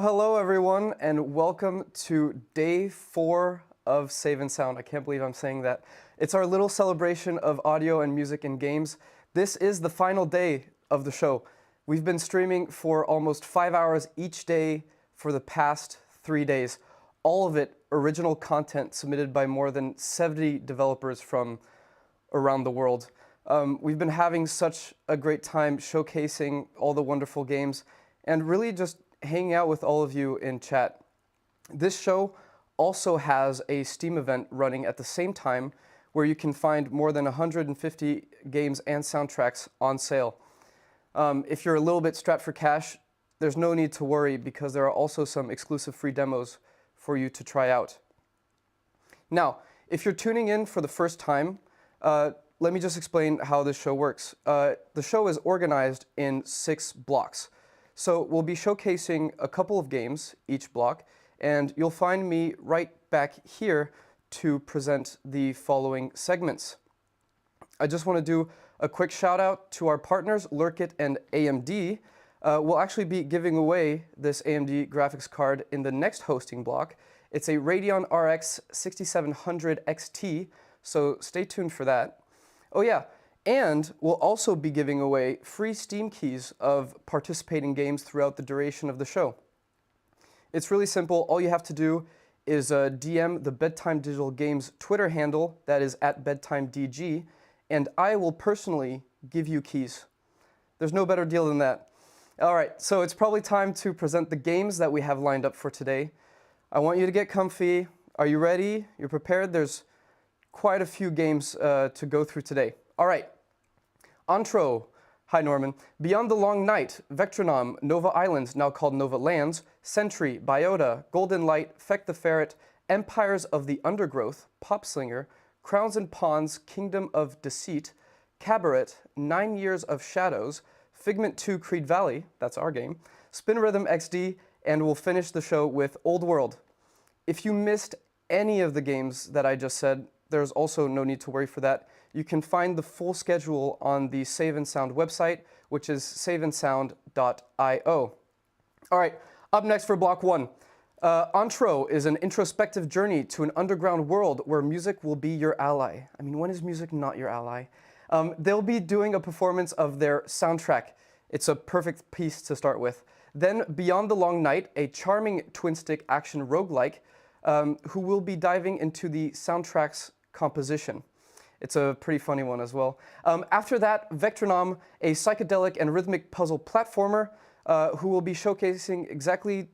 Hello everyone, and welcome to day 4 of Save and Sound. I can't believe I'm saying that. It's our little celebration of audio and music and games. This is the final day of the show. We've been streaming for almost 5 hours each day for the past 3 days. All of it original content submitted by more than 70 developers from around the world. We've been having such a great time showcasing all the wonderful games and really just hanging out with all of you in chat. This show also has a Steam event running at the same time where you can find more than 150 games and soundtracks on sale. If you're a little bit strapped for cash, there's no need to worry because there are also some exclusive free demos for you to try out. Now, if you're tuning in for the first time, let me just explain how this show works. The show is organized in 6 blocks. So we'll be showcasing a couple of games each block, and you'll find me right back here to present the following segments. I just want to do a quick shout out to our partners, Lurkit and AMD. We'll actually be giving away this AMD graphics card in the next hosting block. It's a Radeon RX 6700 XT, so stay tuned for that. Oh yeah. And we'll also be giving away free Steam keys of participating games throughout the duration of the show. It's really simple. All you have to do is DM the Bedtime Digital Games Twitter handle, that is @BedtimeDG, and I will personally give you keys. There's no better deal than that. All right, so it's probably time to present the games that we have lined up for today. I want you to get comfy. Are you ready? You're prepared? There's quite a few games to go through today. All right, Antro, hi Norman, Beyond the Long Night, Vectronom, Nova Islands, now called Nova Lands, SENTRY, B.I.O.T.A, Golden Light, Fech The Ferret, Empires of the Undergrowth, PopSlinger, Crowns and Pawns, Kingdom of Deceit, Kabaret, 9 Years of Shadows, Figment 2 Creed Valley, that's our game, Spin Rhythm XD, and we'll finish the show with Old World. If you missed any of the games that I just said, there's also no need to worry for that. You can find the full schedule on the Save and Sound website, which is saveandsound.io. All right, up next for block 1. Antro is an introspective journey to an underground world where music will be your ally. I mean, when is music not your ally? They'll be doing a performance of their soundtrack. It's a perfect piece to start with. Then Beyond the Long Night, a charming twin-stick action roguelike, who will be diving into the soundtrack's composition. It's a pretty funny one as well. After that, Vectronom, a psychedelic and rhythmic puzzle platformer, who will be showcasing exactly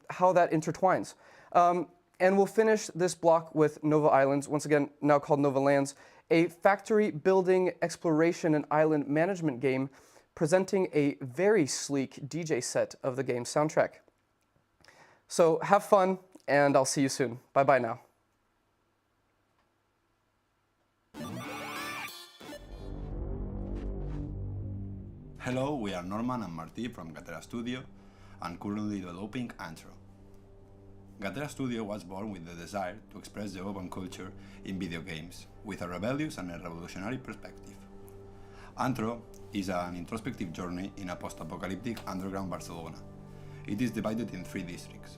how that intertwines. And we'll finish this block with Nova Islands, once again now called Nova Lands, a factory building exploration and island management game presenting a very sleek DJ set of the game's soundtrack. So have fun, and I'll see you soon. Bye-bye now. Hello, we are Norman and Martí from B.I.O.T.A Studio and currently developing Antro. B.I.O.T.A Studio was born with the desire to express the open culture in video games with a rebellious and a revolutionary perspective. Antro is an introspective journey in a post-apocalyptic underground Barcelona. It is divided in 3 districts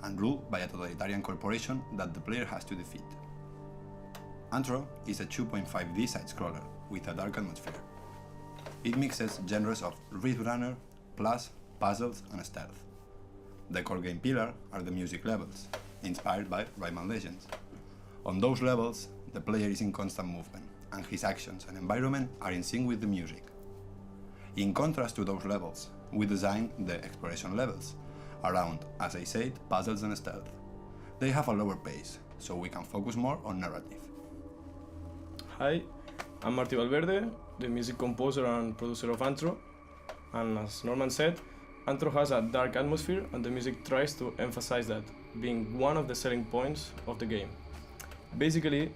and ruled by a totalitarian corporation that the player has to defeat. Antro is a 2.5D side-scroller with a dark atmosphere. It mixes genres of Rift Runner, plus puzzles and stealth. The core game pillar are the music levels, inspired by Rayman Legends. On those levels, the player is in constant movement, and his actions and environment are in sync with the music. In contrast to those levels, we designed the exploration levels, around, as I said, puzzles and stealth. They have a lower pace, so we can focus more on narrative. Hi, I'm Martí Valverde, the music composer and producer of Antro, and as Norman said, Antro has a dark atmosphere and the music tries to emphasize that, being one of the selling points of the game. Basically,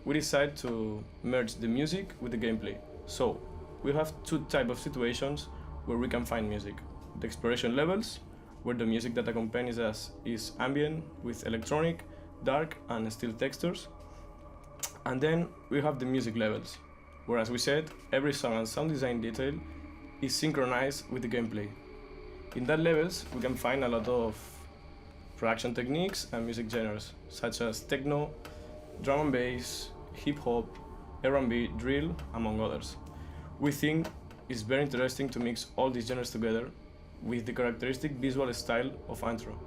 we decide to merge the music with the gameplay. So, we have two types of situations where we can find music. The exploration levels, where the music that accompanies us is ambient with electronic, dark and still textures. And then we have the music levels, where, as we said, every song and sound design detail is synchronized with the gameplay. In that levels, we can find a lot of production techniques and music genres, such as techno, drum and bass, hip-hop, R&B, drill, among others. We think it's very interesting to mix all these genres together with the characteristic visual style of Antro,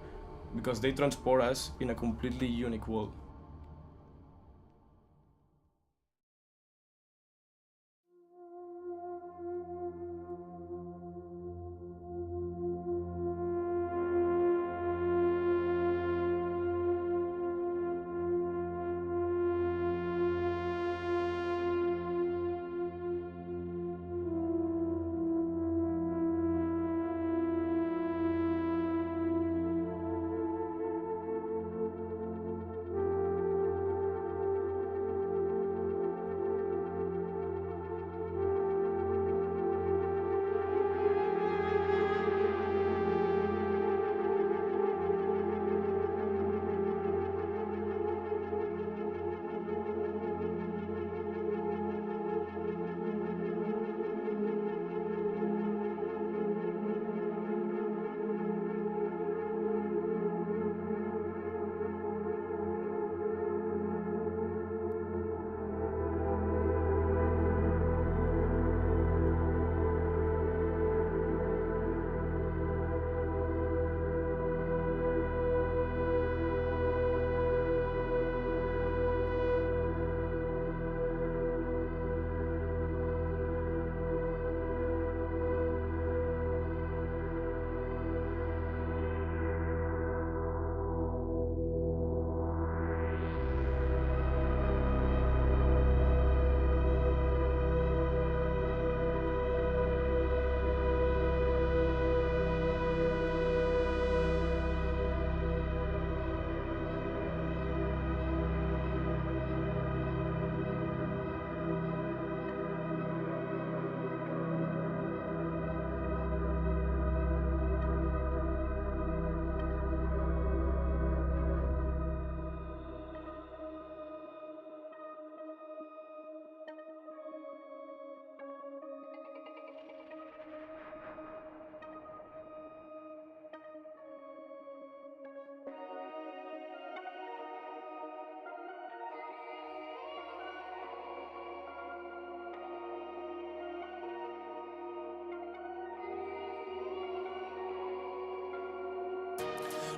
because they transport us in a completely unique world.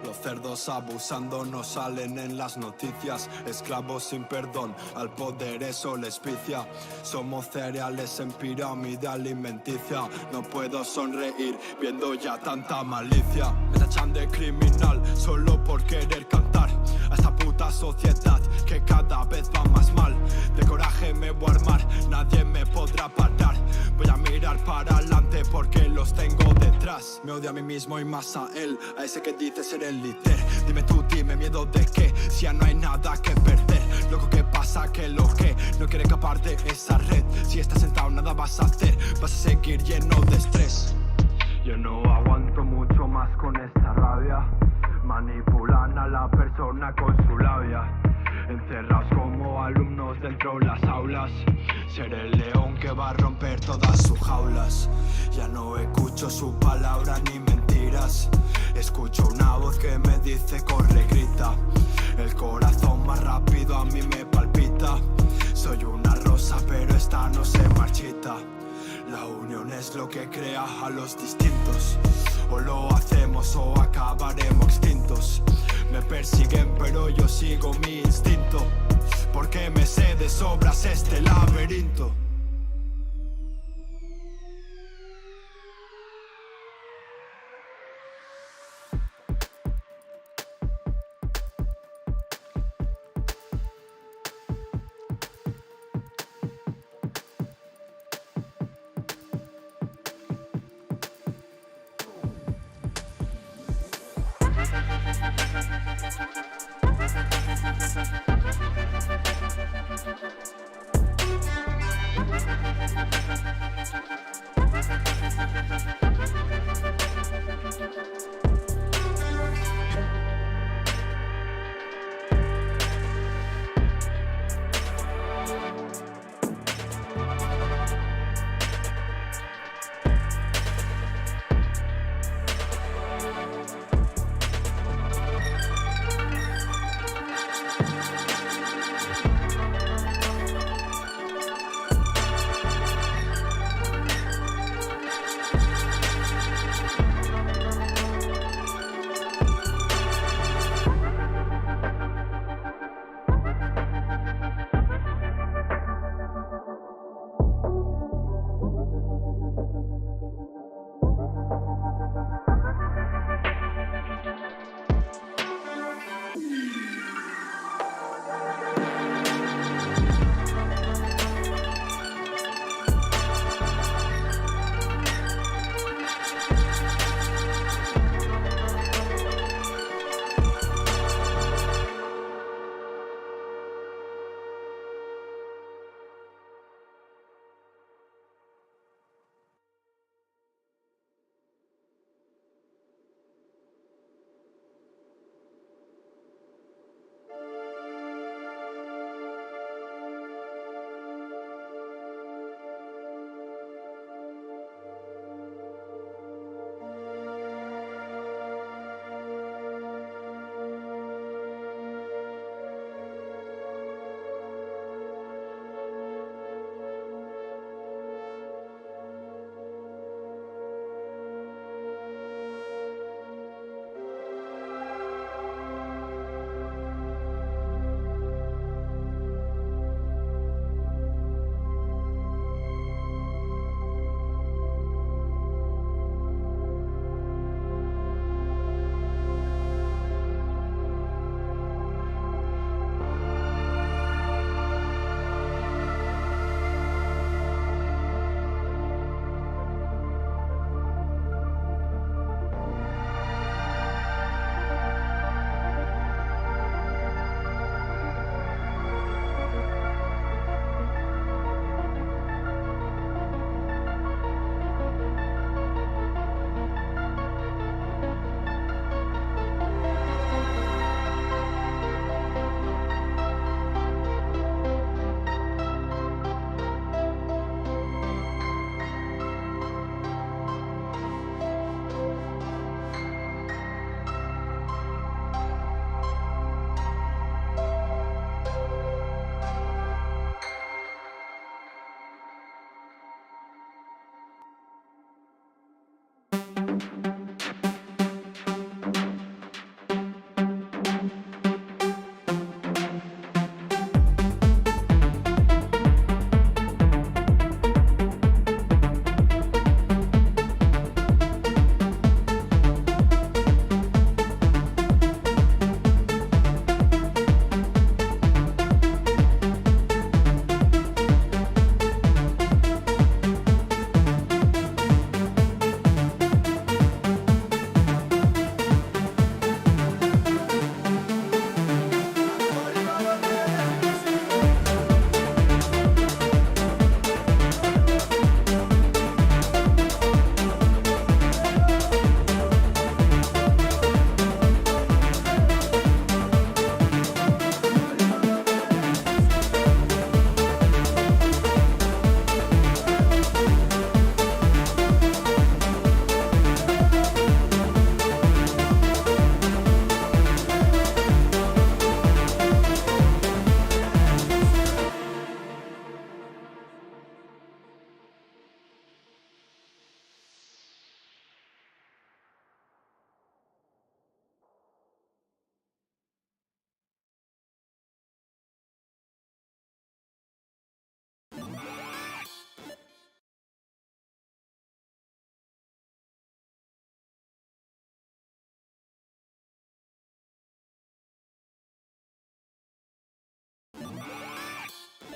Los cerdos abusando no salen en las noticias. Esclavos sin perdón, al poder eso les picia. Somos cereales en pirámide alimenticia. No puedo sonreír viendo ya tanta malicia. Me tachan de criminal solo por querer cantar a esta puta sociedad que cada vez va más mal. De coraje me voy a armar, nadie me podrá parar. Voy a mirar para adelante porque los tengo detrás. Me odio a mí mismo y más a él, a ese que dice ser el líder. Dime tú, dime miedo de qué, si ya no hay nada que perder. Loco, ¿qué pasa? Que lo que no quiere escapar de esa red. Si estás sentado nada vas a hacer, vas a seguir lleno de estrés. Yo no aguanto mucho más con esta rabia. Manipulan a la persona con su labia. Encerrados como alumnos dentro de las aulas. Seré el león que va a romper todas sus jaulas. Ya no escucho su palabra ni mentiras. Escucho una voz que me dice corre, grita. El corazón más rápido a mí me palpita. Soy una rosa pero esta no se marchita. La unión es lo que crea a los distintos. O lo hacemos o acabaremos extintos. Me persiguen pero yo sigo mi instinto. Porque me sé de sobras este laberinto.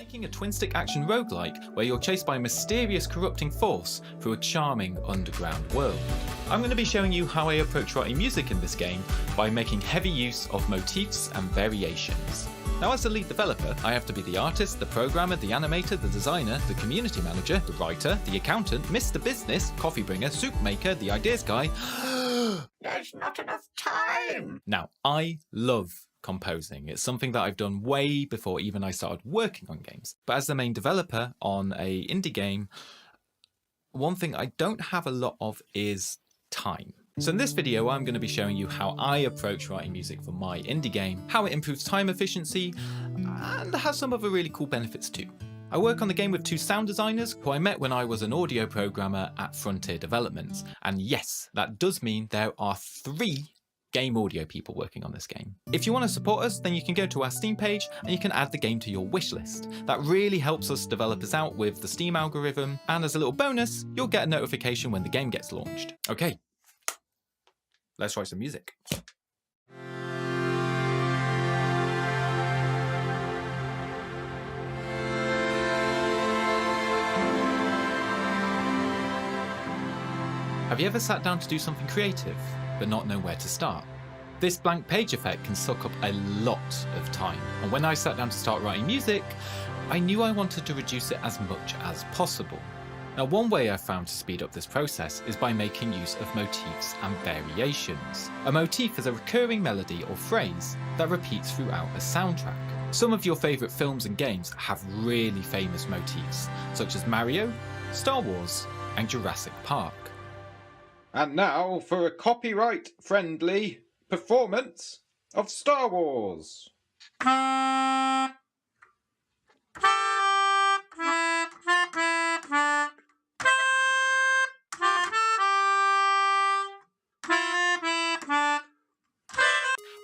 making a twin-stick action roguelike where you're chased by a mysterious corrupting force through a charming underground world. I'm going to be showing you how I approach writing music in this game by making heavy use of motifs and variations. Now, as the lead developer, I have to be the artist, the programmer, the animator, the designer, the community manager, the writer, the accountant, Mr. Business, coffee bringer, soup maker, the ideas guy. There's not enough time! Now, I love composing. It's something that I've done way before even I started working on games. But as the main developer on an indie game, one thing I don't have a lot of is time. So in this video, I'm going to be showing you how I approach writing music for my indie game, how it improves time efficiency, and has some other really cool benefits too. I work on the game with two sound designers who I met when I was an audio programmer at Frontier Developments. And yes, that does mean there are 3 game audio people working on this game. If you want to support us, then you can go to our Steam page and you can add the game to your wishlist. That really helps us developers out with the Steam algorithm, and as a little bonus, you'll get a notification when the game gets launched. Okay. Let's write some music. Have you ever sat down to do something creative, but not know where to start? This blank page effect can suck up a lot of time, and when I sat down to start writing music, I knew I wanted to reduce it as much as possible. Now, one way I've found to speed up this process is by making use of motifs and variations. A motif is a recurring melody or phrase that repeats throughout a soundtrack. Some of your favourite films and games have really famous motifs, such as Mario, Star Wars, and Jurassic Park. And now for a copyright-friendly performance of Star Wars.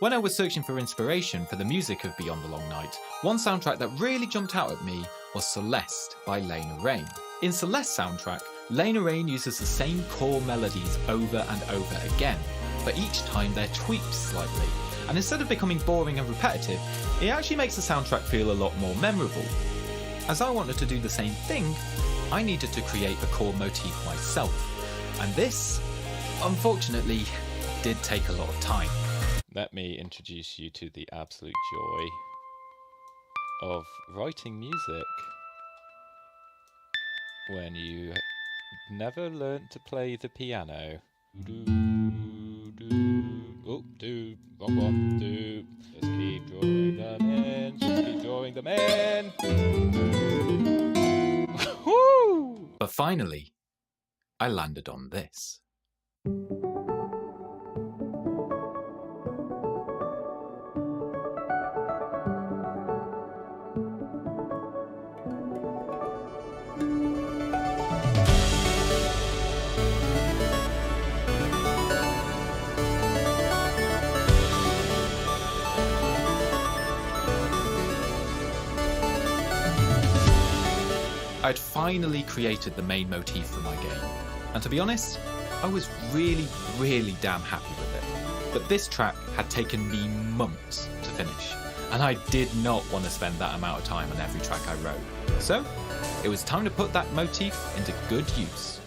When I was searching for inspiration for the music of Beyond the Long Night, one soundtrack that really jumped out at me was Celeste by Lena Raine. In Celeste's soundtrack, Lena Raine uses the same core melodies over and over again, but each time they're tweaked slightly. And instead of becoming boring and repetitive, it actually makes the soundtrack feel a lot more memorable. As I wanted to do the same thing, I needed to create a core motif myself. And this, unfortunately, did take a lot of time. Let me introduce you to the absolute joy of writing music when you never learnt to play the piano. Wrong one, Just keep drawing them in, just keep drawing them in. Woo! But finally, I landed on this. I'd finally created the main motif for my game, and to be honest, I was really damn happy with it. But this track had taken me months to finish, and I did not want to spend that amount of time on every track I wrote. So, it was time to put that motif into good use.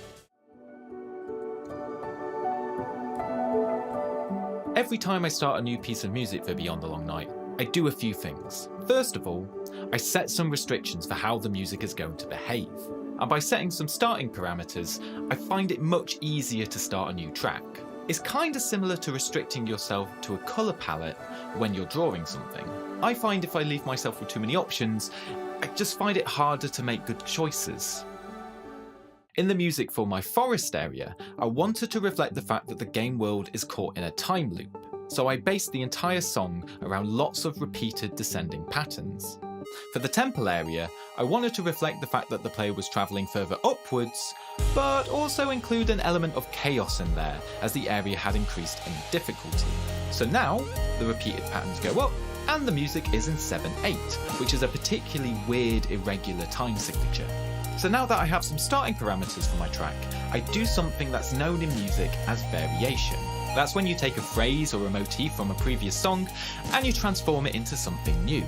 Every time I start a new piece of music for Beyond the Long Night, I do a few things. First of all, I set some restrictions for how the music is going to behave. And by setting some starting parameters, I find it much easier to start a new track. It's kinda similar to restricting yourself to a colour palette when you're drawing something. I find if I leave myself with too many options, I just find it harder to make good choices. In the music for my forest area, I wanted to reflect the fact that the game world is caught in a time loop. So I based the entire song around lots of repeated descending patterns. For the temple area, I wanted to reflect the fact that the player was travelling further upwards, but also include an element of chaos in there as the area had increased in difficulty. So now, the repeated patterns go up, and the music is in 7/8, which is a particularly weird, irregular time signature. So now that I have some starting parameters for my track, I do something that's known in music as variation. That's when you take a phrase or a motif from a previous song and you transform it into something new.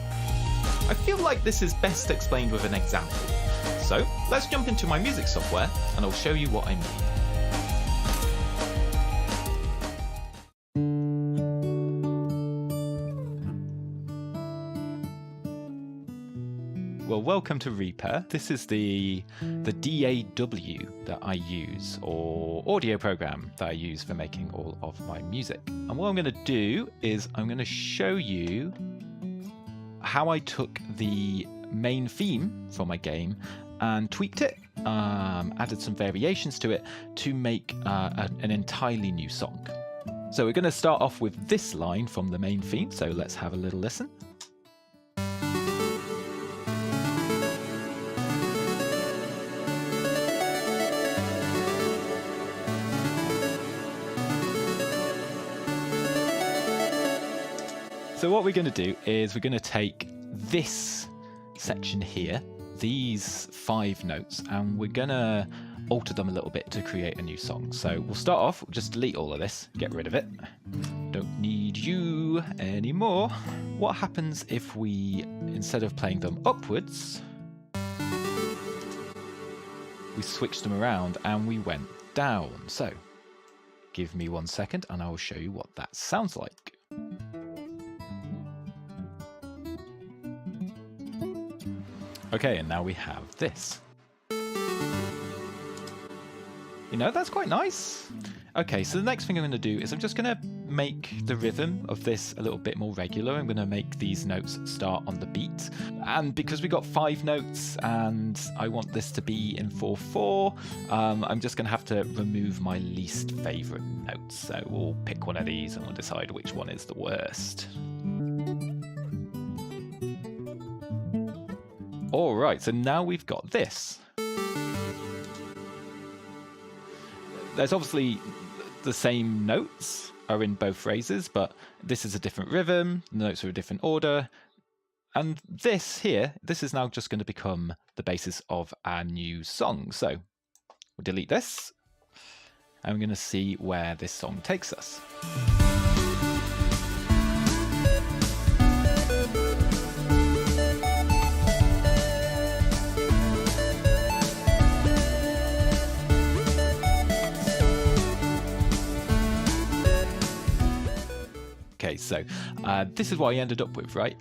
I feel like this is best explained with an example. So let's jump into my music software and I'll show you what I mean. Well, welcome to Reaper. This is the DAW that I use, or audio program that I use for making all of my music. And what I'm going to do is I'm going to show you how I took the main theme from my game and tweaked it, added some variations to it to make an entirely new song. So we're going to start off with this line from the main theme, so let's have a little listen. So what we're going to do is we're going to take this section here, these 5 notes, and we're going to alter them a little bit to create a new song. So we'll start off, we'll just delete all of this, get rid of it. Don't need you anymore. What happens if we, instead of playing them upwards, we switched them around and we went down? So give me 1 second and I will show you what that sounds like. Okay, and now we have this. You know, that's quite nice. Okay, so the next thing I'm going to do is I'm just going to make the rhythm of this a little bit more regular. I'm going to make these notes start on the beat. And because we got 5 notes and I want this to be in 4/4, I'm just going to have to remove my least favorite notes. So we'll pick one of these and we'll decide which one is the worst. Alright, so now we've got this. There's obviously the same notes are in both phrases, but this is a different rhythm, the notes are a different order. And this here, this is now just going to become the basis of our new song. So we'll delete this, and we're going to see where this song takes us. Okay, so this is what I ended up with, right?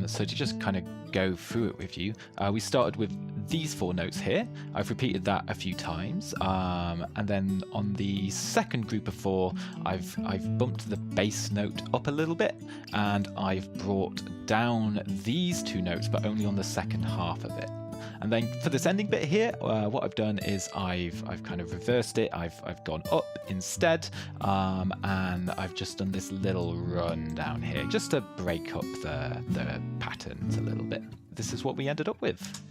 So to just kind of go through it with you, we started with these 4 notes here. I've repeated that a few times, and then on the second group of 4, I've bumped the bass note up a little bit, and I've brought down these 2 notes, but only on the second half of it. And then for this ending bit here, what I've done is I've kind of reversed it. I've gone up instead, and I've just done this little run down here just to break up the patterns a little bit. This is what we ended up with.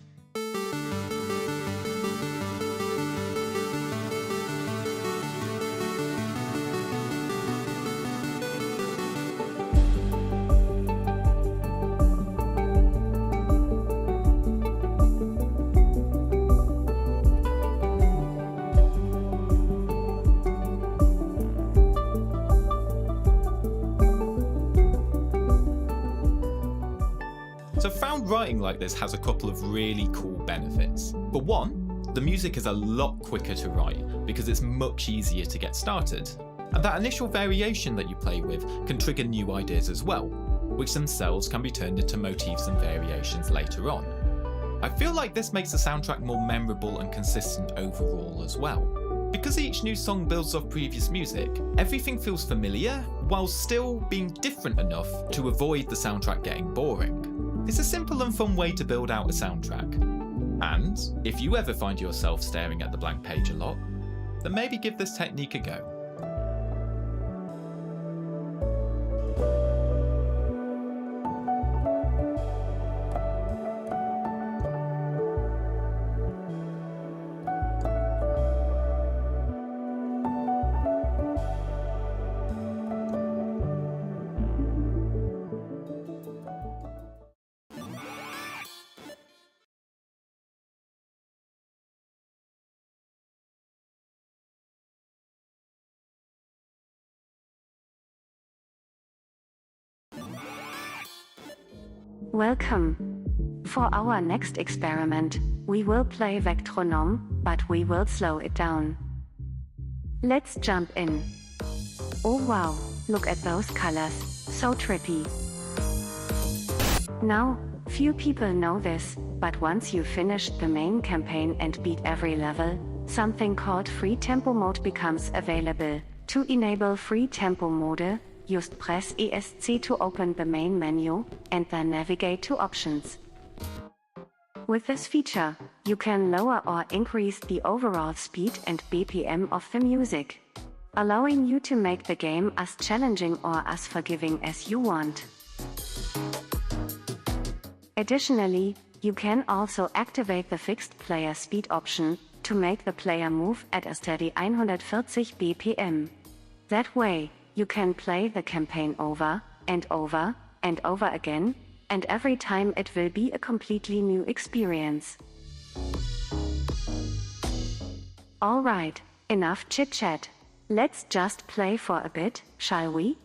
So found writing like this has a couple of really cool benefits. For one, the music is a lot quicker to write because it's much easier to get started. And that initial variation that you play with can trigger new ideas as well, which themselves can be turned into motifs and variations later on. I feel like this makes the soundtrack more memorable and consistent overall as well. Because each new song builds off previous music, everything feels familiar while still being different enough to avoid the soundtrack getting boring. It's a simple and fun way to build out a soundtrack. And if you ever find yourself staring at the blank page a lot, then maybe give this technique a go. Welcome. For our next experiment, we will play Vectronom, but we will slow it down. Let's jump in. Oh wow, look at those colors, so trippy. Now, few people know this, but once you finished the main campaign and beat every level, something called free tempo mode becomes available. To enable free tempo mode, just press ESC to open the main menu, and then navigate to options. With this feature, you can lower or increase the overall speed and BPM of the music, allowing you to make the game as challenging or as forgiving as you want. Additionally, you can also activate the fixed player speed option to make the player move at a steady 140 BPM. That way, you can play the campaign over and over and over again, and every time it will be a completely new experience. Alright, enough chit-chat. Let's just play for a bit, shall we?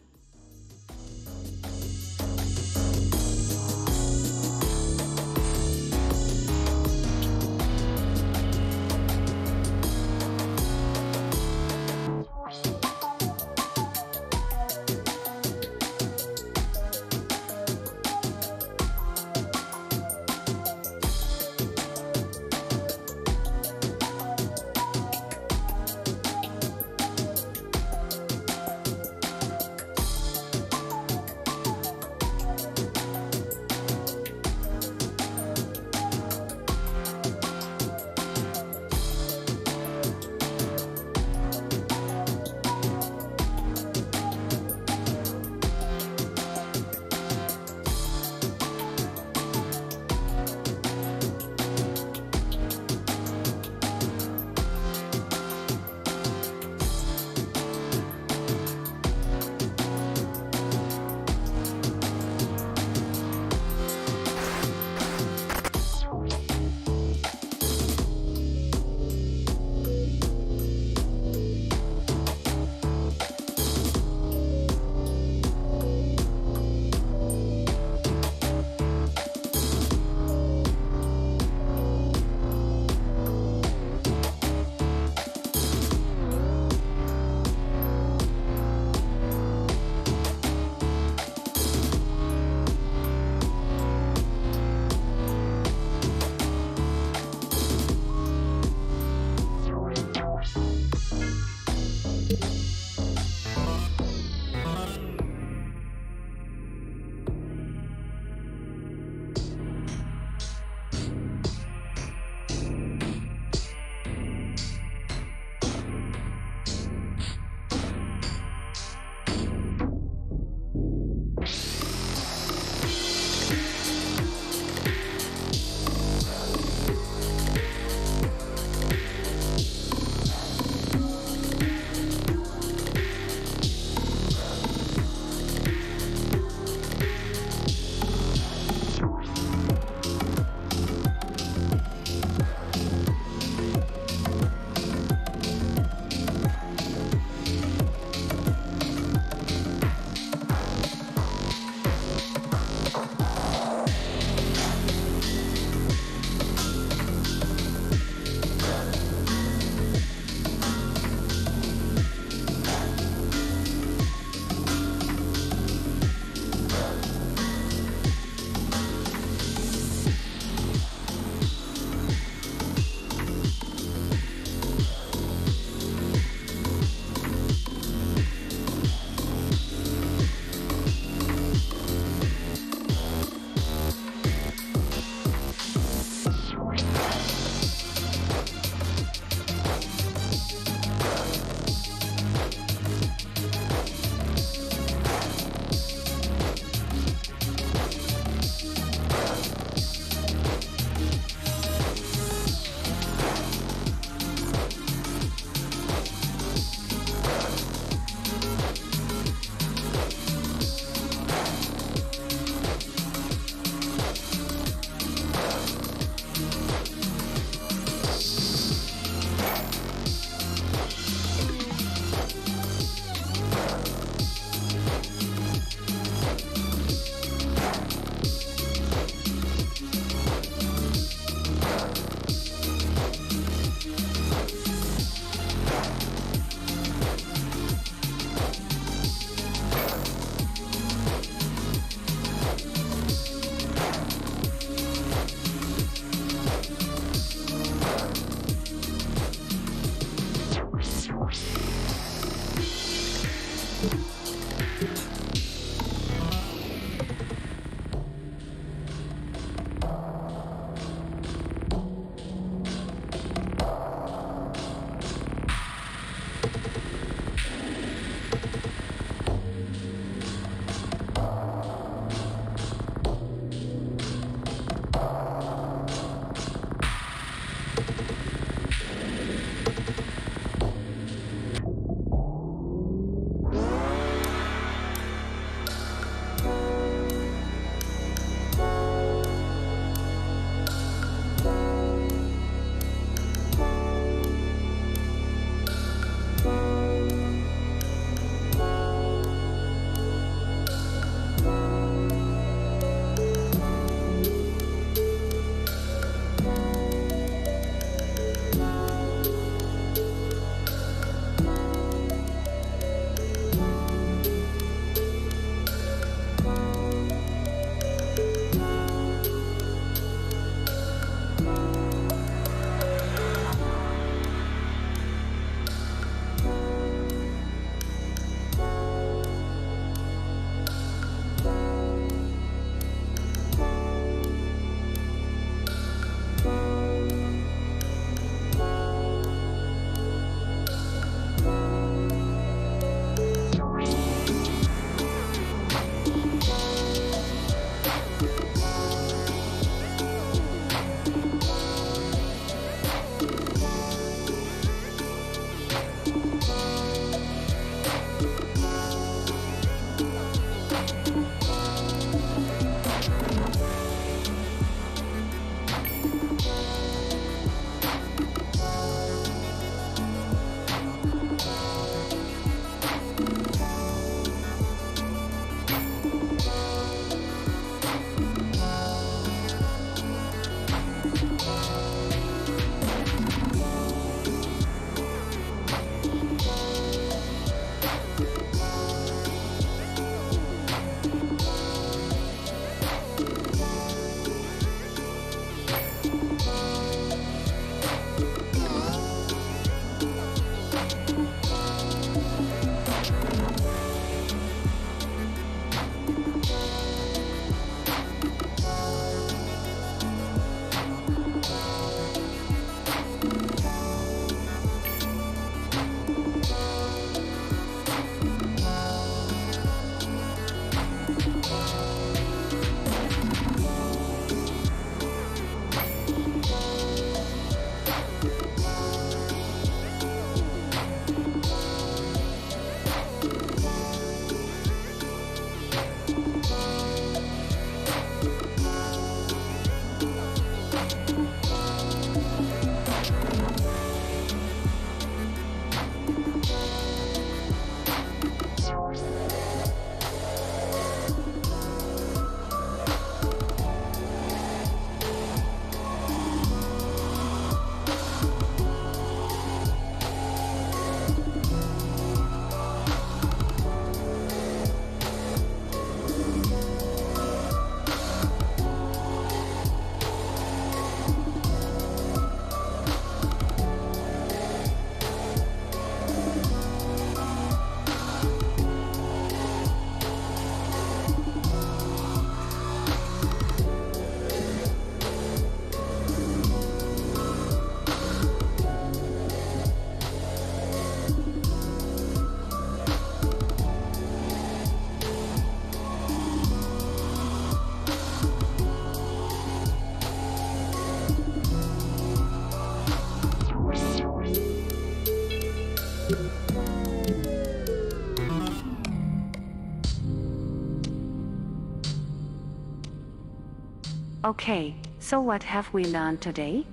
Okay, so what have we learned today?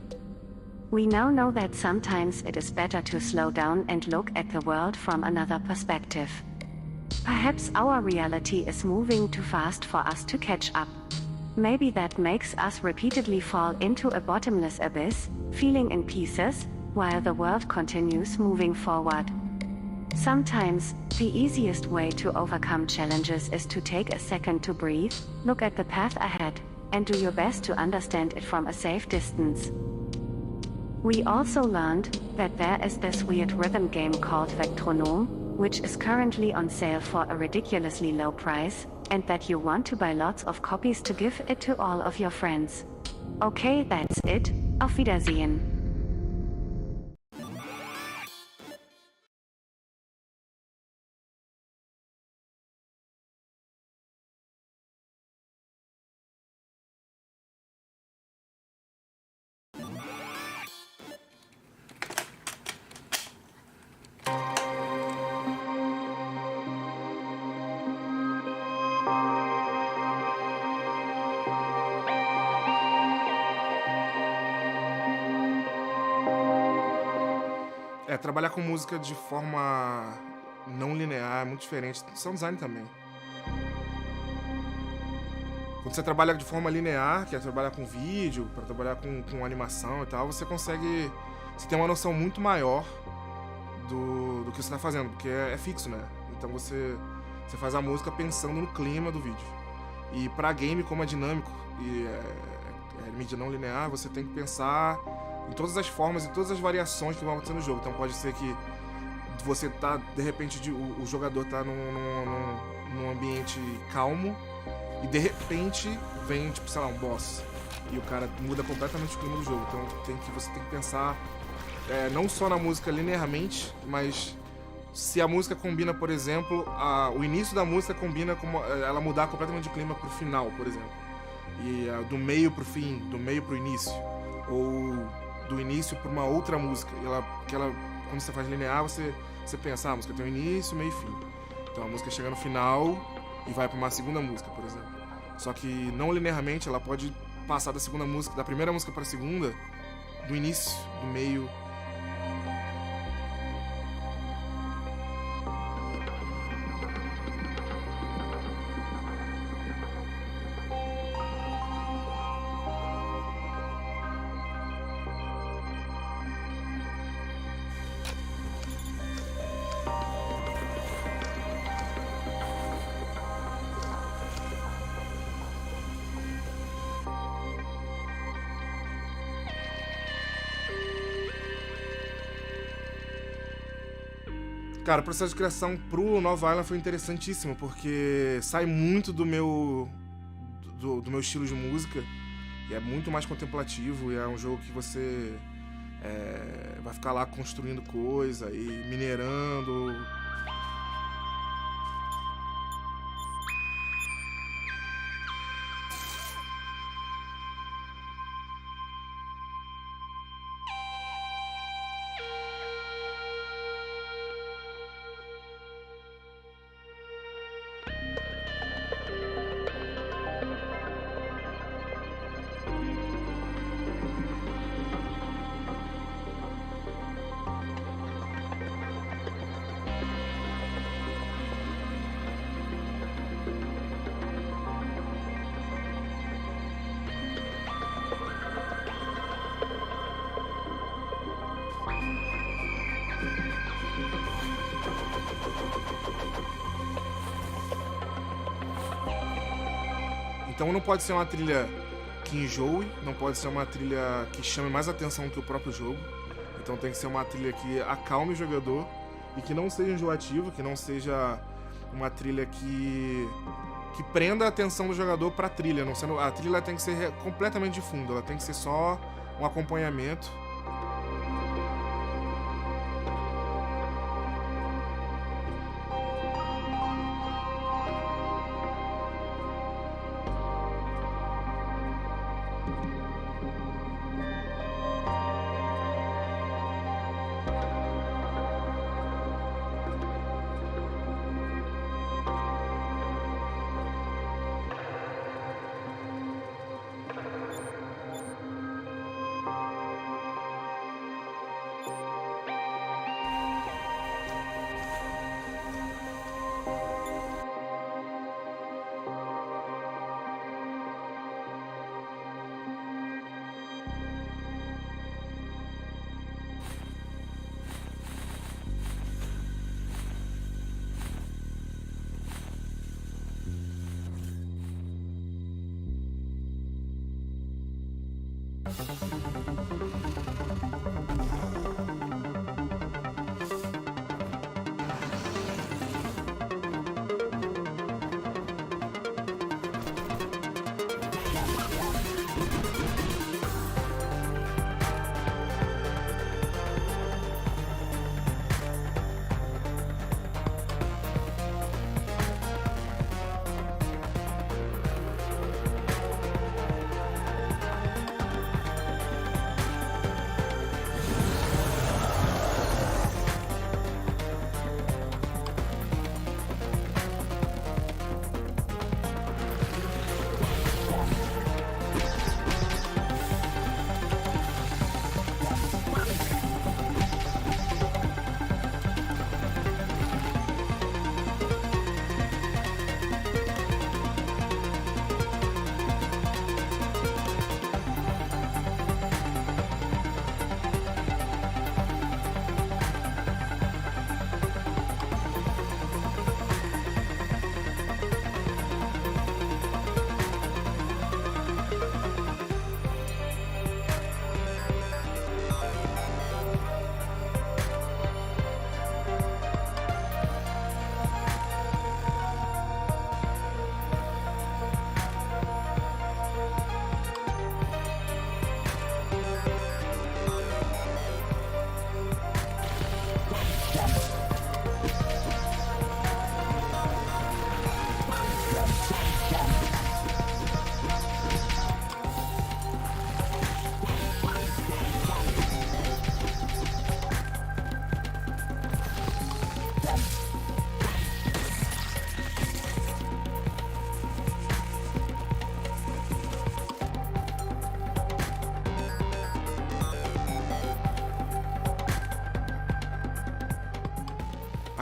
We now know that sometimes it is better to slow down and look at the world from another perspective. Perhaps our reality is moving too fast for us to catch up. Maybe that makes us repeatedly fall into a bottomless abyss, feeling in pieces, while the world continues moving forward. Sometimes, the easiest way to overcome challenges is to take a second to breathe, look at the path ahead, and do your best to understand it from a safe distance. We also learned that there is this weird rhythm game called Vectronom, which is currently on sale for a ridiculously low price, and that you want to buy lots of copies to give it to all of your friends. Okay, that's it. Auf Wiedersehen. Trabalhar com música de forma não linear é muito diferente. Sound design também. Quando você trabalha de forma linear, que é trabalhar com vídeo, para trabalhar com animação e tal, você consegue... Você tem uma noção muito maior do que você está fazendo, porque é fixo, né? Então você faz a música pensando no clima do vídeo. E para game, como é dinâmico e é mídia não linear, você tem que pensar em todas as formas e todas as variações que vão acontecer no jogo. Então pode ser que você tá, de repente, o jogador tá num ambiente calmo e de repente vem, tipo, sei lá, um boss. E o cara muda completamente o clima do jogo. Então você tem que pensar não só na música linearmente, mas se a música combina, por exemplo, o início da música combina com ela mudar completamente de clima pro final, por exemplo. E do meio pro fim, do meio pro início. Ou do início para uma outra música. Quando você faz linear, você pensa, a música tem um início, meio e fim. Então a música chega no final e vai para uma segunda música, por exemplo. Só que não linearmente, ela pode passar da primeira música para a segunda, do início, do meio. Cara, o processo de criação pro Nova Island foi interessantíssimo, porque sai muito do meu estilo de música, e é muito mais contemplativo, e é um jogo que você vai ficar lá construindo coisa e minerando. Então não pode ser uma trilha que enjoe, não pode ser uma trilha que chame mais atenção que o próprio jogo. Então tem que ser uma trilha que acalme o jogador e que não seja enjoativa, que não seja uma trilha que prenda a atenção do jogador pra trilha. Não sendo, a trilha tem que ser completamente de fundo, ela tem que ser só um acompanhamento.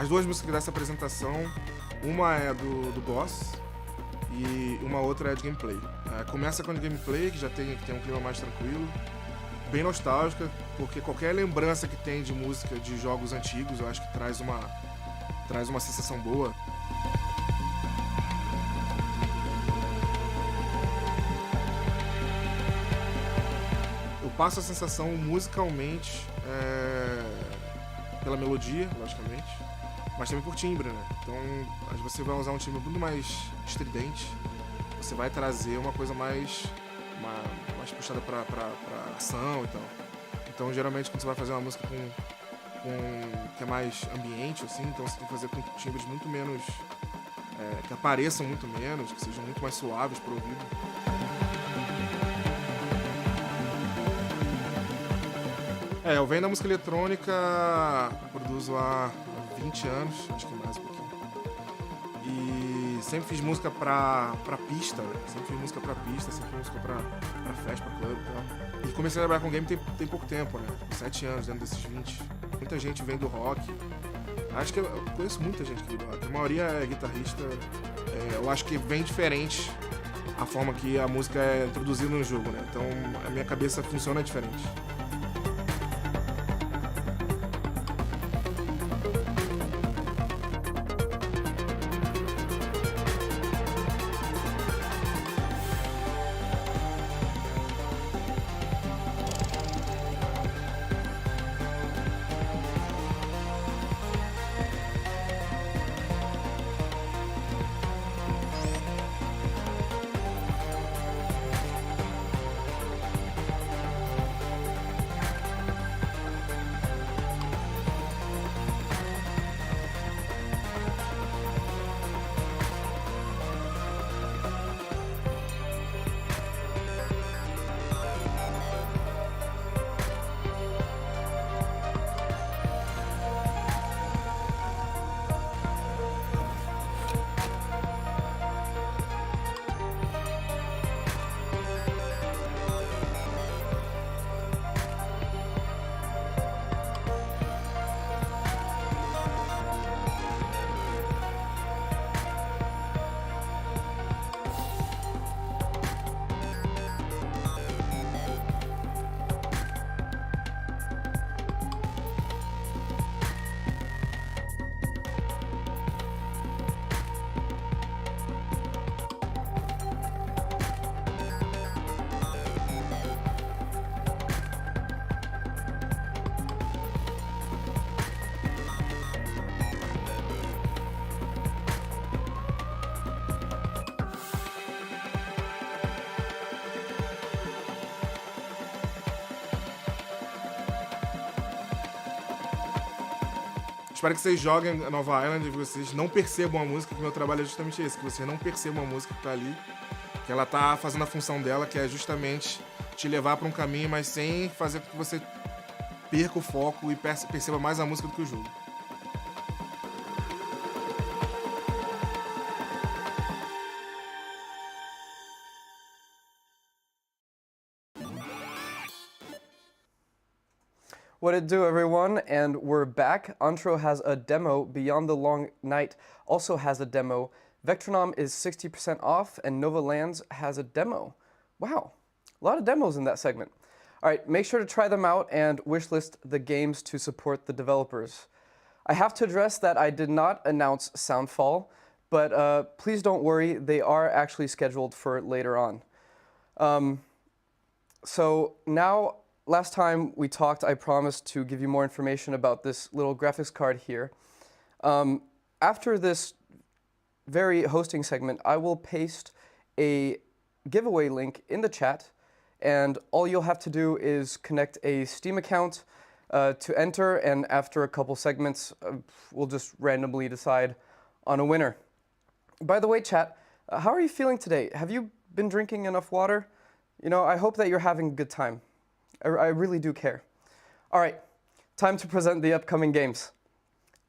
As duas músicas dessa apresentação, uma é do boss e uma outra é de gameplay. Começa com a gameplay, que já tem um clima mais tranquilo, bem nostálgica, porque qualquer lembrança que tem de música de jogos antigos, eu acho que traz uma sensação boa. Eu passo a sensação musicalmente pela melodia, logicamente, mas também por timbre, né? Então, você vai usar um timbre muito mais estridente, você vai trazer uma coisa mais puxada pra ação e tal. Então, geralmente, quando você vai fazer uma música que é mais ambiente, assim, então você tem que fazer com timbres muito menos... que apareçam muito menos, que sejam muito mais suaves pro ouvido. Eu venho da música eletrônica, produzo há 20 anos, acho que mais um pouquinho. E sempre fiz música pra pista, né? Sempre fiz música pra pista, sempre fiz música pra festa, pra clube e tal. E comecei a trabalhar com game tem pouco tempo, né? 7 anos dentro desses 20. Muita gente vem do rock. Acho que eu conheço muita gente que vem do rock. A maioria é guitarrista. Eu acho que vem diferente a forma que a música é introduzida no jogo, né? Então a minha cabeça funciona diferente. Espero que vocês joguem a Nova Island e vocês não percebam a música, que o meu trabalho é justamente esse, que vocês não percebam a música que tá ali, que ela tá fazendo a função dela, que é justamente te levar para um caminho, mas sem fazer com que você perca o foco e perceba mais a música do que o jogo. What it do, everyone? And we're back. Antro has a demo. Beyond the Long Night also has a demo. Vectronom is 60% off, and Nova Lands has a demo. Wow, a lot of demos in that segment. All right, make sure to try them out and wishlist the games to support the developers. I have to address that I did not announce Soundfall, but please don't worry, they are actually scheduled for later on. So now, last time we talked, I promised to give you more information about this little graphics card here. After this very hosting segment, I will paste a giveaway link in the chat, and all you'll have to do is connect a Steam account to enter, and after a couple segments, we'll just randomly decide on a winner. By the way, chat, how are you feeling today? Have you been drinking enough water? You know, I hope that you're having a good time. I really do care. All right, time to present the upcoming games.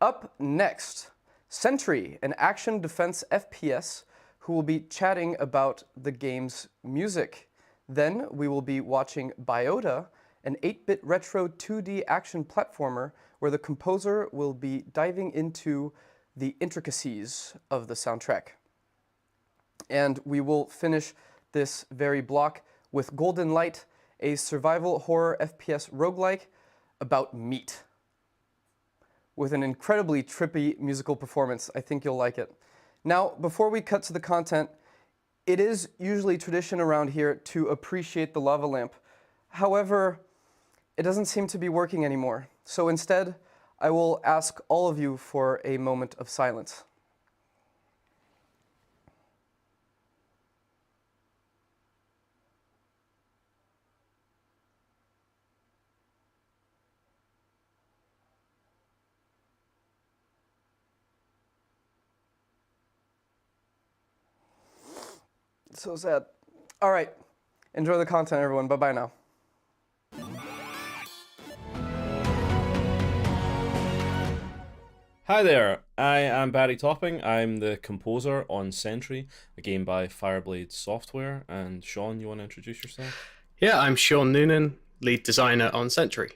Up next, SENTRY, an action defense FPS, who will be chatting about the game's music. Then we will be watching B.I.O.T.A, an 8-bit retro 2D action platformer where the composer will be diving into the intricacies of the soundtrack. And we will finish this very block with Golden Light, a survival horror FPS roguelike about meat. With an incredibly trippy musical performance. I think you'll like it. Now, before we cut to the content, it is usually tradition around here to appreciate the lava lamp. However, it doesn't seem to be working anymore. So instead, I will ask all of you for a moment of silence. So sad. All right. Enjoy the content, everyone. Bye-bye now. Hi there, I am Barry Topping. I'm the composer on SENTRY, a game by Fireblade Software. And Sean, you want to introduce yourself? Yeah, I'm Sean Noonan, lead designer on SENTRY.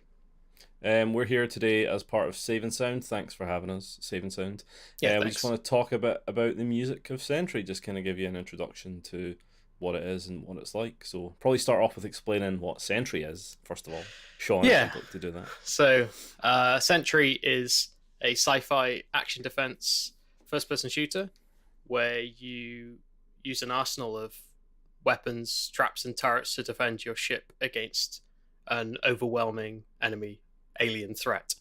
We're here today as part of Save and Sound. Thanks for having us, Save and Sound. Yeah, we just want to talk a bit about the music of SENTRY, just kind of give you an introduction to what it is and what it's like. So probably start off with explaining what SENTRY is, first of all. Sean, if you'd like to do that. So SENTRY is a sci-fi action defense first-person shooter where you use an arsenal of weapons, traps, and turrets to defend your ship against an overwhelming enemy alien threat.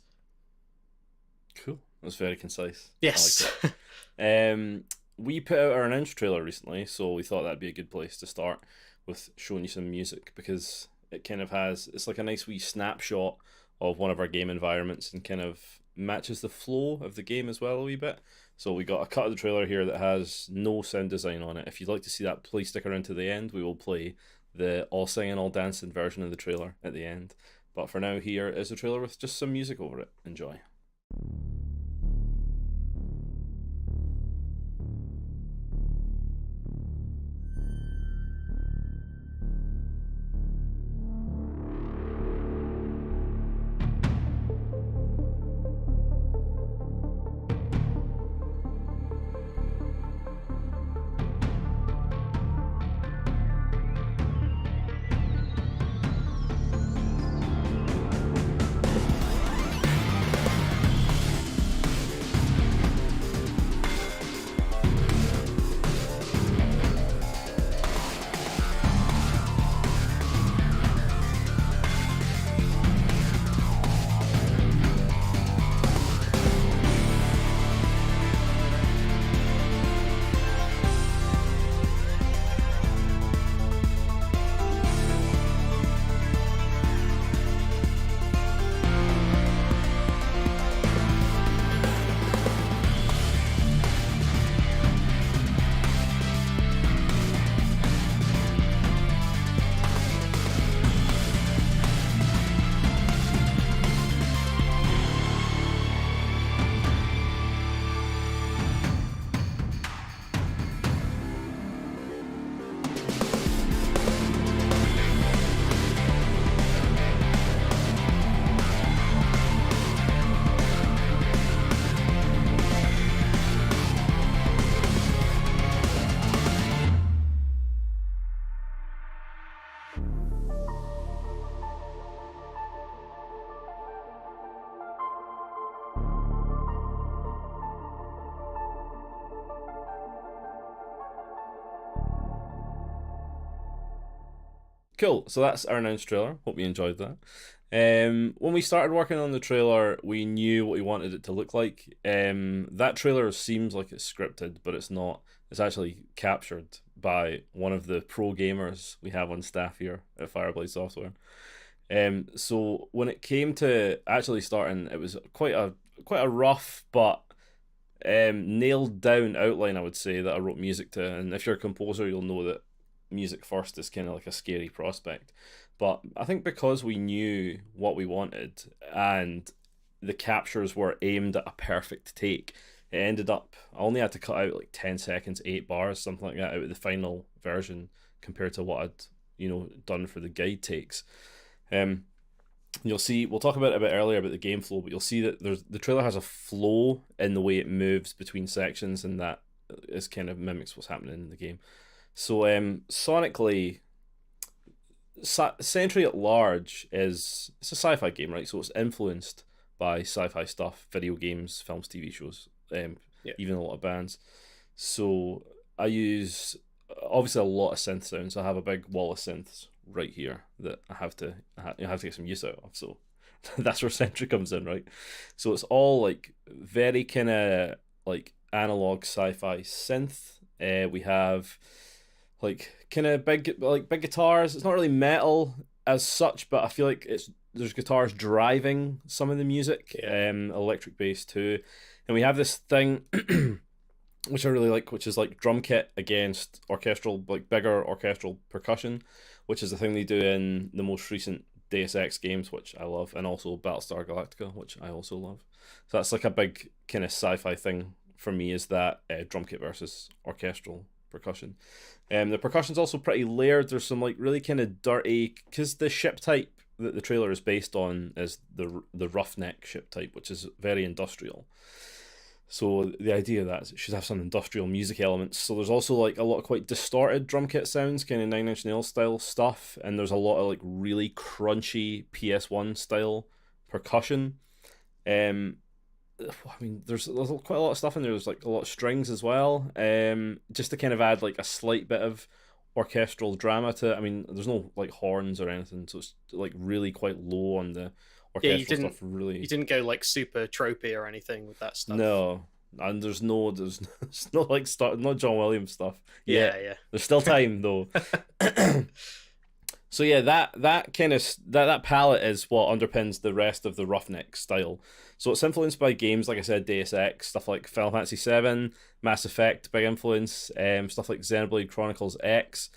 Cool. That's very concise. Yes. I like it. We put out our announced trailer recently, so we thought that'd be a good place to start with showing you some music, because it kind of has, it's like a nice wee snapshot of one of our game environments and kind of matches the flow of the game as well a wee bit. So we got a cut of the trailer here that has no sound design on it. If you'd like to see that, please stick around to the end. We will play the all singing, all dancing version of the trailer at the end. But for now, here is a trailer with just some music over it. Enjoy. Cool, so that's our announced trailer. Hope you enjoyed that. When we started working on the trailer, we knew what we wanted it to look like. That trailer seems like it's scripted, but it's not. It's actually captured by one of the pro gamers we have on staff here at Fireblade Software. So when it came to actually starting, it was quite a rough but nailed down outline, I would say, that I wrote music to. And if you're a composer, you'll know that music first is kind of like a scary prospect. But I think because we knew what we wanted and the captures were aimed at a perfect take, it ended up, I only had to cut out like 10 seconds, 8 bars, something like that, out of the final version compared to what I'd done for the guide takes. you'll see, we'll talk about it a bit earlier about the game flow, but you'll see that the trailer has a flow in the way it moves between sections, and that is kind of mimics what's happening in the game. So sonically, Sentry at large it's a sci-fi game, right? So it's influenced by sci-fi stuff, video games, films, TV shows, even a lot of bands. So I use obviously a lot of synth sounds. I have a big wall of synths right here that I have to get some use out of. So that's where Sentry comes in, right? So it's all like very kind of like analog sci-fi synth. We have like kind of big guitars. It's not really metal as such, but I feel like there's guitars driving some of the music. Electric bass too, and we have this thing which I really like, which is like drum kit against orchestral, like bigger orchestral percussion, which is the thing they do in the most recent Deus Ex games, which I love, and also Battlestar Galactica, which I also love. So that's like a big kind of sci-fi thing for me, is that drum kit versus orchestral percussion. The percussion's also pretty layered. There's some like really kind of dirty, because the ship type that the trailer is based on is the roughneck ship type, which is very industrial. So the idea of that is it should have some industrial music elements. So there's also like a lot of quite distorted drum kit sounds, kind of Nine Inch Nails style stuff, and there's a lot of like really crunchy PS1 style percussion. I mean, there's quite a lot of stuff in there. There's like a lot of strings as well, just to kind of add like a slight bit of orchestral drama to it. I mean, there's no like horns or anything, so it's like really quite low on the orchestral stuff. Really, you didn't go like super tropey or anything with that stuff. No, and there's no like not John Williams stuff. Yeah. There's still time though. So yeah, that kind of that palette is what underpins the rest of the Roughneck style. So it's influenced by games, like I said, Deus Ex, stuff like Final Fantasy VII, Mass Effect, big influence, stuff like Xenoblade Chronicles X,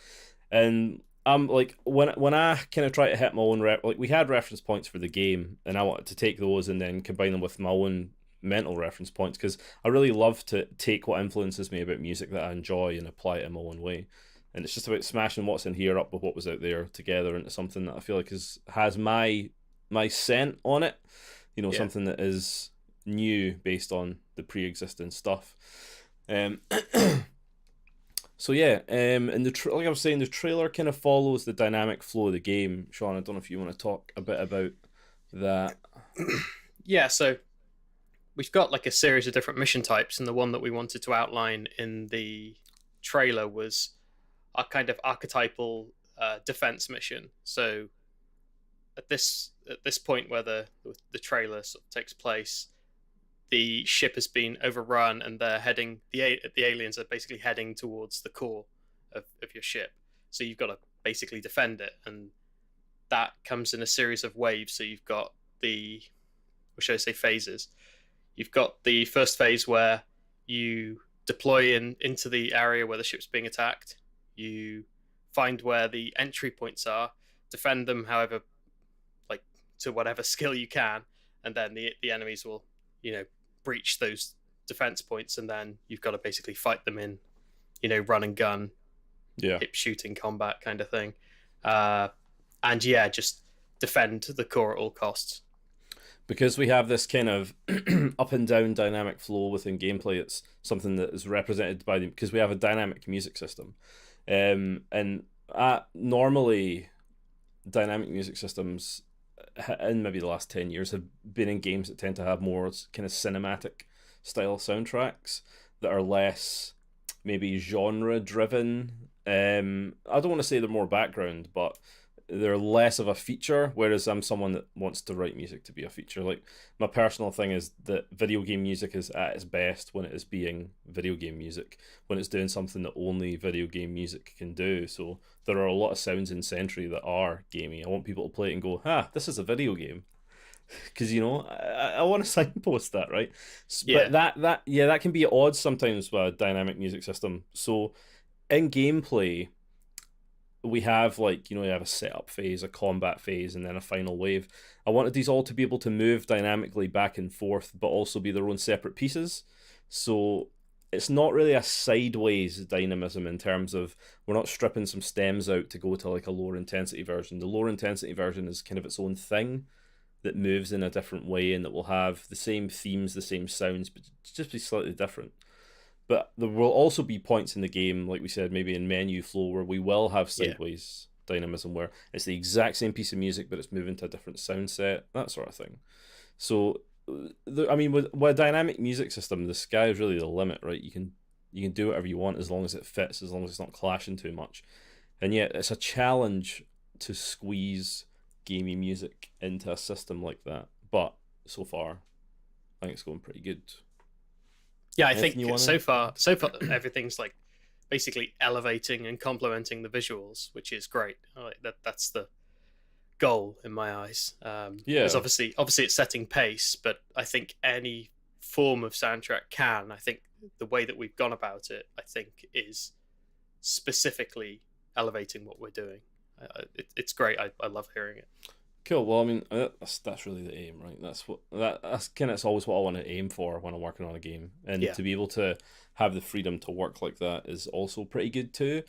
and like when I kind of try to hit my own like we had reference points for the game, and I wanted to take those and then combine them with my own mental reference points, because I really love to take what influences me about music that I enjoy and apply it in my own way. And it's just about smashing what's in here up with what was out there together into something that I feel like has my scent on it, something that is new based on the pre-existing stuff. So yeah, and like I was saying, the trailer kind of follows the dynamic flow of the game. Sean, I don't know if you want to talk a bit about that. Yeah, so we've got like a series of different mission types, and the one that we wanted to outline in the trailer was our kind of archetypal defense mission. So at this point where the trailer sort of takes place, the ship has been overrun, and they're heading the aliens are basically heading towards the core of your ship. So you've got to basically defend it, and that comes in a series of waves. So you've got phases. You've got the first phase where you deploy into the area where the ship's being attacked. You find where the entry points are, defend them however, like to whatever skill you can, and then the enemies will, breach those defense points, and then you've got to basically fight them in, run and gun, hip shooting combat kind of thing. And yeah, just defend the core at all costs. Because we have this kind of up and down dynamic flow within gameplay, it's something that is represented by because we have a dynamic music system. And normally dynamic music systems in maybe the last 10 years have been in games that tend to have more kind of cinematic style soundtracks that are less maybe genre driven. I don't want to say they're more background, but they're less of a feature, whereas I'm someone that wants to write music to be a feature. Like, my personal thing is that video game music is at its best when it is being video game music, when it's doing something that only video game music can do. So there are a lot of sounds in Sentry that are gamey. I want people to play it and go, this is a video game. Because, I want to signpost that, right? Yeah. But that can be at odds sometimes with a dynamic music system. So in gameplay, we have you have a setup phase, a combat phase, and then a final wave. I wanted these all to be able to move dynamically back and forth, but also be their own separate pieces. So it's not really a sideways dynamism in terms of we're not stripping some stems out to go to like a lower intensity version. The lower intensity version is kind of its own thing, that moves in a different way and that will have the same themes, the same sounds, but just be slightly different. But there will also be points in the game, like we said, maybe in menu flow, where we will have sideways dynamism, where it's the exact same piece of music, but it's moving to a different sound set, that sort of thing. So, I mean, with a dynamic music system, the sky is really the limit, right? You can do whatever you want as long as it fits, as long as it's not clashing too much. And yet, it's a challenge to squeeze gamey music into a system like that. But so far, I think it's going pretty good. Yeah, I think so far everything's like basically elevating and complementing the visuals, which is great. That's the goal in my eyes. Because obviously it's setting pace, but I think any form of soundtrack can. I think the way that we've gone about it, I think, is specifically elevating what we're doing. It's great. I love hearing it. Cool. Well, I mean, that's really the aim, right? That's kind of, it's always what I want to aim for when I'm working on a game, and to be able to have the freedom to work like that is also pretty good too,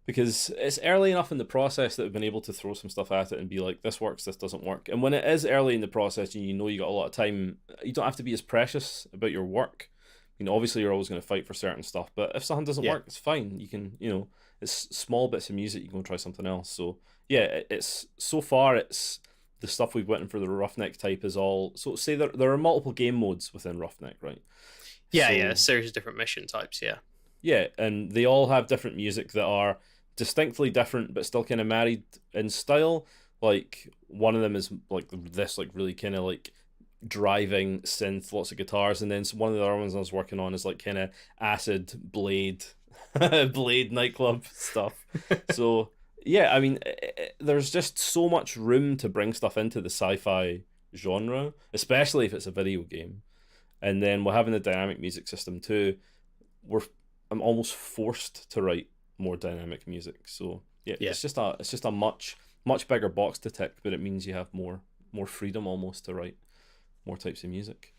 because it's early enough in the process that we've been able to throw some stuff at it and be like, this works, this doesn't work. And when it is early in the process and you know you got a lot of time, you don't have to be as precious about your work. You know, obviously you're always going to fight for certain stuff, but if something doesn't work, it's fine. You can, you know, it's small bits of music, you can go try something else. So yeah, it's so far it's the stuff we've written for the Roughneck type is all, so say there are multiple game modes within Roughneck, right? Yeah, a series of different mission types, yeah, and they all have different music that are distinctly different but still kind of married in style. Like one of them is like this, like really kind of like driving synth, lots of guitars, and then one of the other ones I was working on is like kind of acid blade nightclub stuff. So yeah, I mean, there's just so much room to bring stuff into the sci-fi genre, especially if it's a video game. And then we're having the dynamic music system too. I'm almost forced to write more dynamic music. So yeah. It's just a much bigger box to tick, but it means you have more freedom almost to write more types of music.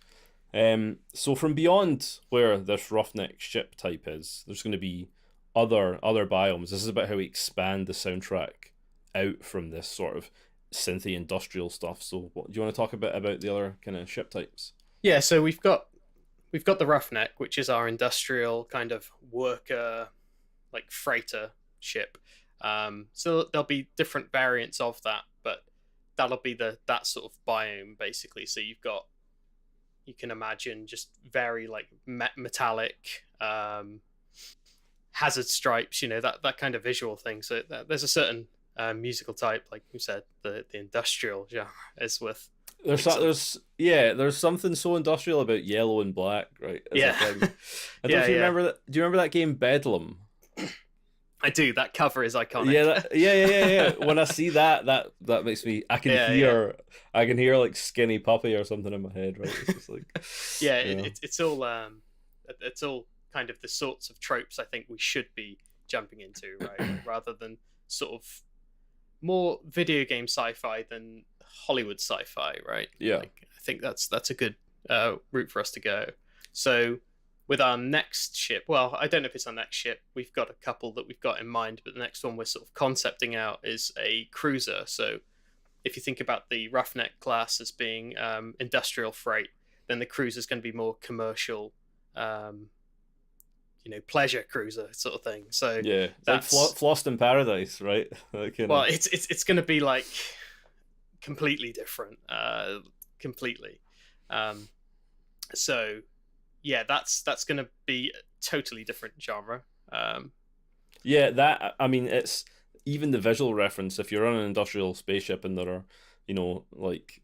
So from beyond where this Roughneck ship type is, there's going to be other biomes. This is about how we expand the soundtrack out from this sort of synthy industrial stuff. So do you want to talk a bit about the other kind of ship types? Yeah, so we've got the Roughneck, which is our industrial kind of worker, like freighter ship. So there'll be different variants of that, but that'll be that sort of biome basically. So you can imagine just very like metallic, hazard stripes, you know, that kind of visual thing. So there's a certain musical type, like you said, the industrial genre is with. There's something so industrial about yellow and black, right? I don't know if you remember that. Do you remember that game Bedlam? I do. That cover is iconic. Yeah. When I see that makes me. I can hear like Skinny Puppy or something in my head, right? It's just like it's all kind of the sorts of tropes I think we should be jumping into, right? Rather than sort of more video game sci-fi than Hollywood sci-fi, right? Yeah. Like, I think that's a good route for us to go. So with our next ship, well, I don't know if it's our next ship. We've got a couple that we've got in mind, but the next one we're sort of concepting out is a cruiser. So if you think about the Roughneck class as being industrial freight, then the cruiser is going to be more commercial, pleasure cruiser sort of thing. So yeah, that's like Flossed in Paradise, right? Well, it's going to be like completely different, completely. So yeah, that's going to be a totally different genre. It's even the visual reference. If you're on an industrial spaceship and there are, like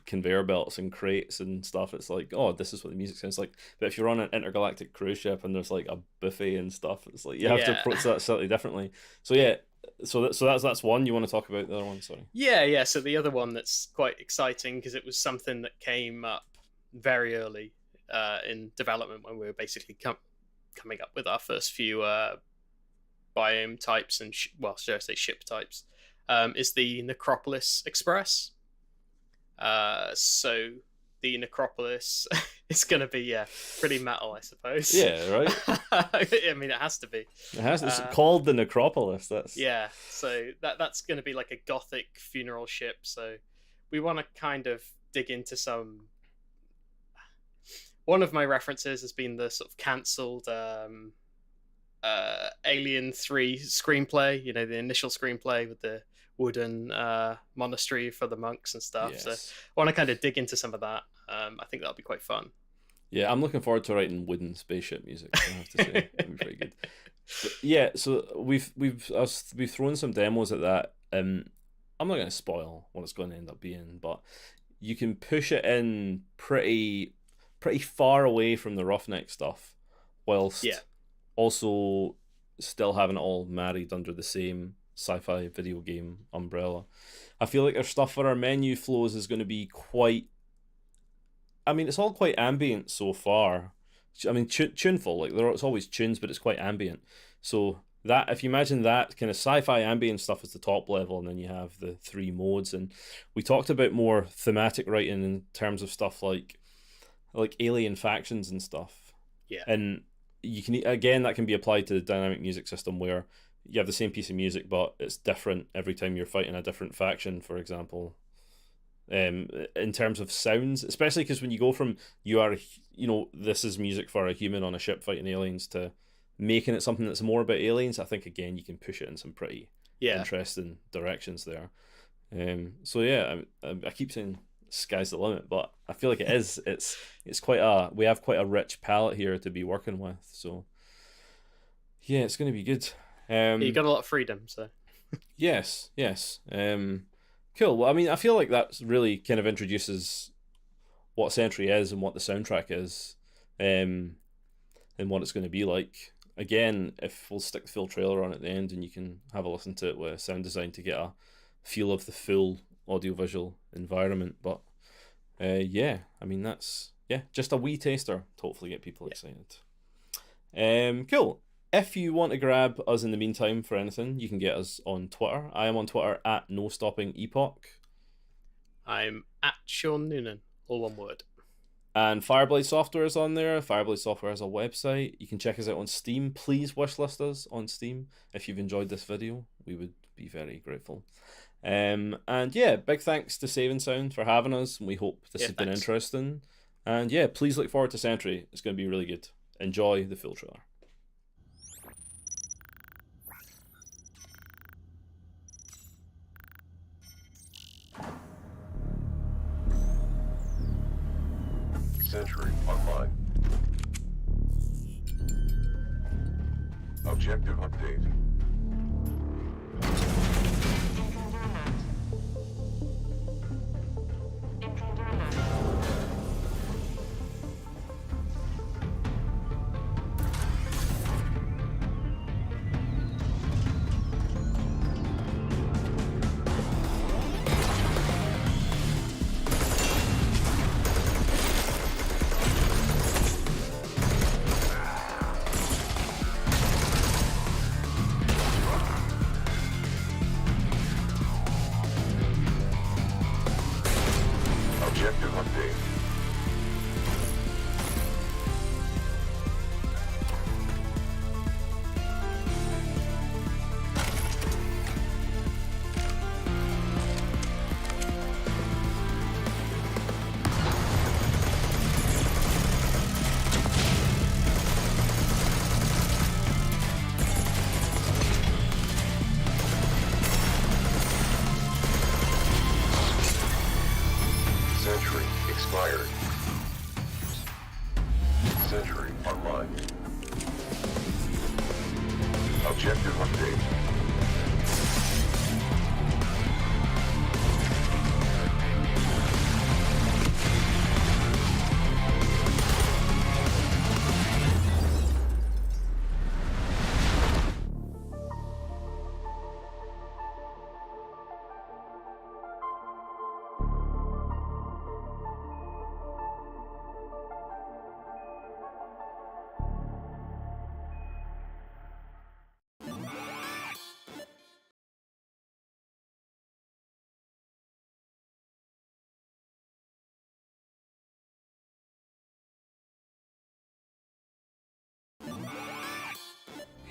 conveyor belts and crates and stuff, it's like, oh, this is what the music sounds like. But if you're on an intergalactic cruise ship and there's like a buffet and stuff, it's like you have to approach that slightly differently. So yeah, so that's one. You want to talk about the other one? Sorry. Yeah. So the other one that's quite exciting because it was something that came up very early in development when we were basically coming up with our first few biome types and should I say ship types, is the Necropolis Express. So the Necropolis is going to be pretty metal, I suppose. Yeah, right. I mean, it has to be. It has. It's called the Necropolis. So that's going to be like a gothic funeral ship. So we want to kind of dig into some. One of my references has been the sort of cancelled Alien 3 screenplay. You know, the initial screenplay with the wooden monastery for the monks and stuff. Yes. So I want to kind of dig into some of that. I think that'll be quite fun. Yeah, I'm looking forward to writing wooden spaceship music. I have to say, that'd be pretty good. But yeah, so we've thrown some demos at that. I'm not going to spoil what it's going to end up being, but you can push it in pretty far away from the Roughneck stuff, whilst also still having it all married under the same sci-fi video game umbrella. I feel like our stuff for our menu flows is going to be quite. I mean, it's all quite ambient so far. I mean, tuneful, like it's always tunes, but it's quite ambient. So that, if you imagine that kind of sci-fi ambient stuff is the top level, and then you have the 3 modes. And we talked about more thematic writing in terms of stuff like alien factions and stuff. Yeah. And you can, again, that can be applied to the dynamic music system, where you have the same piece of music, but it's different every time you're fighting a different faction, for example. In terms of sounds, especially because when you go from this is music for a human on a ship fighting aliens to making it something that's more about aliens, I think again you can push it in some pretty interesting directions there. So yeah, I keep saying sky's the limit, but I feel like it is. It's quite we have quite a rich palette here to be working with. So yeah, it's going to be good. You got a lot of freedom, so yes. Cool. Well, I mean, I feel like that really kind of introduces what SENTRY is and what the soundtrack is, and what it's going to be like. Again, if we'll stick the full trailer on at the end, and you can have a listen to it with sound design to get a feel of the full audiovisual environment. But yeah, I mean, that's just a wee taster to hopefully get people excited. Cool. If you want to grab us in the meantime for anything, you can get us on Twitter. I am on Twitter at NoStoppingEpoch. I'm at Sean Noonan, all one word. And Fireblade Software is on there. Fireblade Software has a website. You can check us out on Steam. Please wishlist us on Steam if you've enjoyed this video. We would be very grateful. And yeah, big thanks to Save and Sound for having us. And we hope this has been interesting. And yeah, please look forward to SENTRY. It's going to be really good. Enjoy the full trailer. SENTRY Online. Objective update. Objective update. SENTRY expired. SENTRY Online. Objective update.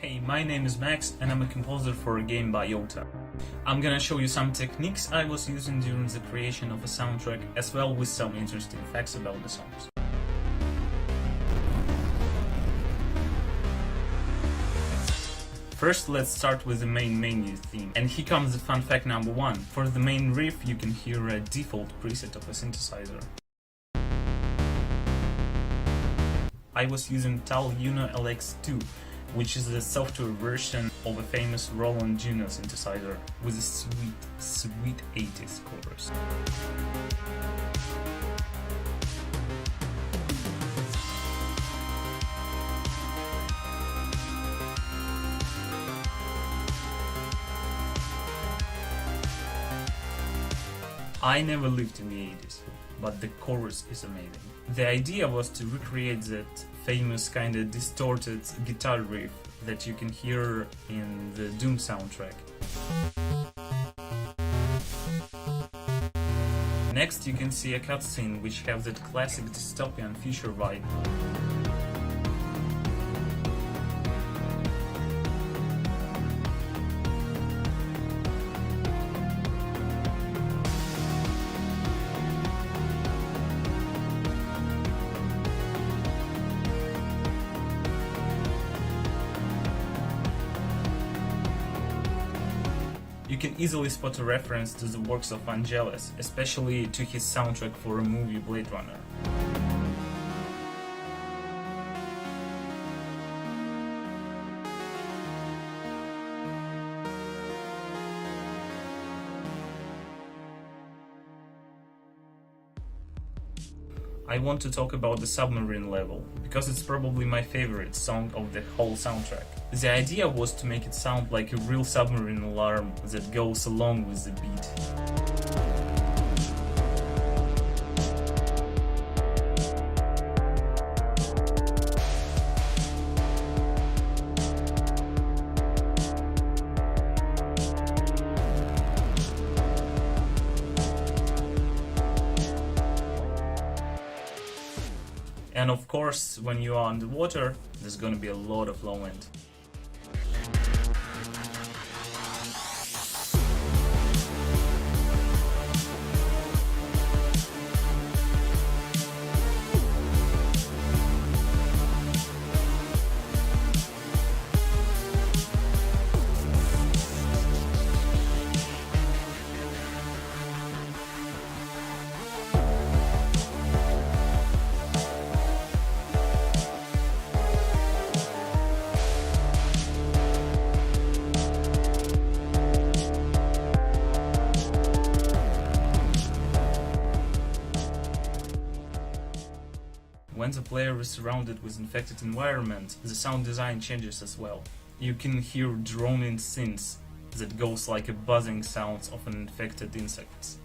Hey, my name is Max and I'm a composer for a game B.I.O.T.A. I'm gonna show you some techniques I was using during the creation of a soundtrack, as well with some interesting facts about the songs. First, let's start with the main menu theme, and here comes the fun fact number 1. For the main riff, you can hear a default preset of a synthesizer. I was using TAL Uno LX2, which is the software version of a famous Roland Juno synthesizer with a sweet 80s chorus. I never lived in the 80s, but the chorus is amazing. The idea was to recreate that famous kinda distorted guitar riff that you can hear in the Doom soundtrack. Next, you can see a cutscene which has that classic dystopian future vibe. You can easily spot a reference to the works of Vangelis, especially to his soundtrack for a movie Blade Runner. I want to talk about the submarine level, because it's probably my favorite song of the whole soundtrack. The idea was to make it sound like a real submarine alarm that goes along with the beat. And of course, when you are underwater, there's gonna be a lot of low end. When the player is surrounded with infected environment, the sound design changes as well. You can hear droning synths that goes like a buzzing sounds of an infected insects.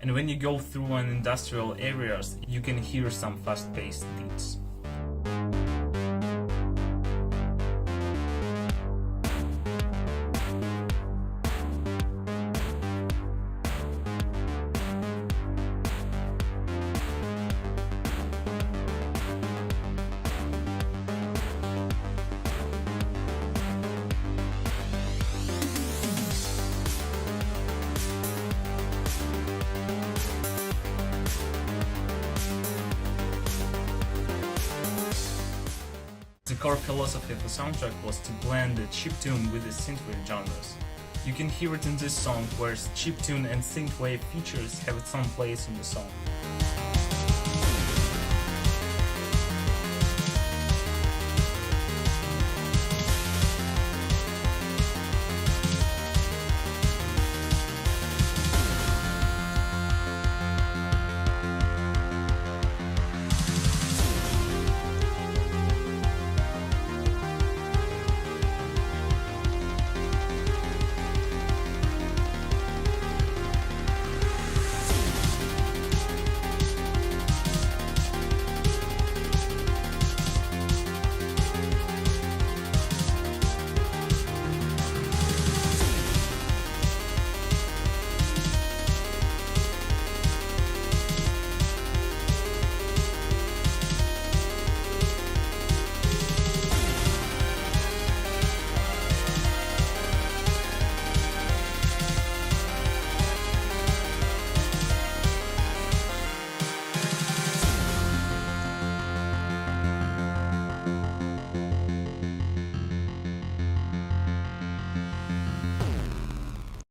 And when you go through an industrial areas, you can hear some fast-paced beats. core philosophy of the soundtrack was to blend the chiptune with the synthwave genres. You can hear it in this song, where chiptune and synthwave features have some place in the song.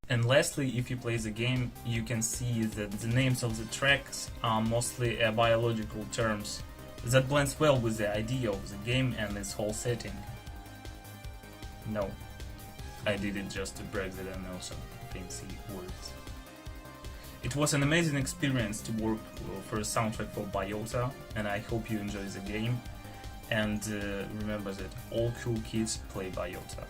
And lastly, if you play the game, you can see that the names of the tracks are mostly biological terms. That blends well with the idea of the game and its whole setting. No, I did it just to brag that I know some fancy words. It was an amazing experience to work for a soundtrack for B.I.O.T.A, and I hope you enjoy the game. And remember that all cool kids play B.I.O.T.A.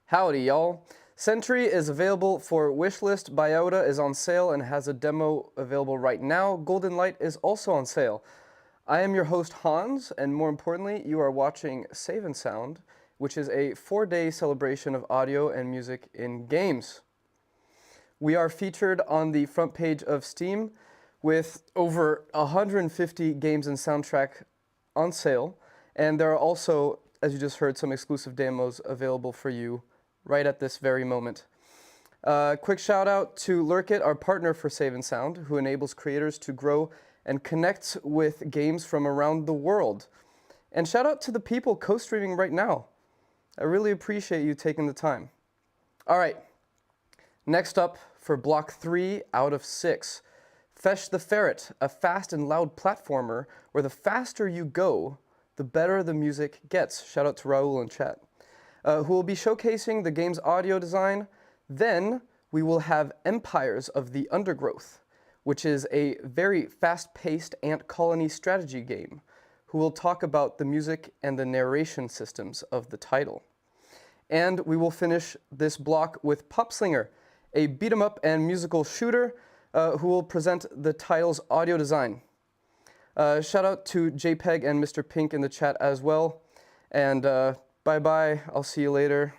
Howdy, y'all. SENTRY is available for wishlist. B.I.O.T.A is on sale and has a demo available right now. Golden Light is also on sale. I am your host, Hans, and more importantly, you are watching Save and Sound, which is a 4-day celebration of audio and music in games. We are featured on the front page of Steam with over 150 games and soundtrack on sale, and there are also, as you just heard, some exclusive demos available for you right at this very moment. Quick shout out to Lurkit, our partner for Save and Sound, who enables creators to grow and connect with games from around the world. And shout out to the people co-streaming right now. I really appreciate you taking the time. All right, next up for block 3 out of 6. Fech The Ferret, a fast and loud platformer where the faster you go, the better the music gets. Shout out to Raul in chat. Who will be showcasing the game's audio design. Then we will have Empires of the Undergrowth, which is a very fast-paced ant colony strategy game, who will talk about the music and the narration systems of the title. And we will finish this block with PopSlinger, a beat-em-up and musical shooter, who will present the title's audio design. Shout out to JPEG and Mr. Pink in the chat as well. And bye-bye, I'll see you later.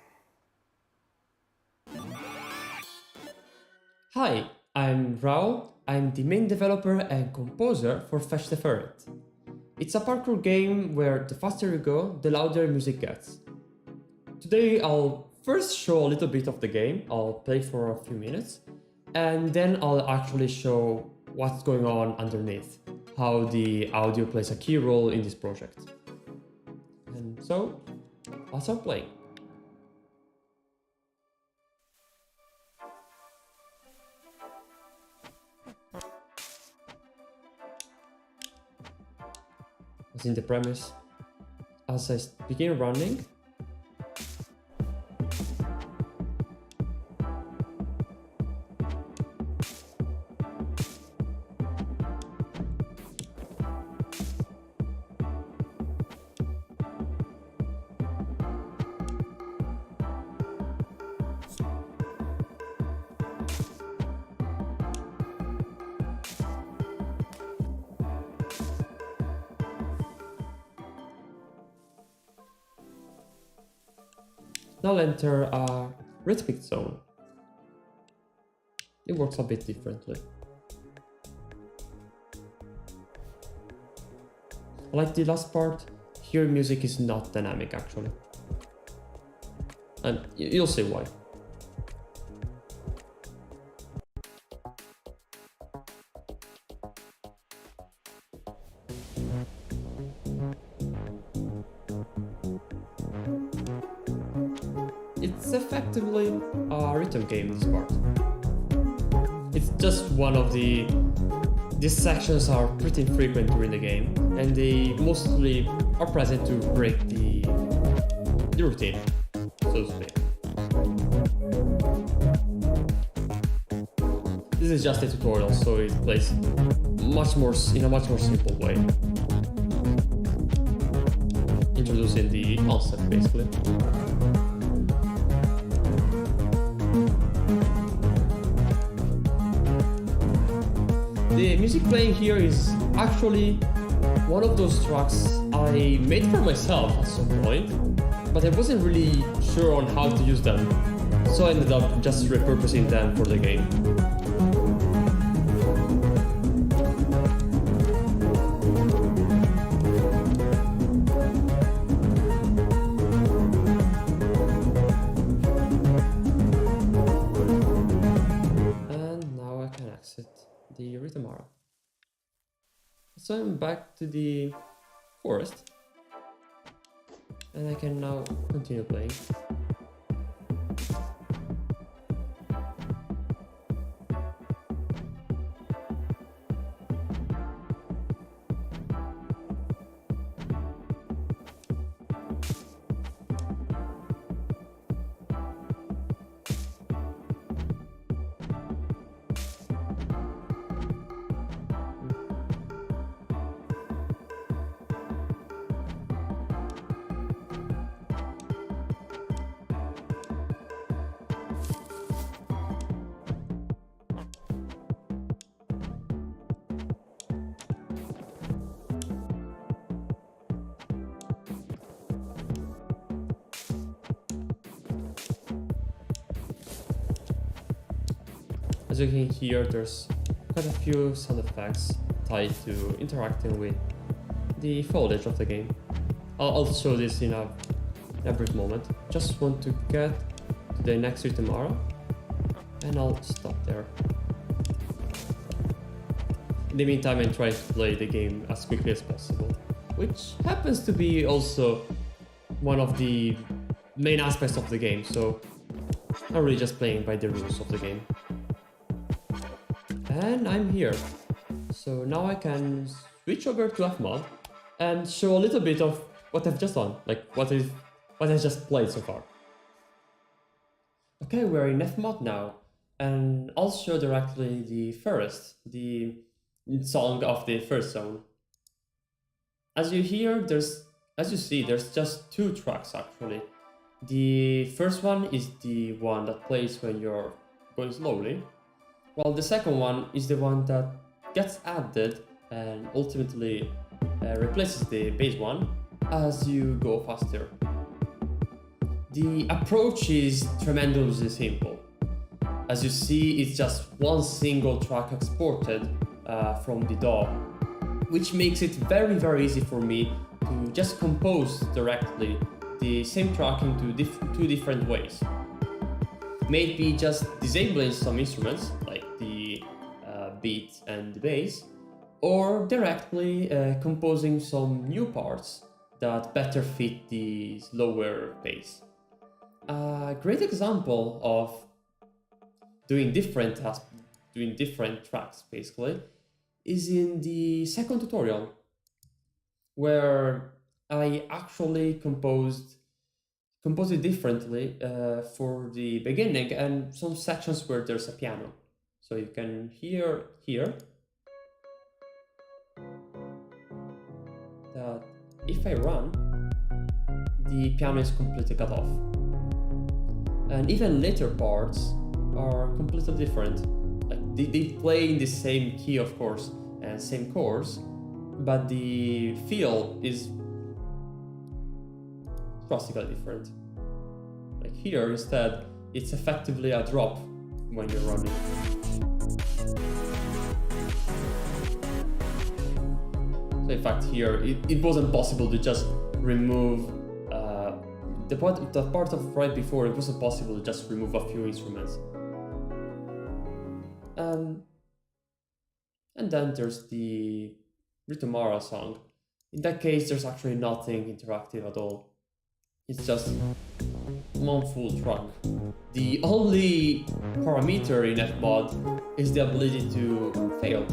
Hi, I'm Raul. I'm the main developer and composer for Fech The Ferret. It's a parkour game where the faster you go, the louder music gets. Today I'll first show a little bit of the game, I'll play for a few minutes, and then I'll actually show what's going on underneath, how the audio plays a key role in this project. And so, I'll start playing. As in the premise, as I begin running, I'll enter a rhythmic zone. It works a bit differently. Like the last part, here music is not dynamic actually. And you'll see why. It's effectively a rhythm game, this part. It's just one of the... These sections are pretty frequent during the game, and they mostly are present to break the routine, so to speak. This is just a tutorial, so it plays in a much more simple way. Introducing the concept, basically. The music playing here is actually one of those tracks I made for myself at some point, but I wasn't really sure on how to use them, so I ended up just repurposing them for the game. The rhythm arrow. So I'm back to the forest, and I can now continue playing. As you can hear, there's quite a few sound effects tied to interacting with the foliage of the game. I'll show this in a brief moment. Just want to get to the next tomorrow, and I'll stop there. In the meantime, I'm trying to play the game as quickly as possible, which happens to be also one of the main aspects of the game, so I'm really just playing by the rules of the game. And I'm here. So now I can switch over to Fmod and show a little bit of what I've just done, like what I've just played so far. Okay, we're in Fmod now, and I'll show directly the first, the song of the first zone. As you see, there's just 2 tracks actually. The first one is the one that plays when you're going slowly, while the second one is the one that gets added and ultimately replaces the bass one as you go faster. The approach is tremendously simple. As you see, it's just one single track exported from the DAW, which makes it very easy for me to just compose directly the same track into 2 different ways. Maybe just disabling some instruments like the beat and the bass, or directly composing some new parts that better fit the slower pace. A great example of doing different tracks basically is in the second tutorial, where I actually composed it differently for the beginning and some sections where there's a piano. So you can hear here that if I run, the piano is completely cut off. And even later parts are completely different. Like they play in the same key, of course, and same chords, but the feel is drastically different. Like here, instead, it's effectively a drop when you're running. So in fact here, it wasn't possible to just remove the part of right before. It wasn't possible to just remove a few instruments. And then there's the Ritomara song. In that case, there's actually nothing interactive at all. It's just one full track. The only parameter in Fmod is the ability to fail,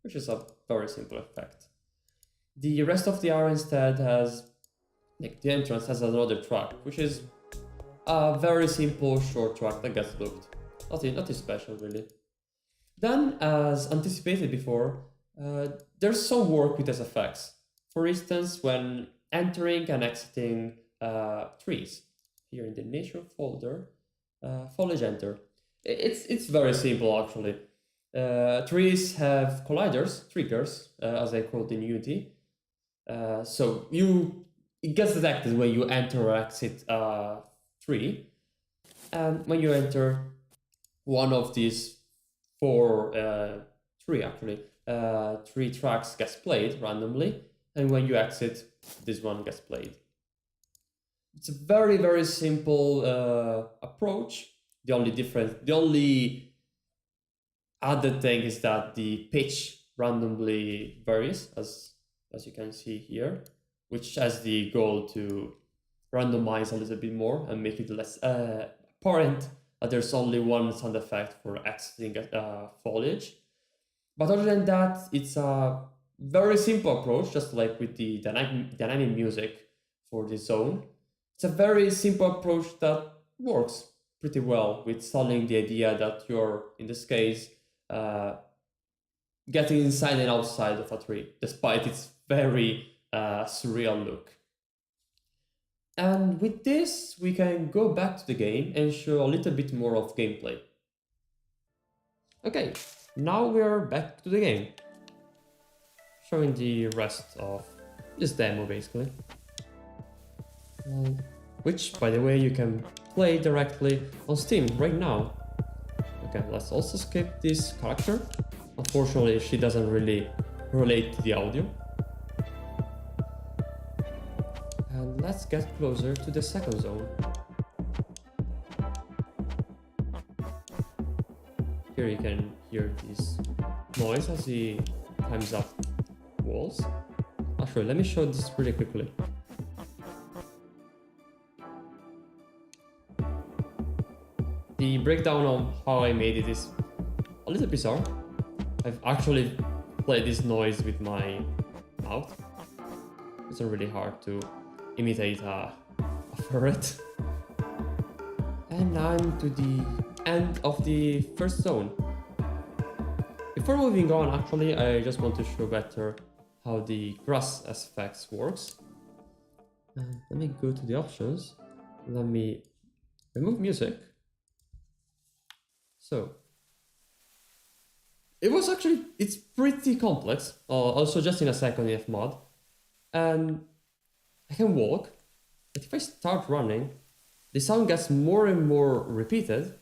which is a very simple effect. The rest of the area instead has, like the entrance has another track, which is a very simple short track that gets looped. Nothing special really. Then, as anticipated before, there's some work with these effects. For instance, when entering and exiting trees. Here in the nature folder, foliage enter. It's very simple actually. Trees have colliders, triggers, as I call it in Unity. So it gets detected when you enter or exit a tree. And when you enter one of these 4 three tracks gets played randomly, and when you exit, this one gets played. It's a very simple approach. The only added thing is that the pitch randomly varies, as you can see here, which has the goal to randomize a little bit more and make it less apparent that there's only one sound effect for exiting foliage. But other than that, it's a very simple approach, just like with the dynamic music for the zone. It's a very simple approach that works pretty well with selling the idea that you're, in this case, getting inside and outside of a tree, despite its very surreal look. And with this, we can go back to the game and show a little bit more of gameplay. Okay, now we're back to the game, showing the rest of this demo basically. which, by the way, you can play directly on Steam right now. Okay, let's also skip this character. Unfortunately, she doesn't really relate to the audio. And let's get closer to the second zone. Here you can hear this noise as he climbs up walls. Actually, let me show this really quickly. The breakdown of how I made it is a little bizarre. I've actually played this noise with my mouth. It's really hard to imitate a ferret. And now I'm to the end of the first zone. Before moving on, actually, I just want to show better how the grass effects works. Let me go to the options. Let me remove music. So, it's pretty complex. Also just in a second in Fmod. And I can walk, but if I start running, the sound gets more and more repeated,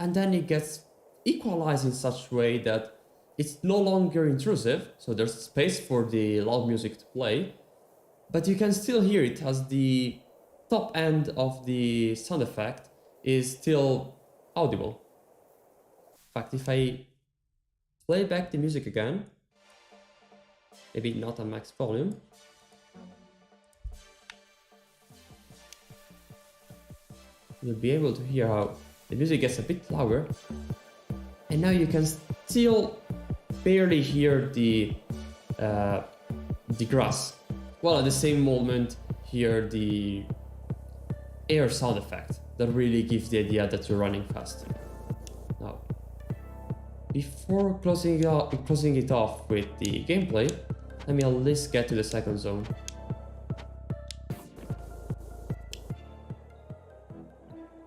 and then it gets equalized in such a way that it's no longer intrusive, so there's space for the loud music to play, but you can still hear it as the top end of the sound effect is still audible. In fact, if I play back the music again, maybe not at max volume, you'll be able to hear how the music gets a bit louder, and now you can still barely hear the grass, while at the same moment hear the air sound effect that really gives the idea that you're running fast. Now, before closing it off with the gameplay, let me at least get to the second zone.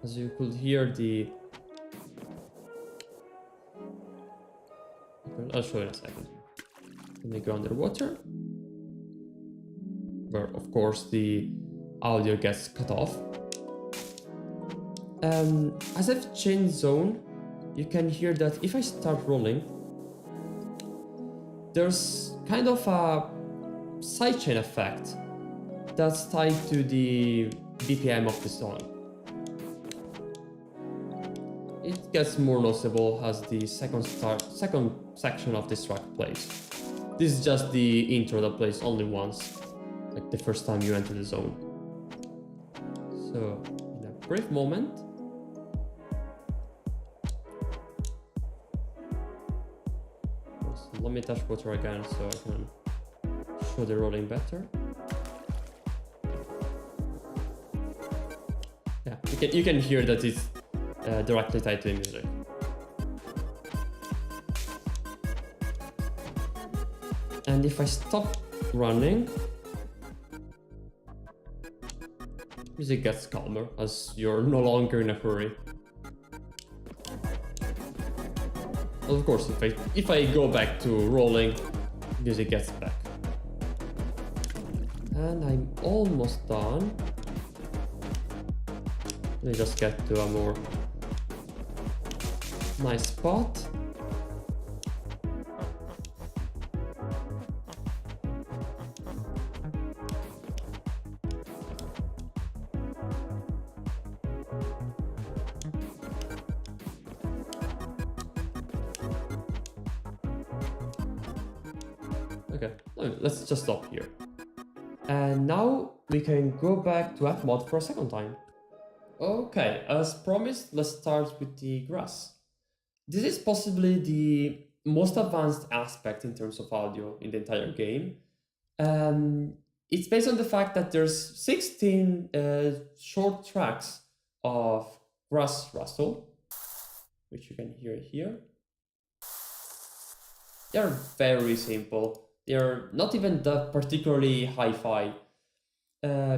As you could hear I'll show you in a second. Let me go underwater, where of course the audio gets cut off. As I've changed zone, you can hear that if I start rolling, there's kind of a sidechain effect that's tied to the BPM of the song. It gets more noticeable as the second section of this track plays. This is just the intro that plays only once, like the first time you enter the zone. So, in a brief moment, let me touch water again so I can show the rolling better. Yeah, you can hear that it's directly tied to the music. And if I stop running, music gets calmer as you're no longer in a hurry. Of course, if I go back to rolling, music gets back. And I'm almost done. Let me just get to a more nice spot. Okay, let's just stop here. And now we can go back to Fmod for a second time. Okay, as promised, let's start with the grass. This is possibly the most advanced aspect in terms of audio in the entire game. It's based on the fact that there's 16 short tracks of grass rustle, which you can hear here. They're very simple. They're not even that particularly hi-fi,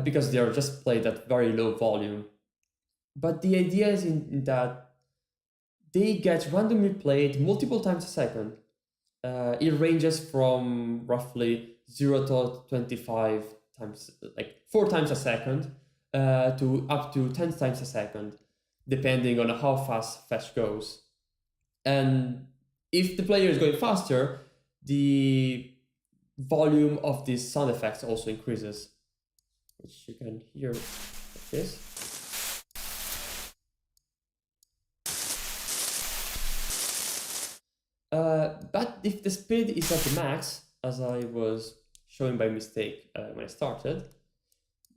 because they're just played at very low volume. But the idea is in that they get randomly played multiple times a second. It ranges from roughly 0 to 25 times, like 4 times a second, to up to 10 times a second, depending on how fast fetch goes. And if the player is going faster, the volume of these sound effects also increases, which you can hear like this. But if the speed is at the max, as I was showing by mistake when I started,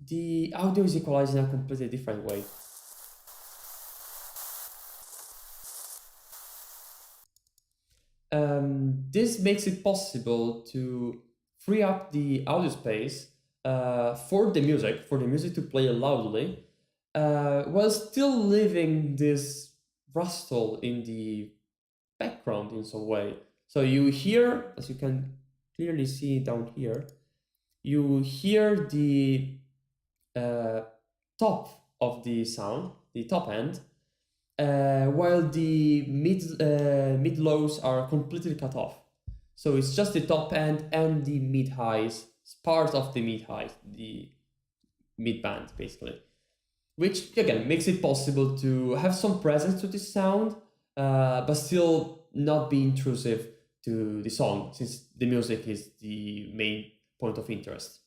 the audio is equalized in a completely different way. This makes it possible to free up the audio space for the music to play loudly, while still leaving this rustle in the background in some way. So you hear, as you can clearly see down here, you hear the top of the sound, the top end, while the mid lows are completely cut off. So it's just the top end and the mid highs, part of the mid highs, the mid band basically, which again makes it possible to have some presence to this sound, but still not be intrusive to the song, since the music is the main point of interest.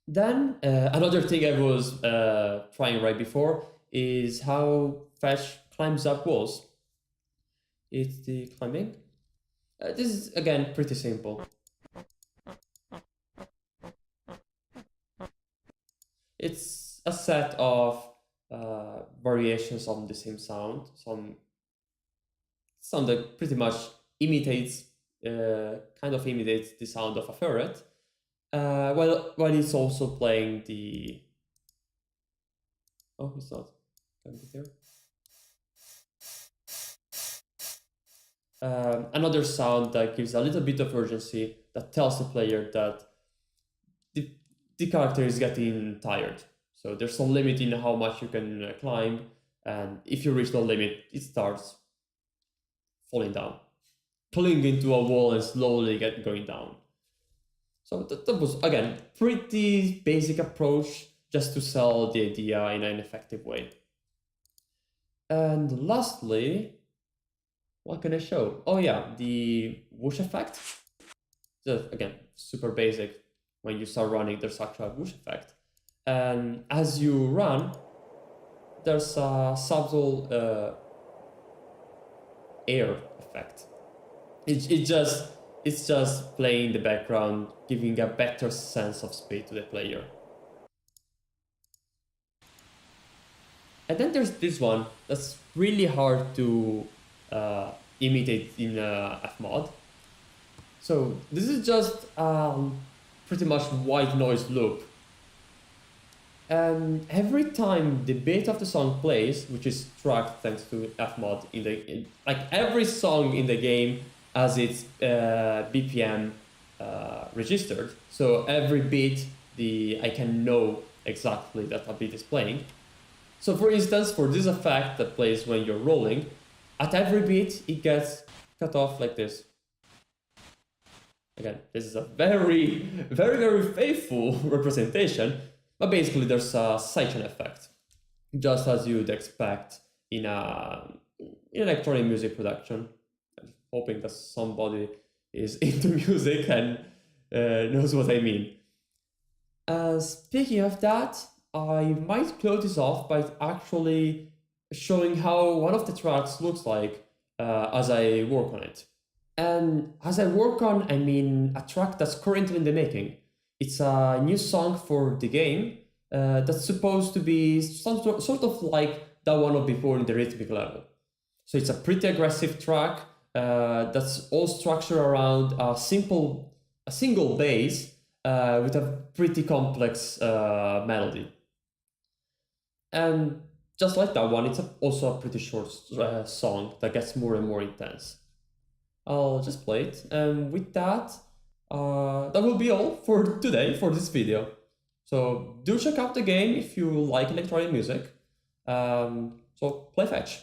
Then another thing I was trying right before is how Fetch climbs up walls. It's the climbing. This is again pretty simple. It's a set of variations on the same sound, some sound that pretty much imitates, kind of imitates the sound of a ferret, while it's also playing the... Oh, it's not. Can be there. Another sound that gives a little bit of urgency, that tells the player that the character is getting tired. So there's some limit in how much you can climb, and if you reach the limit, it starts falling down, clinging to a wall and slowly going down. So that was, again, pretty basic approach, just to sell the idea in an effective way. And lastly, what can I show? Oh yeah, the whoosh effect. So again, super basic. When you start running, there's actually a whoosh effect. And as you run, there's a subtle air effect. It's just playing in the background, giving a better sense of speed to the player. And then there's this one that's really hard to imitate in Fmod. So this is just pretty much white noise loop. And every time the beat of the song plays, which is tracked thanks to Fmod, like every song in the game has its BPM registered. So every beat, I can know exactly that a beat is playing. So for instance, for this effect that plays when you're rolling, at every beat it gets cut off like this. Again, this is a very, very, very faithful representation, but basically there's a sidechain effect, just as you'd expect in electronic music production. I'm hoping that somebody is into music and knows what I mean. Speaking of that, I might close this off by actually showing how one of the tracks looks like as I work on it. And as I work on, I mean a track that's currently in the making. It's a new song for the game that's supposed to be some sort of like that one of before in the rhythmic level. So it's a pretty aggressive track that's all structured around a single bass with a pretty complex melody. And just like that one, it's also a pretty short song that gets more and more intense. I'll just play it, and with that, that will be all for today, for this video. So do check out the game if you like electronic music. So play Fetch.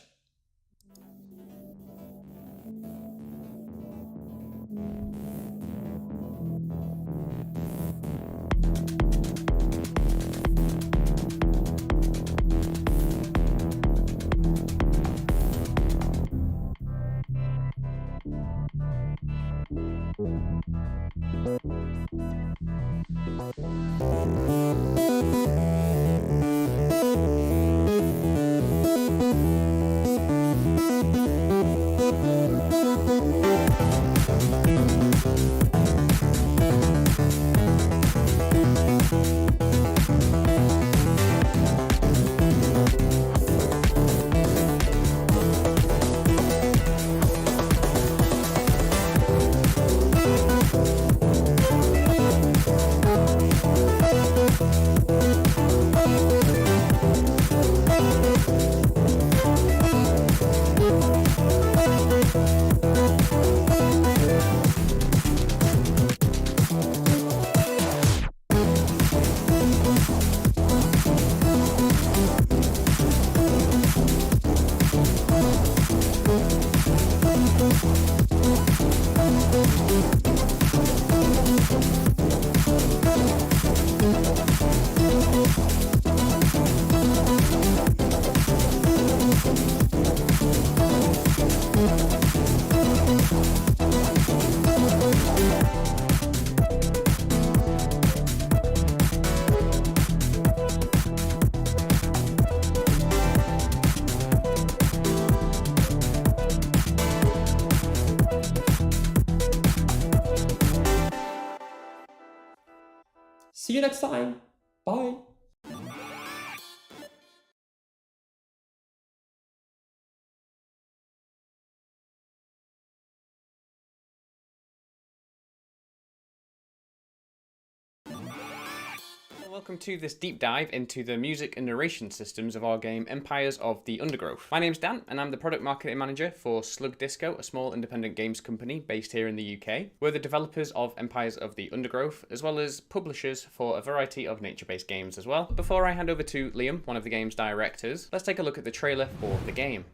See you next time. Bye. Welcome to this deep dive into the music and narration systems of our game Empires of the Undergrowth. My name's Dan and I'm the product marketing manager for Slug Disco, a small independent games company based here in the UK. We're the developers of Empires of the Undergrowth as well as publishers for a variety of nature-based games as well. Before I hand over to Liam, one of the game's directors, let's take a look at the trailer for the game.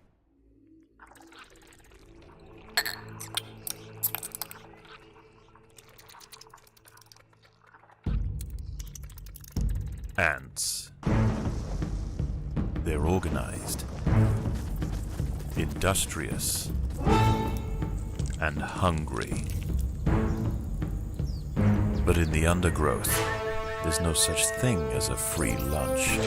Ants. They're organized, industrious, and hungry. But in the undergrowth, there's no such thing as a free lunch.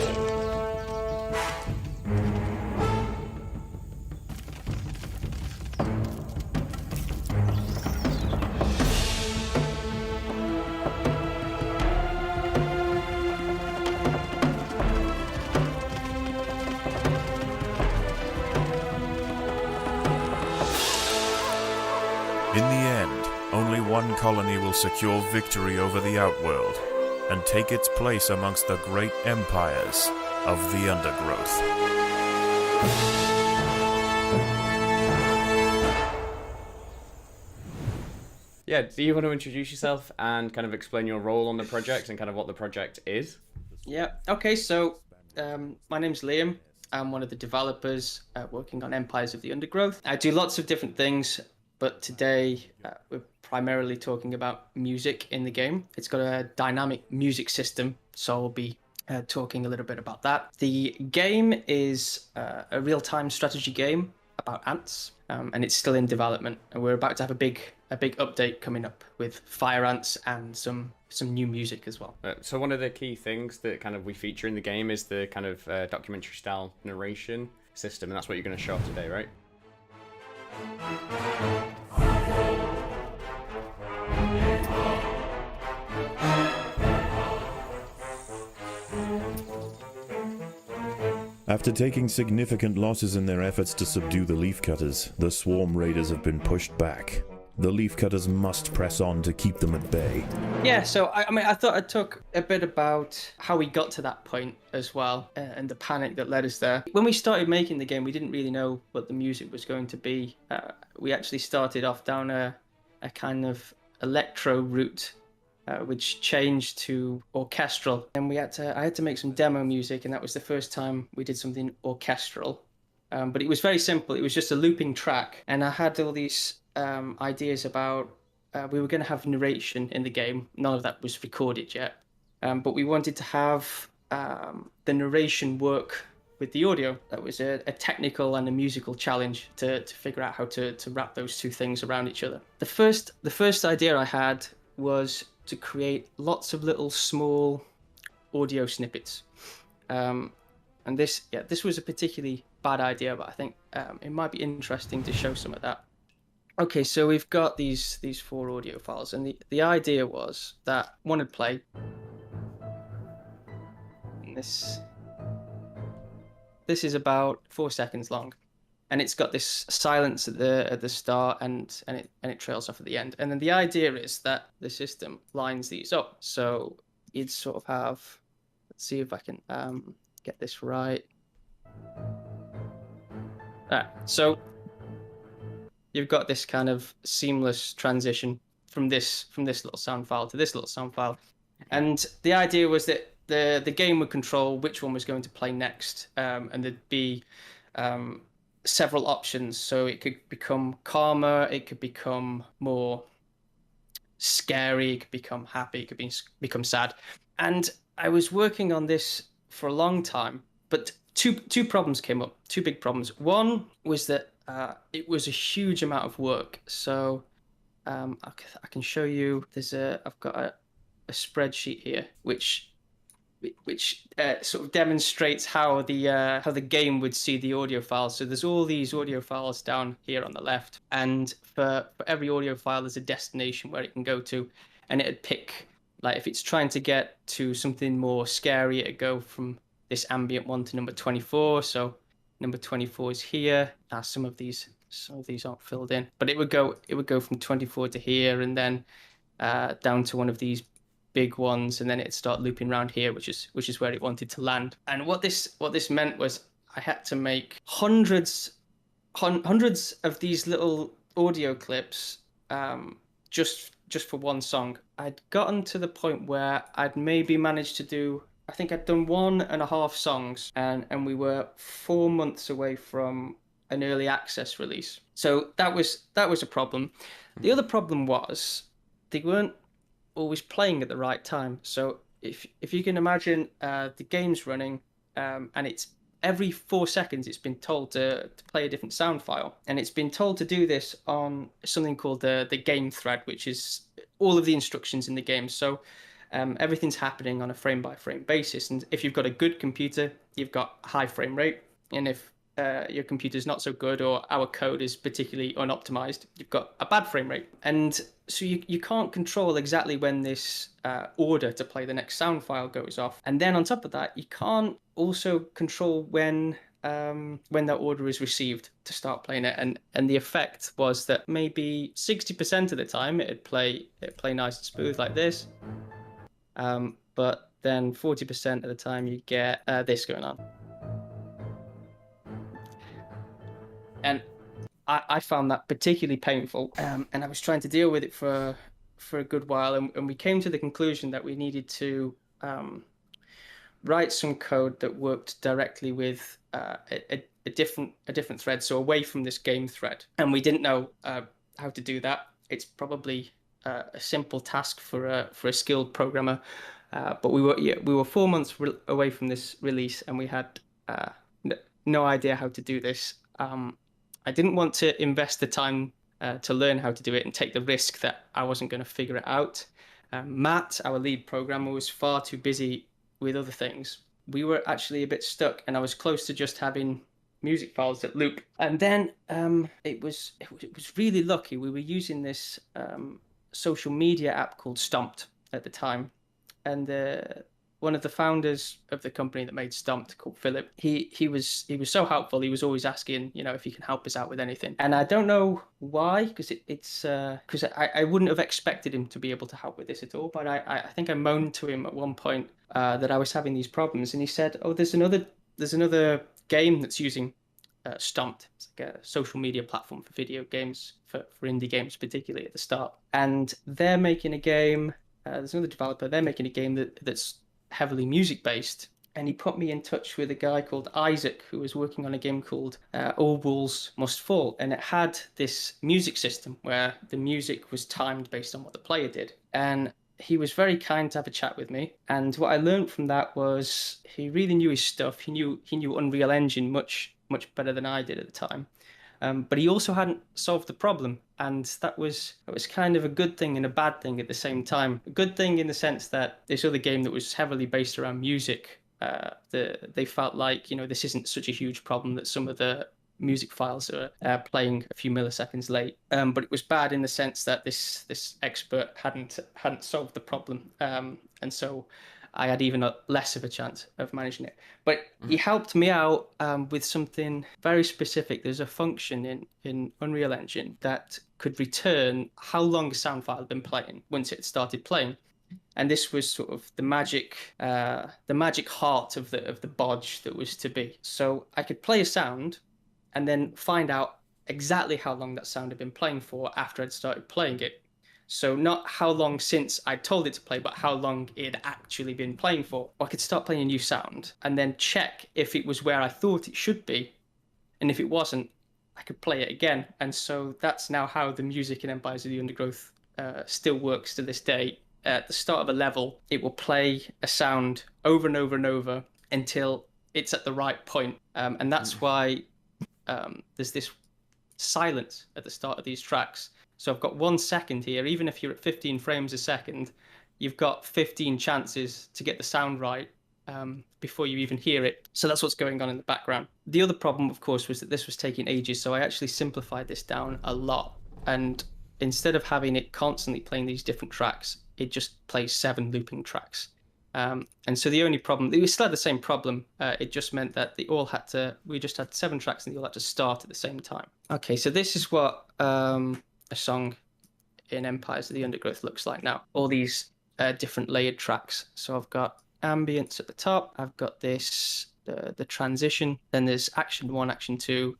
In the end, only one colony will secure victory over the outworld and take its place amongst the great empires of the undergrowth. Yeah, do you want to introduce yourself and kind of explain your role on the project and kind of what the project is? Yeah, okay, so my name's Liam. I'm one of the developers working on Empires of the Undergrowth. I do lots of different things, but today we're primarily talking about music in the game. It's got a dynamic music system, so I'll be talking a little bit about that. The game is a real-time strategy game about ants, and it's still in development. And we're about to have a big update coming up with fire ants and some new music as well. So one of the key things that kind of we feature in the game is the kind of documentary style narration system, and that's what you're going to show off today, right? After taking significant losses in their efforts to subdue the leafcutters, the swarm raiders have been pushed back. The leafcutters must press on to keep them at bay. Yeah, so I thought I'd talk a bit about how we got to that point as well, and the panic that led us there. When we started making the game, we didn't really know what the music was going to be. We actually started off down a kind of electro route, which changed to orchestral, and I had to make some demo music, and that was the first time we did something orchestral. But it was very simple. It was just a looping track, and I had all these ideas about we were going to have narration in the game. None of that was recorded yet, but we wanted to have the narration work with the audio. That was a technical and a musical challenge to figure out how to wrap those two things around each other. The first idea I had was to create lots of little small audio snippets, and this was a particularly bad idea, but I think it might be interesting to show some of that. Okay, so we've got these 4 audio files, and the idea was that one would play. And this is about 4 seconds long, and it's got this silence at the start, and it trails off at the end. And then the idea is that the system lines these up, so you'd sort of have. Let's see if I can get this right. So you've got this kind of seamless transition from this little sound file to this little sound file, and the idea was that the game would control which one was going to play next, and there'd be several options, so it could become calmer, it could become more scary, it could become happy, it could become sad. And I was working on this for a long time, but two problems came up, 2 big problems. One was that it was a huge amount of work. So I can show you. I've got a spreadsheet here, which sort of demonstrates how the game would see the audio files. So there's all these audio files down here on the left, and for every audio file there's a destination where it can go to, and it'd pick, like, if it's trying to get to something more scary, it'd go from this ambient one to number 24. So number 24 is here. Some of these aren't filled in, but it would go from 24 to here, and then down to one of these big ones, and then it'd start looping around here, which is where it wanted to land. And what this meant was I had to make hundreds of these little audio clips just for one song. I'd gotten to the point where I'd maybe managed to do, I think I'd done 1.5 songs, and we were 4 months away from an early access release. So that was a problem. The other problem was they weren't always playing at the right time. So if you can imagine, the game's running, and it's every 4 seconds it's been told to play a different sound file, and it's been told to do this on something called the game thread, which is all of the instructions in the game. So everything's happening on a frame by frame basis, and if you've got a good computer, you've got high frame rate, and if your computer's not so good, or our code is particularly unoptimized, you've got a bad frame rate. And so you can't control exactly when this order to play the next sound file goes off. And then on top of that, you can't also control when that order is received to start playing it. And the effect was that maybe 60% of the time it'd play nice and smooth like this, but then 40% of the time you get this going on. And I found that particularly painful, and I was trying to deal with it for a good while, and we came to the conclusion that we needed to write some code that worked directly with a different thread, so away from this game thread. And we didn't know how to do that. It's probably a simple task for a skilled programmer, but we were 4 months away from this release, and we had no idea how to do this. I didn't want to invest the time to learn how to do it and take the risk that I wasn't going to figure it out. Matt, our lead programmer, was far too busy with other things. We were actually a bit stuck, and I was close to just having music files that loop. And then it was really lucky. We were using this social media app called Stomped at the time, and one of the founders of the company that made Stomped, called Philip, he was so helpful. He was always asking, if he can help us out with anything. And I don't know why, because because I wouldn't have expected him to be able to help with this at all. But I think I moaned to him at one point that I was having these problems, and he said, "Oh, there's another game that's using Stomped. It's like a social media platform for video games, for indie games, particularly at the start. And they're making a game. There's another developer. They're making a game that's heavily music based." And he put me in touch with a guy called Isaac, who was working on a game called All Walls Must Fall, and it had this music system where the music was timed based on what the player did. And he was very kind to have a chat with me, and what I learned from that was he really knew his stuff. He knew Unreal Engine much better than I did at the time. But he also hadn't solved the problem, and that was kind of a good thing and a bad thing at the same time. A good thing in the sense that this other game that was heavily based around music, they felt like, this isn't such a huge problem that some of the music files are playing a few milliseconds late. But it was bad in the sense that this expert hadn't solved the problem, and so I had even less of a chance of managing it. But he helped me out with something very specific. There's a function in Unreal Engine that could return how long a sound file had been playing once it started playing. And this was sort of the magic heart of the bodge that was to be. So I could play a sound and then find out exactly how long that sound had been playing for after I'd started playing it. So not how long since I told it to play, but how long it had actually been playing for. Or I could start playing a new sound and then check if it was where I thought it should be. And if it wasn't, I could play it again. And so that's now how the music in Empires of the Undergrowth still works to this day. At the start of a level, it will play a sound over and over and over until it's at the right point. And that's why there's this silence at the start of these tracks. So I've got 1 second here. Even if you're at 15 frames a second, you've got 15 chances to get the sound right before you even hear it. So that's what's going on in the background. The other problem, of course, was that this was taking ages. So I actually simplified this down a lot. And instead of having it constantly playing these different tracks, it just plays 7 looping tracks. And so the only problem, we still had the same problem. It just meant that we just had 7 tracks and they all had to start at the same time. Okay, so this is what a song in Empires of the Undergrowth looks like now. All these different layered tracks. So I've got ambience at the top. I've got this, the transition. Then there's action 1, action 2.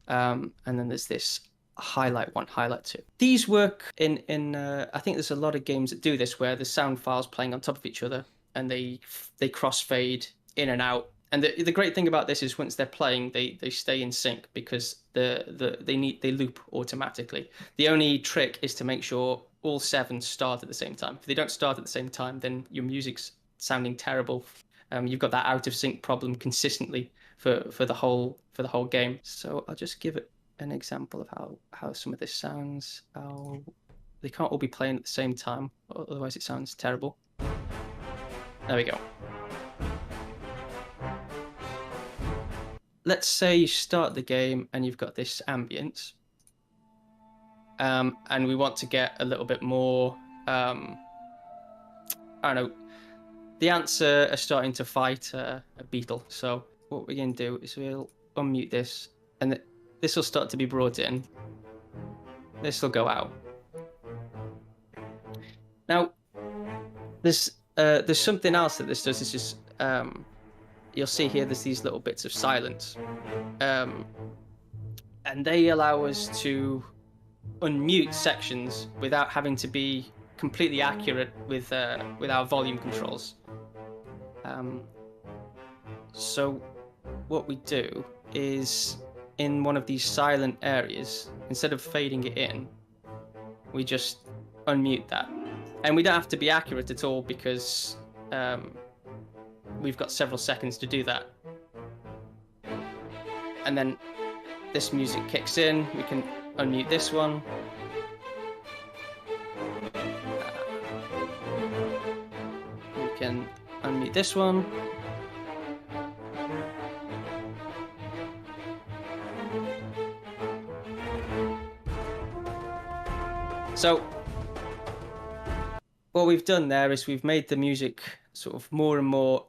And then there's this highlight 1, highlight 2. These work in I think there's a lot of games that do this where the sound files playing on top of each other and they crossfade in and out. And the great thing about this is once they're playing, they stay in sync because they loop automatically. The only trick is to make sure all 7 start at the same time. If they don't start at the same time, then your music's sounding terrible. You've got that out of sync problem consistently for the whole game. So I'll just give it an example of how some of this sounds. They can't all be playing at the same time, otherwise it sounds terrible. There we go. Let's say you start the game and you've got this ambience, and we want to get a little bit more, I don't know, the ants are starting to fight a beetle. So what we're going to do is we'll unmute this, and this will start to be brought in. This will go out. Now, there's something else that this does. It's just, you'll see here there's these little bits of silence. And they allow us to unmute sections without having to be completely accurate with our volume controls. So what we do is in one of these silent areas, instead of fading it in, we just unmute that. And we don't have to be accurate at all because we've got several seconds to do that. And then this music kicks in, we can unmute this one. We can unmute this one. So what we've done there is we've made the music sort of more and more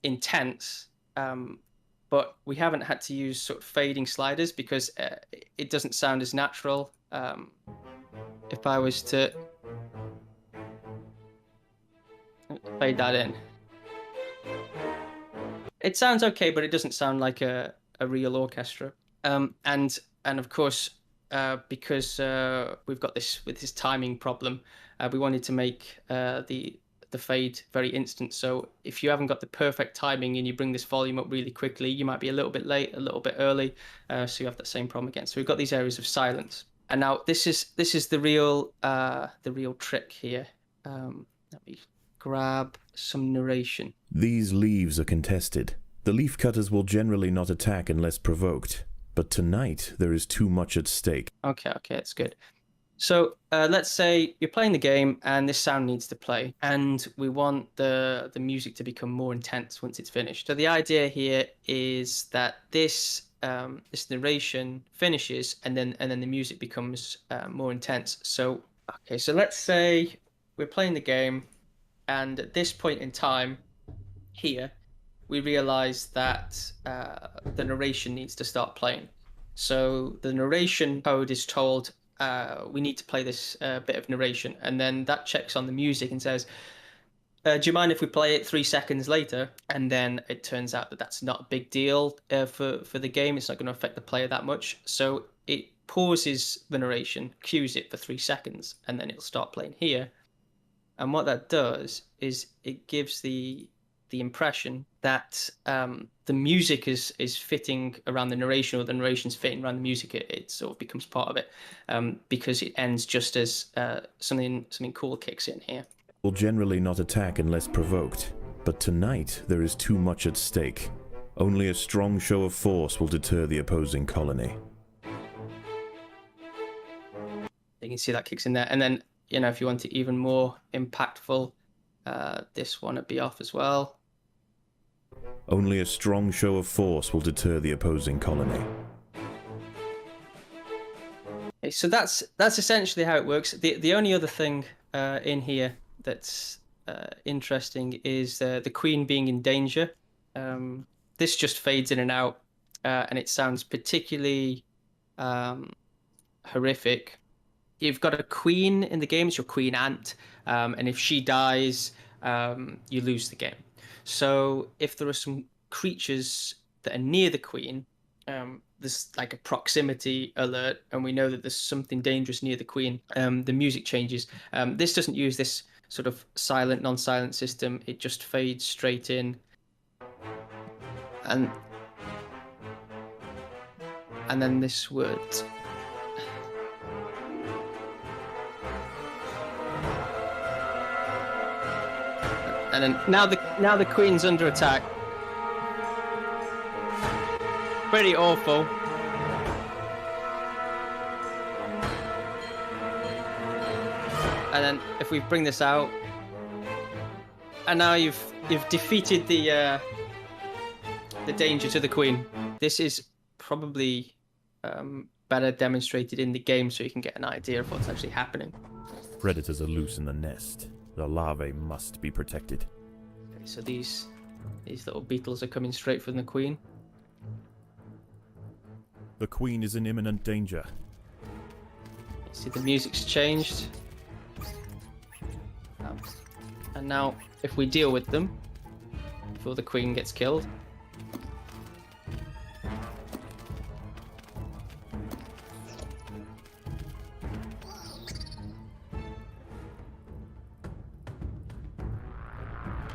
intense, but we haven't had to use sort of fading sliders because it doesn't sound as natural. If I was to fade that in, it sounds okay, but it doesn't sound like a real orchestra. And of course, because we've got this timing problem, we wanted to make the fade very instant. So if you haven't got the perfect timing and you bring this volume up really quickly, you might be a little bit late, a little bit early, so you have that same problem again. So we've got these areas of silence. And now this is the real trick here. Let me grab some narration. These leaves are contested. The leaf cutters will generally not attack unless provoked, but tonight there is too much at stake. Okay, that's good. So let's say you're playing the game and this sound needs to play, and we want the music to become more intense once it's finished. So the idea here is that this this narration finishes, and then the music becomes more intense. So okay, so let's say we're playing the game, and at this point in time here, we realize that the narration needs to start playing. So the narration code is told we need to play this bit of narration, and then that checks on the music and says, do you mind if we play it 3 seconds later? And then it turns out that that's not a big deal for the game. It's not going to affect the player that much. So it pauses the narration, cues it for 3 seconds, and then it'll start playing here. And what that does is it gives the impression that the music is fitting around the narration, or the narration's fitting around the music. It sort of becomes part of it, because it ends just as something cool kicks in here. Will generally not attack unless provoked, but tonight there is too much at stake. Only a strong show of force will deter the opposing colony. You can see that kicks in there, and then if you want it even more impactful, this one would be off as well. Only a strong show of force will deter the opposing colony. Okay, so that's essentially how it works. The only other thing in here that's interesting is the Queen being in danger. This just fades in and out, and it sounds particularly horrific. You've got a queen in the game, it's your queen ant, and if she dies, you lose the game. So if there are some creatures that are near the queen, there's like a proximity alert, and we know that there's something dangerous near the queen, the music changes. This doesn't use this sort of silent, non-silent system. It just fades straight in. And then this would... And then now the queen's under attack. Pretty awful. And then if we bring this out, and now you've defeated the danger to the queen. This is probably better demonstrated in the game, so you can get an idea of what's actually happening. Predators are loose in the nest. The larvae must be protected. Okay, so these little beetles are coming straight from the queen. The queen is in imminent danger. You see the music's changed. And now, if we deal with them before the queen gets killed.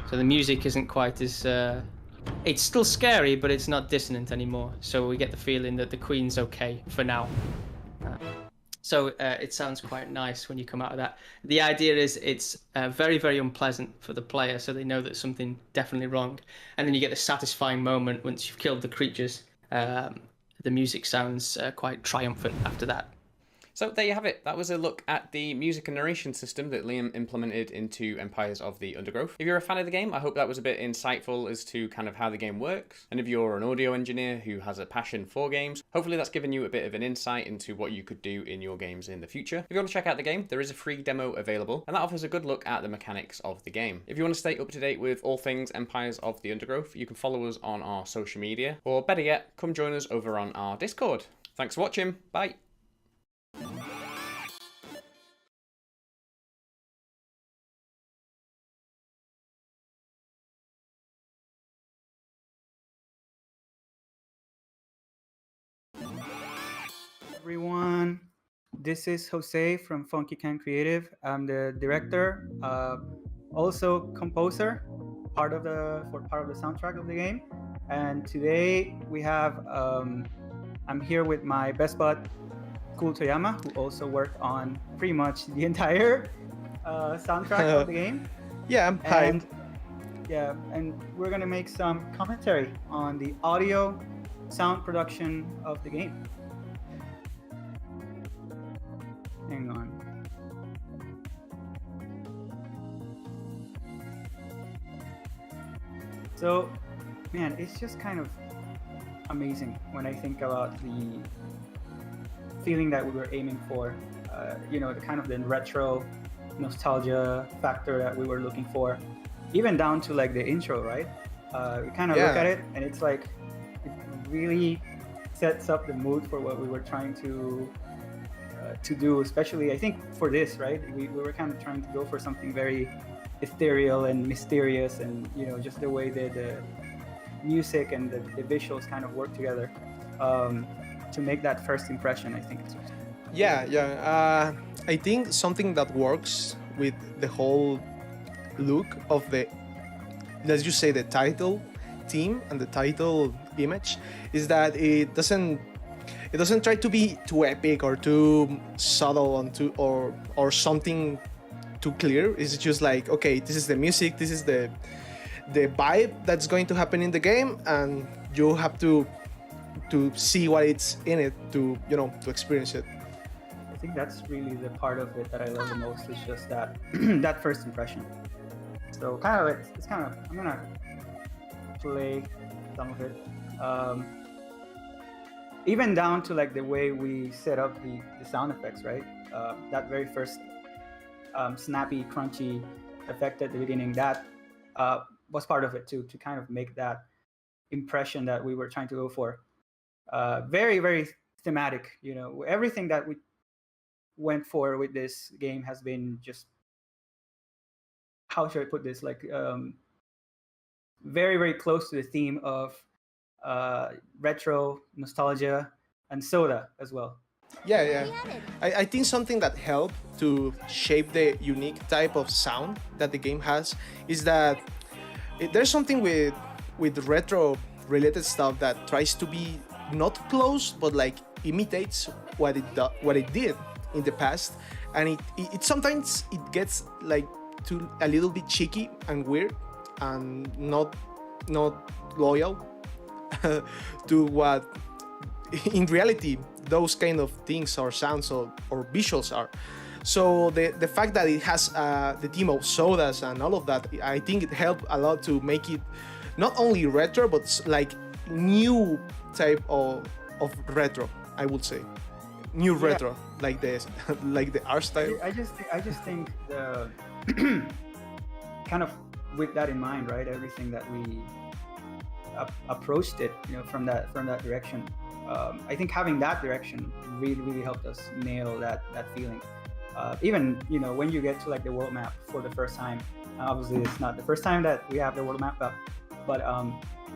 So the music isn't quite as... it's still scary, but it's not dissonant anymore. So we get the feeling that the queen's okay for now. So it sounds quite nice when you come out of that. The idea is it's very, very unpleasant for the player, so they know that something definitely wrong. And then you get the satisfying moment once you've killed the creatures. The music sounds quite triumphant after that. So there you have it. That was a look at the music and narration system that Liam implemented into Empires of the Undergrowth. If you're a fan of the game, I hope that was a bit insightful as to kind of how the game works. And if you're an audio engineer who has a passion for games, hopefully that's given you a bit of an insight into what you could do in your games in the future. If you want to check out the game, there is a free demo available, and that offers a good look at the mechanics of the game. If you want to stay up to date with all things Empires of the Undergrowth, you can follow us on our social media, or better yet, come join us over on our Discord. Thanks for watching. Bye. Everyone, this is Jose from Funky Can Creative. I'm the director, also composer, part of the soundtrack of the game. And today we have I'm here with my best bud, Cool Toyama, who also worked on pretty much the entire soundtrack of the game. Yeah, I'm hyped. Yeah, and we're gonna make some commentary on the audio sound production of the game. Hang on. So, man, it's just kind of amazing when I think about the feeling that we were aiming for. The kind of the retro nostalgia factor that we were looking for, even down to like the intro, right? We kind of look at it and it's like it really sets up the mood for what we were trying to do, especially I think for this, right? We were kind of trying to go for something very ethereal and mysterious, and just the way that the music and the visuals kind of work together to make that first impression. I think it's I think something that works with the whole look of the, let's just say, the title theme and the title image is that it doesn't try to be too epic or too subtle or something too clear. It's just like, okay, this is the music, this is the vibe that's going to happen in the game, and you have to see what it's in it to experience it. I think that's really the part of it that I love the most, is just that that first impression. So it's kind of I'm gonna play some of it, even down to like the way we set up the sound effects, right? That very first snappy, crunchy effect at the beginning, that was part of it too, to kind of make that impression that we were trying to go for. Very, very thematic. Everything that we went for with this game has been just, how should I put this, like very, very close to the theme of retro nostalgia and soda as well. I think something that helped to shape the unique type of sound that the game has is that there's something with retro related stuff that tries to be not close, but like imitates what it did in the past, and it sometimes it gets like to a little bit cheeky and weird and not loyal to what in reality those kind of things or sounds or visuals are. So the fact that it has the theme of sodas and all of that, I think it helped a lot to make it not only retro, but like new type of retro, I would say. New retro, like the art style. I just think the kind of with that in mind, right? Everything that we approached it, from that direction. I think having that direction really, really helped us nail that feeling. Even when you get to like the world map for the first time, obviously it's not the first time that we have the world map up, but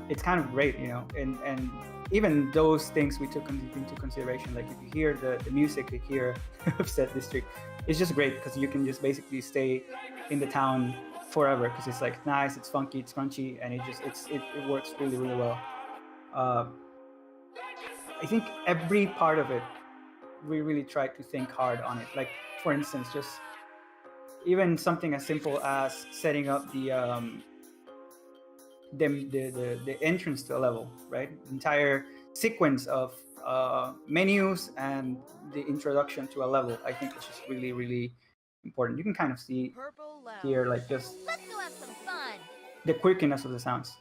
it's kind of great, and even those things we took into consideration. Like if you hear the music, you hear of Set District, it's just great because you can just basically stay in the town forever because it's like nice, it's funky, it's crunchy, and it works really, really well. I think every part of it, we really tried to think hard on it. Like for instance, just even something as simple as setting up the entrance to a level, right? The entire sequence of menus and the introduction to a level, I think it's just really, really important. You can kind of see here, like just the quirkiness of the sounds.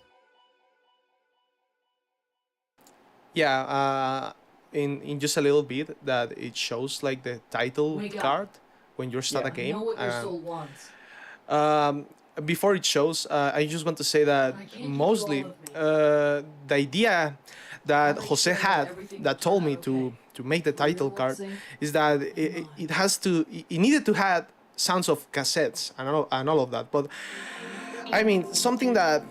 In just a little bit that it shows like the title card when you start a game. Know what your soul wants. Before it shows, I just want to say that mostly the idea that Jose had that told me to make the title card is that it needed to have sounds of cassettes and all of that. But I mean, something that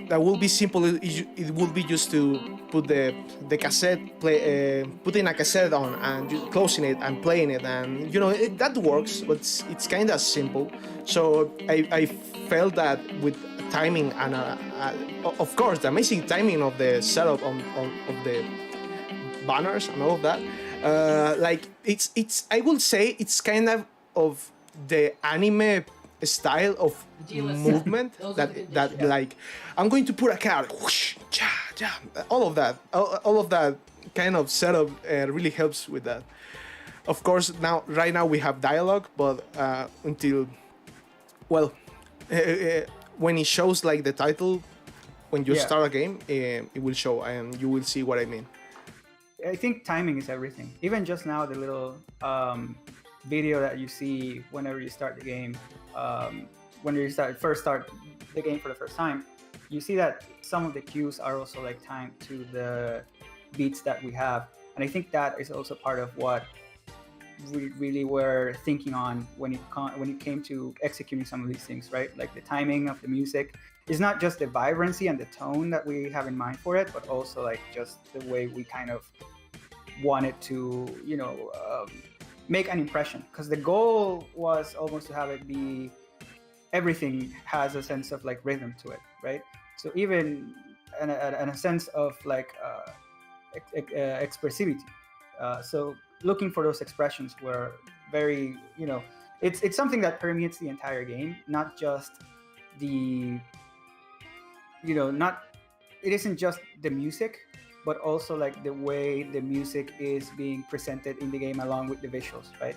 will be simple, it would be just to put the cassette, putting a cassette on and closing it and playing it, and that works, but it's kind of simple. So I felt that with timing and of course the amazing timing of the setup of the banners and all of that, like it's I would say it's kind of the anime style of movement that like I'm going to put a card, whoosh, ja, ja, all of that kind of setup really helps with that. Of course, right now we have dialogue, but when it shows like the title when you Yeah. start a game, it will show, and you will see what I mean. I think timing is everything. Even just now, the little video that you see whenever you start the game, when you first start the game for the first time, you see that some of the cues are also like timed to the beats that we have, and I think that is also part of what we really were thinking on when it came to executing some of these things, right? Like the timing of the music is not just the vibrancy and the tone that we have in mind for it, but also like just the way we kind of wanted to, make an impression. Because the goal was almost to have it be everything has a sense of like rhythm to it, right? So even in a sense of like expressivity. So looking for those expressions were very, it's something that permeates the entire game, not just the, it isn't just the music, but also like the way the music is being presented in the game along with the visuals, right?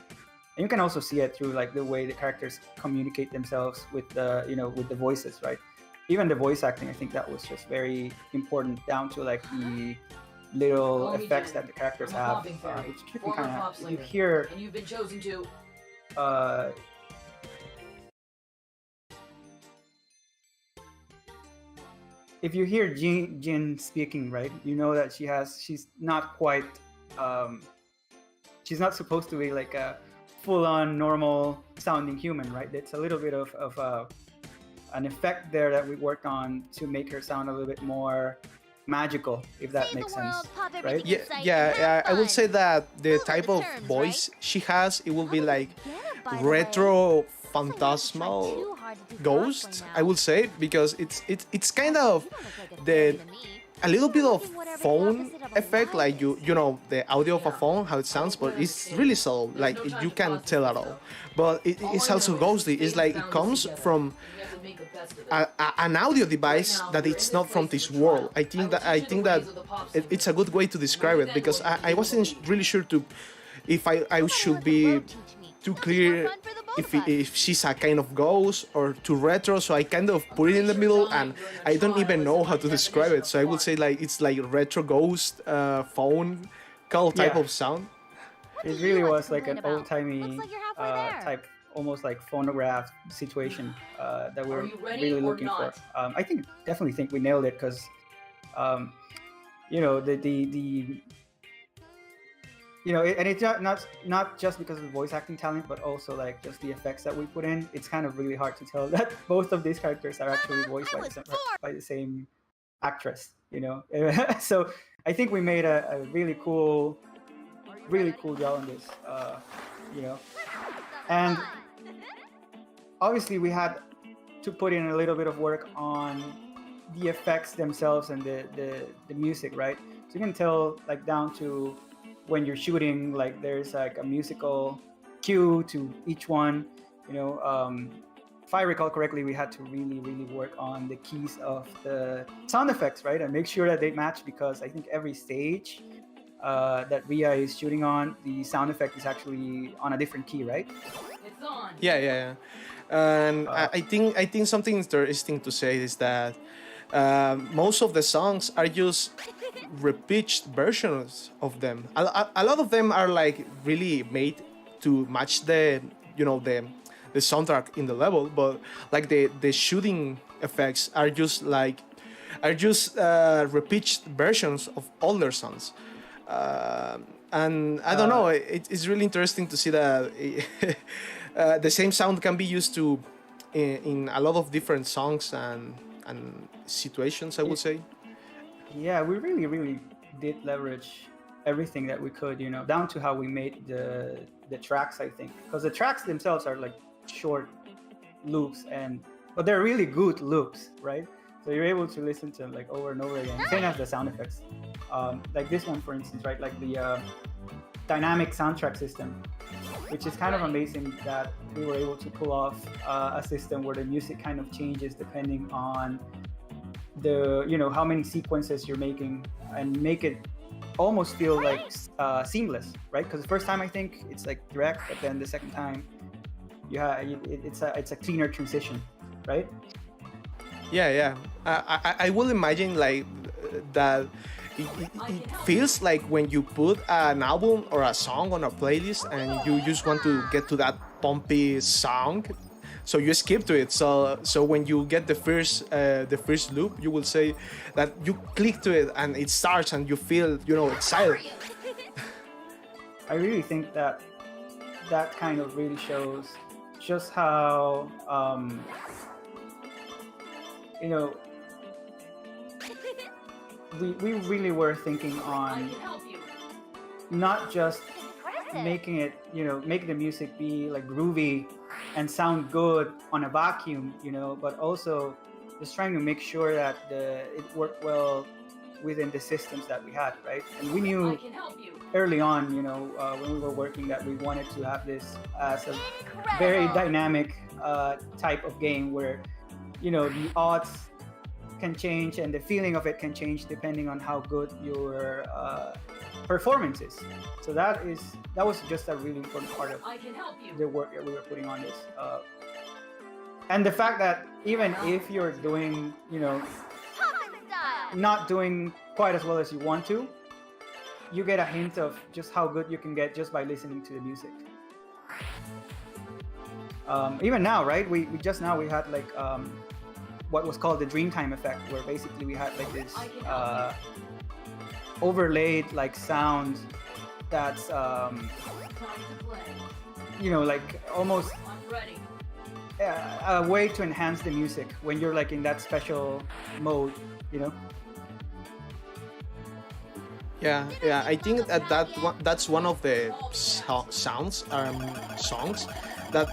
And you can also see it through like the way the characters communicate themselves with the, with the voices, right? Even the voice acting, I think that was just very important, down to like the little effects that the characters have, which you can kind of, you hear. And you've been chosen to. If you hear Jin speaking, right, you know that she's not quite, she's not supposed to be like a full-on normal sounding human, right? It's a little bit of an effect there that we worked on to make her sound a little bit more magical, if that makes sense, right? Yeah, I would say that the type of voice she has, it will be like retro phantasmal ghost, I would say, because it's kind of a little bit of phone effect, like you know the audio of a phone, how it sounds, but it's really subtle, like you can't tell at all. But it's also ghostly. It's like it comes from an audio device that it's not from this world. I think that it's a good way to describe it, because I wasn't really sure if I should be too clear if she's a kind of ghost or too retro, so I kind of put it in the middle, and I don't even know how to describe it. So I would say like it's like retro ghost phone call type of sound. It really was like an old-timey type, almost like phonograph situation that we were really looking for. I definitely think we nailed it, because and it's not just because of the voice acting talent, but also like just the effects that we put in. It's kind of really hard to tell that both of these characters are actually voiced by the same actress, So I think we made a really cool job on this, And obviously we had to put in a little bit of work on the effects themselves and the music, right? So you can tell like down to when you're shooting, like there's like a musical cue to each one, if I recall correctly, we had to really work on the keys of the sound effects, right? And make sure that they match, because I think every stage that Ria is shooting on, the sound effect is actually on a different key, right? It's on. Yeah. And I think something interesting to say is that most of the songs are just repitched versions of them. A lot of them are like really made to match the soundtrack in the level, but like the shooting effects are just repitched versions of older songs. And I don't know, it's really interesting to see that the same sound can be used in a lot of different songs and situations, I would say. Yeah, we really did leverage everything that we could, down to how we made the tracks, I think. Because the tracks themselves are like short loops, but they're really good loops, right? So you're able to listen to them like over and over again. Same as the sound effects. Like this one, for instance, right? Like the dynamic soundtrack system, which is kind of amazing that we were able to pull off a system where the music kind of changes depending on how many sequences you're making, and make it almost feel like seamless, right? Because the first time I think it's like direct, but then the second time it's a cleaner transition, right? Yeah. I will imagine like that. It feels like when you put an album or a song on a playlist and you just want to get to that pumpy song, so you skip to it. So when you get the first loop, you will say that you click to it and it starts and you feel excited. I really think that kind of really shows just how we really were thinking on not just making it, make the music be like groovy and sound good on a vacuum, but also just trying to make sure that it worked well within the systems that we had, right? And we knew early on, when we were working, that we wanted to have this as a very dynamic type of game where, the odds can change and the feeling of it can change depending on how good your performance is. So that was just a really important part of the work that we were putting on this. And the fact that even if you're doing, not doing quite as well as you want to, you get a hint of just how good you can get just by listening to the music. Even now, right? We had like what was called the Dreamtime effect, where basically we had like this overlaid like sound that's like almost a way to enhance the music when you're like in that special mode, Yeah. I think that's one of the songs that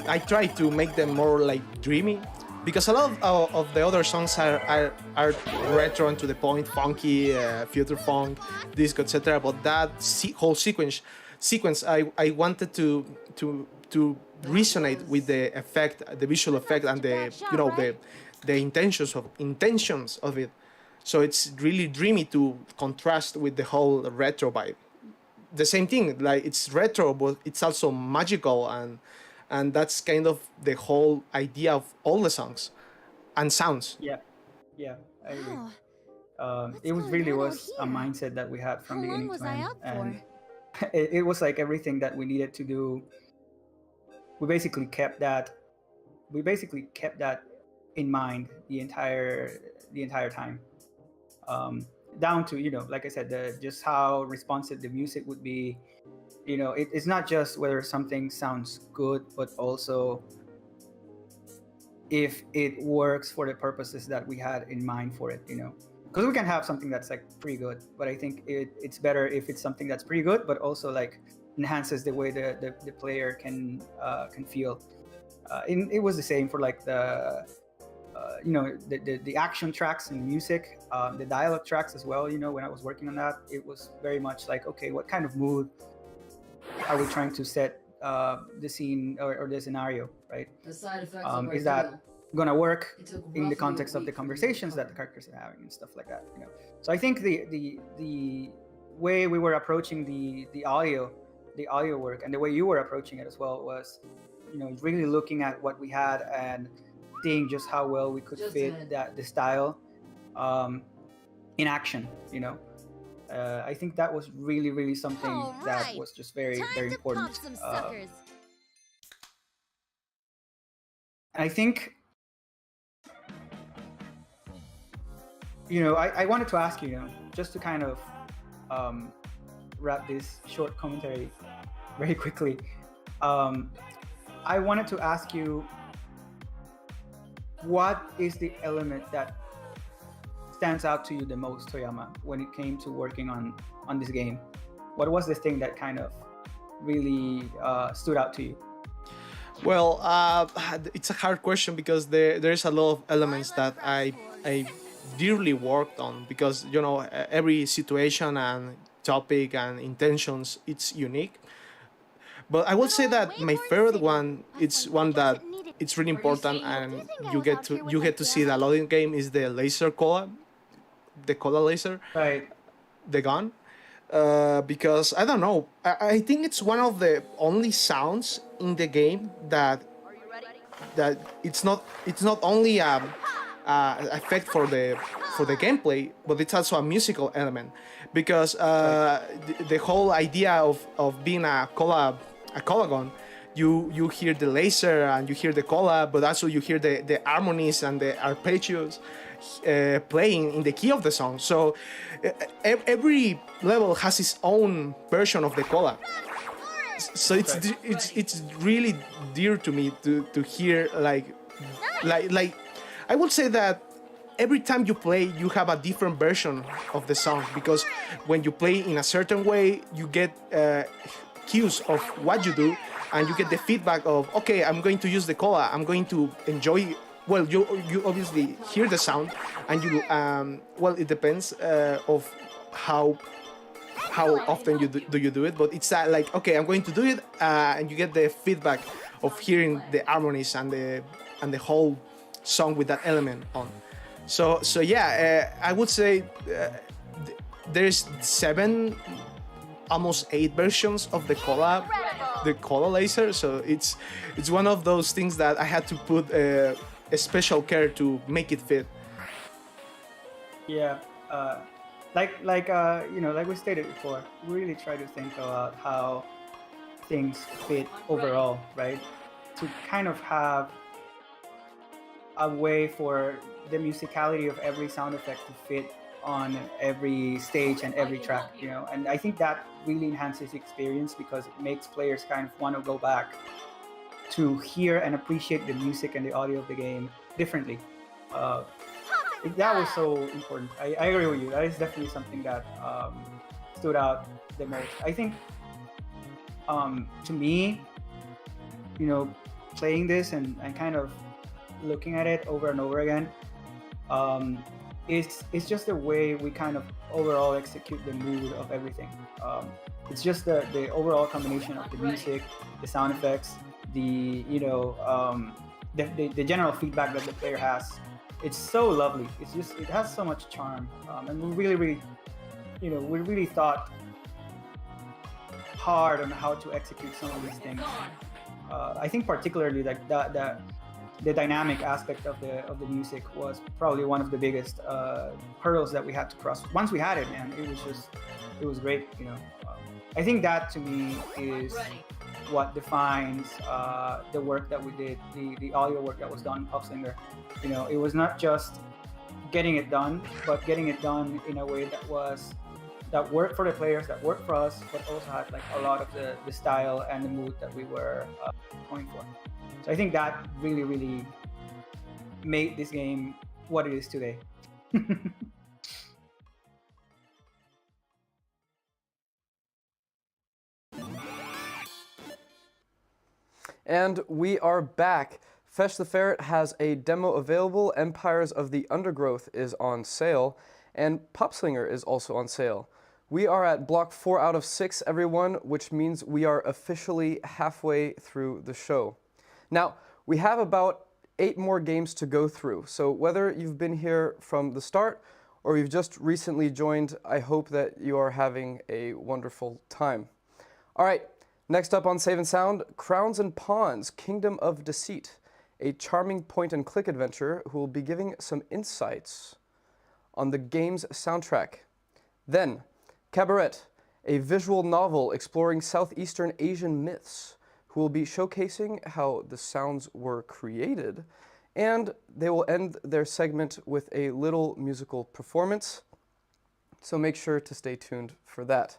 I try to make them more like dreamy, because a lot of the other songs are retro and to the point, funky, future funk, disco, etc. But that whole sequence, I wanted to resonate with the effect, the visual effect, and the intentions of it. So it's really dreamy to contrast with the whole retro vibe. The same thing, like it's retro, but it's also magical, and that's kind of the whole idea of all the songs and sounds. Yeah, I agree. It was a mindset that we had from beginning to end, and it was like everything that we needed to do. We basically kept that in mind the entire time. Down to, like I said, just how responsive the music would be. It's not just whether something sounds good, but also if it works for the purposes that we had in mind for it. Because we can have something that's like pretty good, but I think it's better if it's something that's pretty good, but also like enhances the way the player can feel. It was the same for like the action tracks and music, the dialogue tracks as well. When I was working on that, it was very much like, okay, what kind of mood are we trying to set the scene or the scenario, right? The side effects is that gonna work in the context of the conversations that the characters are having and stuff like that? So I think the way we were approaching the audio work, and the way you were approaching it as well, was really looking at what we had and seeing just how well we could fit the style in action. I think that was really something that was just very important. I think I wanted to ask you, just to kind of wrap this short commentary very quickly. I wanted to ask you, what is the element that stands out to you the most, Toyama, when it came to working on this game? What was the thing that kind of really stood out to you? Well, it's a hard question, because there's a lot of elements that I dearly worked on, because every situation and topic and intentions, it's unique. But I would say that my favorite one, it's one that it's really important, and you get to see it a lot in the game, is the laser cola, the cola laser, right? The gun, because I don't know, I think it's one of the only sounds in the game that that it's not only effect for the gameplay, but it's also a musical element, because the whole idea of being a collagon, you hear the laser and you hear the collab, but also you hear the harmonies and the arpeggios playing in the key of the song. So every level has its own version of the collab. So it's really dear to me to hear like I would say that every time you play, you have a different version of the song, because when you play in a certain way, you get cues of what you do, and you get the feedback of, okay, I'm going to use the cola, I'm going to enjoy. Well, you obviously hear the sound, and you well, it depends of how often you do it, but it's like, okay, I'm going to do it, and you get the feedback of hearing the harmonies and the whole song with that element on. So yeah, I would say there's 7, almost 8 versions of the cola laser. So it's one of those things that I had to put a special care to make it fit. Yeah, like we stated before, we really try to think about how things fit overall, right? To kind of have a way for the musicality of every sound effect to fit on every stage and every track, and I think that really enhances the experience, because it makes players kind of want to go back to hear and appreciate the music and the audio of the game differently. That was so important. I agree with you. That is definitely something that stood out the most. I think to me, playing this and kind of looking at it over and over again, it's just the way we kind of overall execute the mood of everything. It's just the overall combination of the music, the sound effects, the general feedback that the player has. It's so lovely. It has so much charm, and we really thought hard on how to execute some of these things. I think particularly like the dynamic aspect of the music was probably one of the biggest hurdles that we had to cross. Once we had it, man, it was great. I think that to me is what defines the work that we did, the audio work that was done in PopSlinger. It was not just getting it done, but getting it done in a way that worked for the players, that worked for us, but also had like a lot of the style and the mood that we were going for. So I think that really, really made this game what it is today. And we are back. Fech the Ferret has a demo available. Empires of the Undergrowth is on sale, and PopSlinger is also on sale. We are at block 4 out of 6, everyone, which means we are officially halfway through the show. Now, we have about 8 more games to go through, so whether you've been here from the start or you've just recently joined, I hope that you are having a wonderful time. All right, next up on Save and Sound, Crowns and Pawns, Kingdom of Deceit, a charming point-and-click adventure who will be giving some insights on the game's soundtrack. Then, Kabaret, a visual novel exploring Southeastern Asian myths, who will be showcasing how the sounds were created, and they will end their segment with a little musical performance, so make sure to stay tuned for that.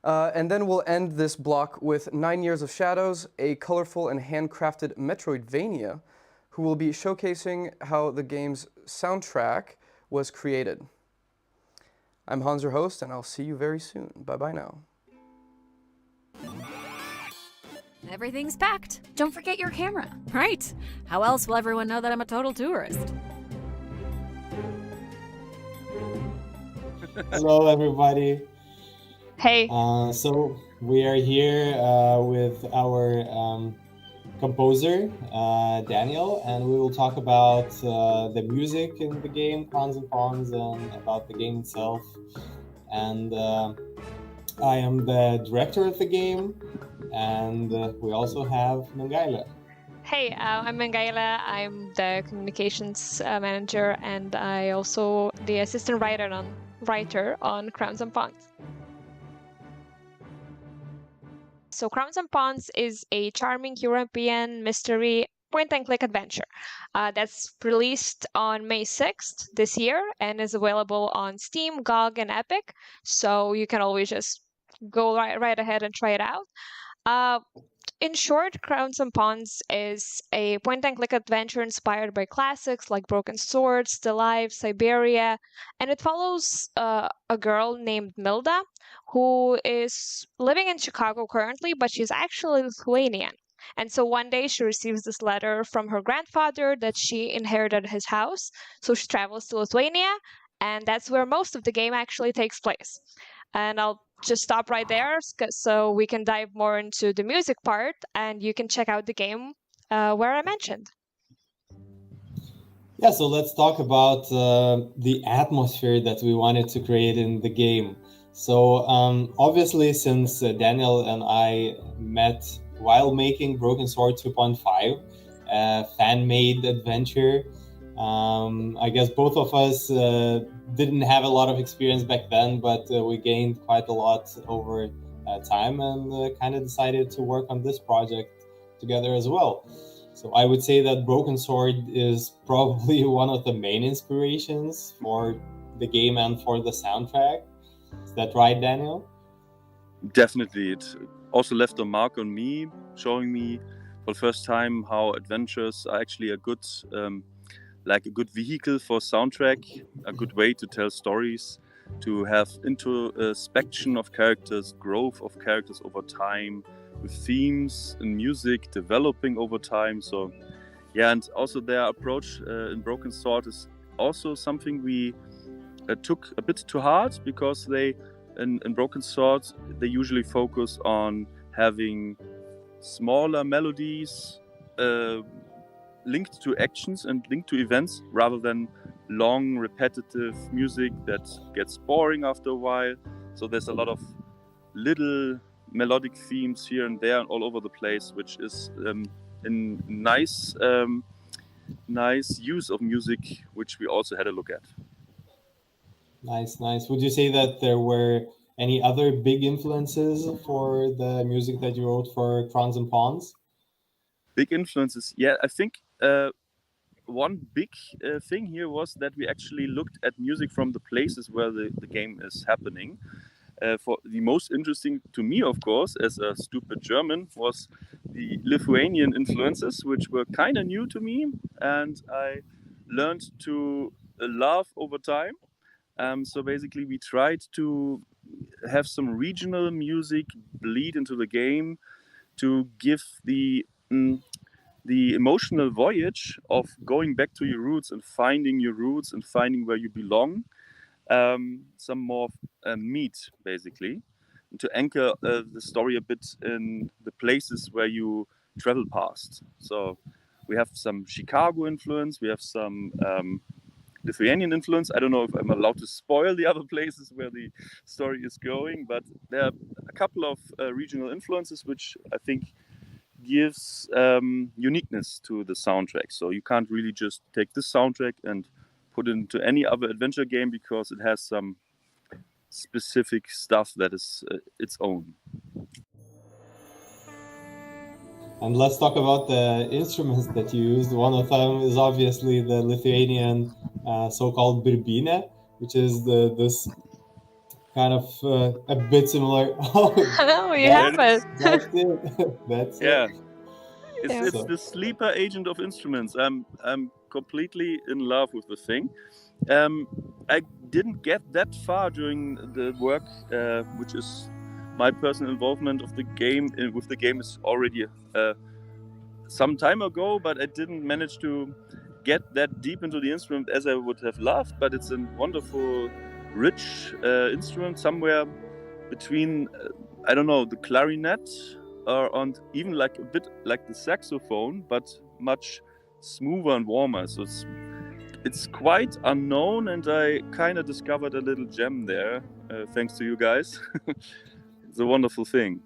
And then we'll end this block with 9 Years of Shadows, a colorful and handcrafted Metroidvania, who will be showcasing how the game's soundtrack was created. I'm Hans, your host, and I'll see you very soon. Bye-bye now. Everything's packed. Don't forget your camera. Right. How else will everyone know that I'm a total tourist? Hello, everybody. Hey. So we are here with our composer, Daniel, and we will talk about the music in the game, Crowns and Pawns, and about the game itself. And I am the director of the game, and we also have Mangaila. Hey, I'm Mangaila. I'm the communications manager, and I also the assistant writer on Crowns and Pawns. So Crowns and Pawns is a charming European mystery point-and-click adventure that's released on May 6th this year and is available on Steam, GOG, and Epic. So you can always just go right ahead and try it out. In short, Crowns and Pawns is a point-and-click adventure inspired by classics like Broken Swords, The Live, Siberia, and it follows a girl named Milda who is living in Chicago currently, but she's actually Lithuanian. And so one day she receives this letter from her grandfather that she inherited his house. So she travels to Lithuania, and that's where most of the game actually takes place. And I'll just stop right there so we can dive more into the music part, and you can check out the game where I mentioned. Yeah, so let's talk about the atmosphere that we wanted to create in the game. So obviously, since Daniel and I met while making Broken Sword 2.5, a fan-made adventure, I guess both of us didn't have a lot of experience back then, but we gained quite a lot over time and kind of decided to work on this project together as well. So I would say that Broken Sword is probably one of the main inspirations for the game and for the soundtrack. Is that right, Daniel? Definitely. It also left a mark on me, showing me for the first time how adventures are actually a good vehicle for soundtrack, a good way to tell stories, to have introspection of characters, growth of characters over time, with themes and music developing over time. So yeah, and also their approach in Broken Sword is also something we took a bit to heart, because they in Broken Sword they usually focus on having smaller melodies linked to actions and linked to events, rather than long repetitive music that gets boring after a while. So there's a lot of little melodic themes here and there and all over the place, which is a nice use of music, which we also had a look at. Nice. Would you say that there were any other big influences for the music that you wrote for Crowns and Pawns? Big influences, yeah. I think one big thing here was that we actually looked at music from the places where the game is happening. For the most interesting to me, of course, as a stupid German, was the Lithuanian influences, which were kind of new to me, and I learned to love over time. So basically, we tried to have some regional music bleed into the game to give the emotional voyage of going back to your roots and finding your roots and finding where you belong. Some more meat, basically, to anchor the story a bit in the places where you travel past. So we have some Chicago influence, we have some Lithuanian influence. I don't know if I'm allowed to spoil the other places where the story is going, but there are a couple of regional influences which I think gives uniqueness to the soundtrack. So you can't really just take this soundtrack and put it into any other adventure game, because it has some specific stuff that is its own. And let's talk about the instruments that you used. One of them is obviously the Lithuanian so-called birbynė, which is this kind of a bit similar. Oh, you have it. That's it. That's yeah. it. It's the sleeper agent of instruments. I'm completely in love with the thing. I didn't get that far during the work, which is my personal involvement of the game. With the game is already some time ago, but I didn't manage to get that deep into the instrument as I would have loved. But it's a wonderful, rich instrument, somewhere between I don't know, the clarinet and even like a bit like the saxophone, but much smoother and warmer. So it's quite unknown, and I kind of discovered a little gem there, thanks to you guys. It's a wonderful thing.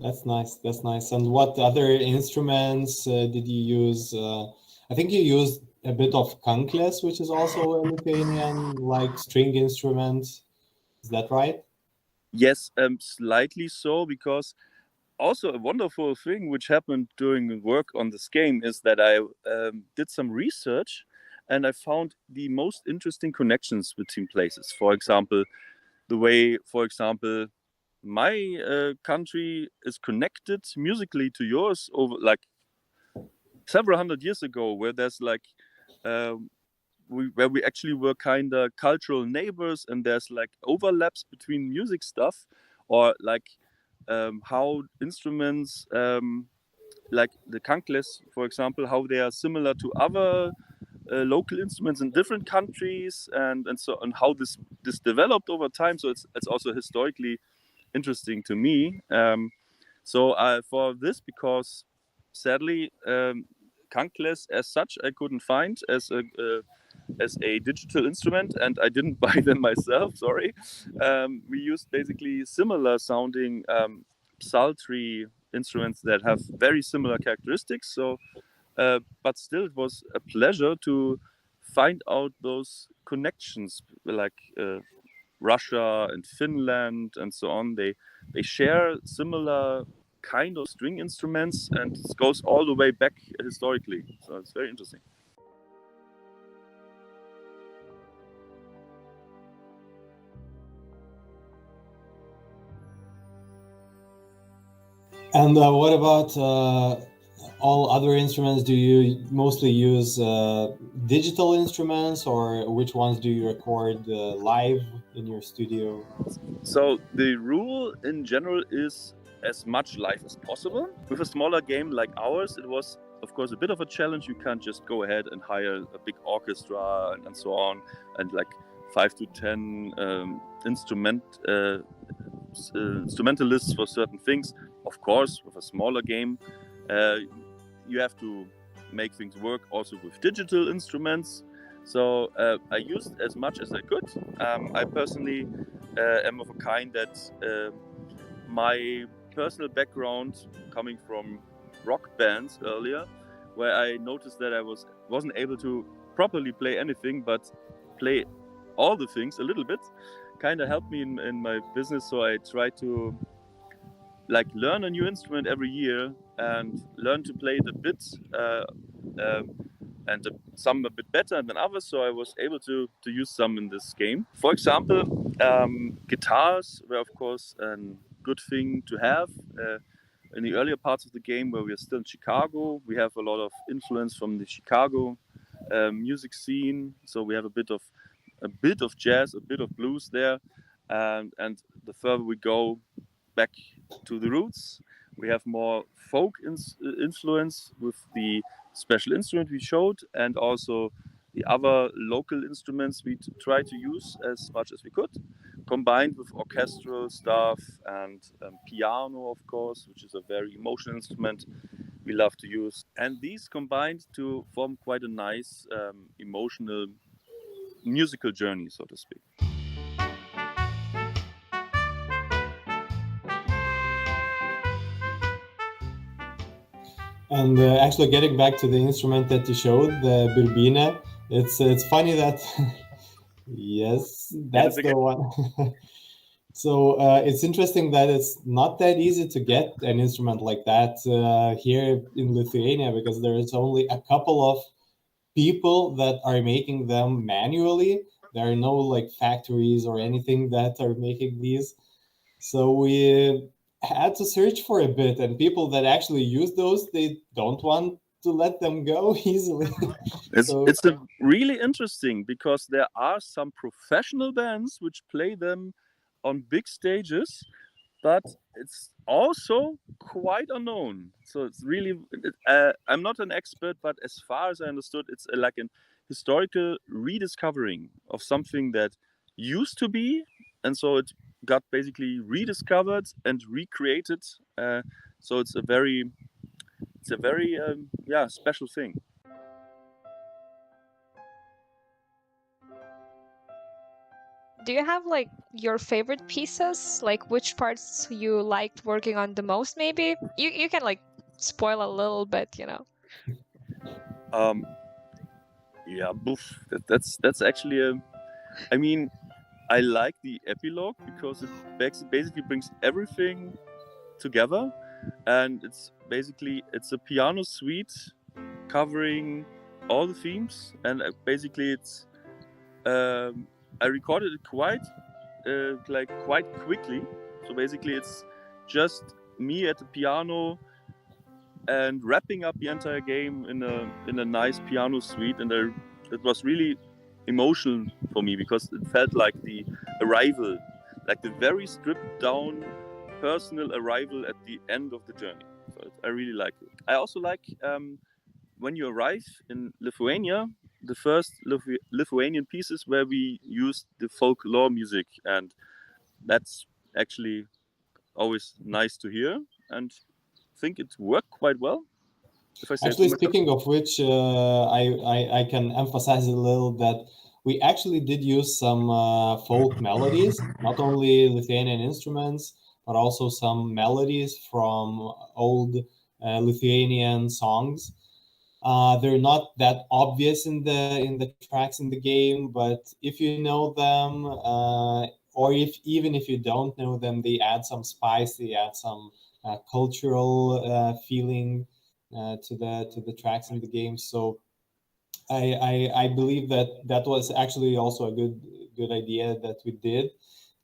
That's nice. That's nice. And what other instruments did you use? I think you used a bit of kankles, which is also a Lithuanian like string instrument. Is that right? Yes, slightly so, because also a wonderful thing which happened during work on this game is that I did some research and I found the most interesting connections between places. For example, the way, for example, my country is connected musically to yours over like several hundred years ago, where there's like where we actually were kind of cultural neighbors, and there's like overlaps between music stuff, or like how instruments like the kankles, for example, how they are similar to other local instruments in different countries, and so and how this developed over time. So it's also historically interesting to me. So for this, because sadly kankles as such I couldn't find as a digital instrument, and I didn't buy them myself. Sorry. We used basically similar sounding psaltery instruments that have very similar characteristics. So, but still, it was a pleasure to find out those connections, like Russia and Finland and so on. They share similar kind of string instruments, and it goes all the way back historically. So it's very interesting. And what about all other instruments? Do you mostly use digital instruments, or which ones do you record live in your studio? So the rule in general is as much live as possible. With a smaller game like ours, it was of course a bit of a challenge. You can't just go ahead and hire a big orchestra and so on, and like 5 to 10 instrumentalists for certain things. Of course, with a smaller game, you have to make things work also with digital instruments. So I used as much as I could. I personally am of a kind that my personal background coming from rock bands earlier, where I noticed that I wasn't able to properly play anything, but play all the things a little bit, kind of helped me in my business. So I try to like learn a new instrument every year and learn to play it a bit and some a bit better than others. So I was able to use some in this game. For example, guitars were of course a good thing to have. In the earlier parts of the game, where we are still in Chicago, we have a lot of influence from the Chicago music scene. So we have a bit of jazz, a bit of blues there, and the further we go back to the roots, we have more folk influence with the special instrument we showed, and also the other local instruments we try to use as much as we could, combined with orchestral stuff and piano, of course, which is a very emotional instrument we love to use. And these combined to form quite a nice emotional musical journey, so to speak. And actually, getting back to the instrument that you showed, the birbina, it's funny that yes, that's the one. So it's interesting that it's not that easy to get an instrument like that here in Lithuania, because there is only a couple of people that are making them manually. There are no like factories or anything that are making these. So we had to search for a bit, and people that actually use those, they don't want to let them go easily. It's a really interesting, because there are some professional bands which play them on big stages, but it's also quite unknown. So it's really, I'm not an expert, but as far as I understood, it's like an historical rediscovering of something that used to be, and so it got basically rediscovered and recreated. So it's a very special thing. Do you have like your favorite pieces? Like which parts you liked working on the most? Maybe you can like spoil a little bit, you know. Yeah, that's actually a. I mean, I like the epilogue because it basically brings everything together, and it's a piano suite covering all the themes, and basically it's I recorded it quite quickly. So basically it's just me at the piano and wrapping up the entire game in a nice piano suite, and it was really emotional for me because it felt like the arrival, like the very stripped down personal arrival at the end of the journey. So I really like it. I also like when you arrive in Lithuania, the first Lithuanian pieces where we used the folklore music, and that's actually always nice to hear, and think it worked quite well. If I say Actually, so speaking of which, I can emphasize a little that we actually did use some folk melodies, not only Lithuanian instruments, but also some melodies from old Lithuanian songs. They're not that obvious in the tracks in the game, but if you know them, or even if you don't know them, they add some spice. They add some cultural feeling to the tracks in the game. So I believe that was actually also a good idea that we did.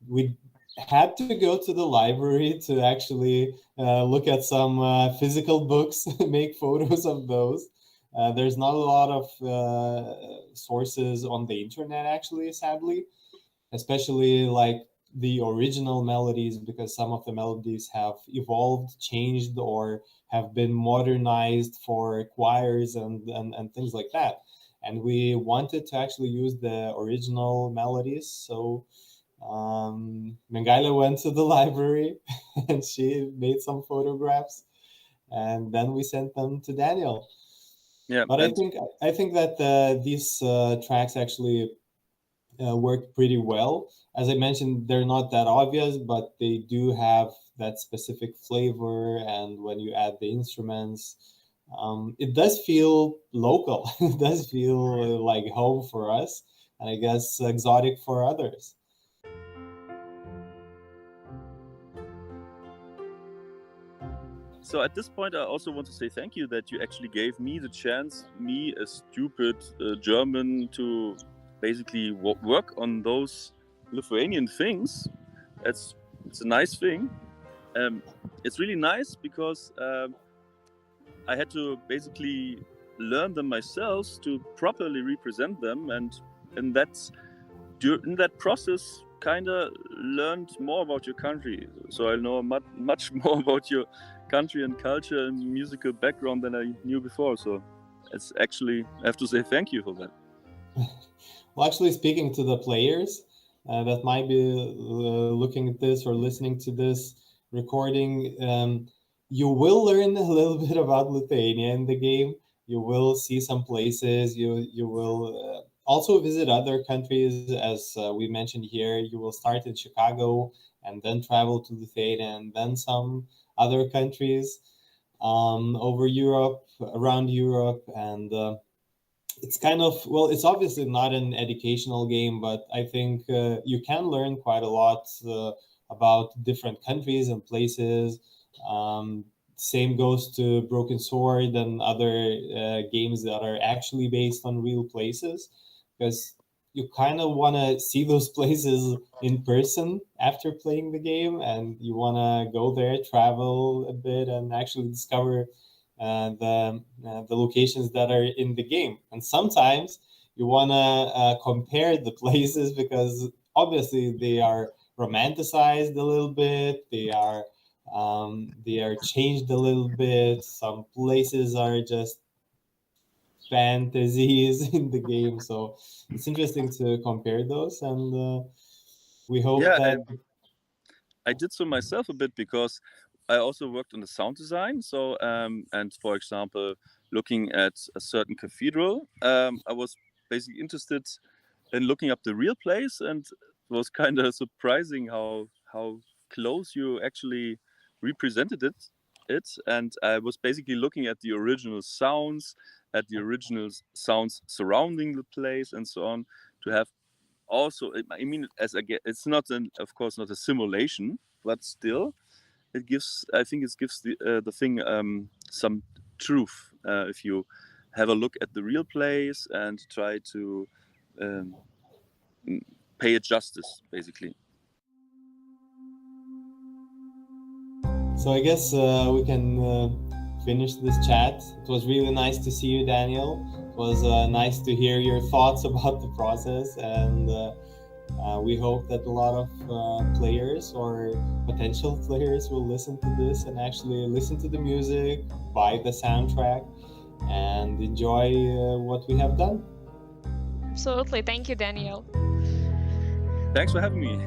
We had to go to the library to actually look at some physical books, make photos of those. There's not a lot of sources on the internet, actually, sadly, especially like the original melodies, because some of the melodies have evolved, changed, or have been modernized for choirs and things like that. And we wanted to actually use the original melodies. So Mengaila went to the library and she made some photographs, and then we sent them to Daniel. Yeah, but I think that these tracks actually work pretty well. As I mentioned, they're not that obvious, but they do have that specific flavor. And when you add the instruments, it does feel local. It does feel like home for us, and I guess exotic for others. So at this point, I also want to say thank you that you actually gave me the chance, me, a stupid German, to basically work on those Lithuanian things. It's a nice thing. It's really nice because I had to basically learn them myself to properly represent them, and in that process, kind of learned more about your country. So I know much more about your country and culture and musical background than I knew before. So it's actually, I have to say thank you for that. Well, actually, speaking to the players that might be looking at this or listening to this recording, you will learn a little bit about Lithuania in the game. You will see some places. You will also visit other countries, as we mentioned here. You will start in Chicago and then travel to Lithuania and then some other countries over Europe, around Europe, and it's kind of, well, it's obviously not an educational game, but I think you can learn quite a lot about different countries and places. Same goes to Broken Sword and other games that are actually based on real places, because you kind of want to see those places in person after playing the game, and you want to go there, travel a bit, and actually discover the locations that are in the game. And sometimes you want to compare the places, because obviously they are romanticized a little bit. They are changed a little bit. Some places are just fantasies in the game. So it's interesting to compare those, and we hope that. I did so myself a bit because I also worked on the sound design. So, and for example, looking at a certain cathedral, I was basically interested in looking up the real place and was kind of surprising how close you actually represented it. And I was basically looking at the original sounds, at the original sounds surrounding the place, and so on, to have also. I mean, it's not of course not a simulation, but still, it gives. I think it gives the thing some truth if you have a look at the real place and try to pay it justice, basically. So I guess we can finish this chat. It was really nice to see you, Daniel. It was nice to hear your thoughts about the process, and we hope that a lot of players or potential players will listen to this and actually listen to the music, buy the soundtrack, and enjoy what we have done. Absolutely. Thank you, Daniel. Thanks for having me.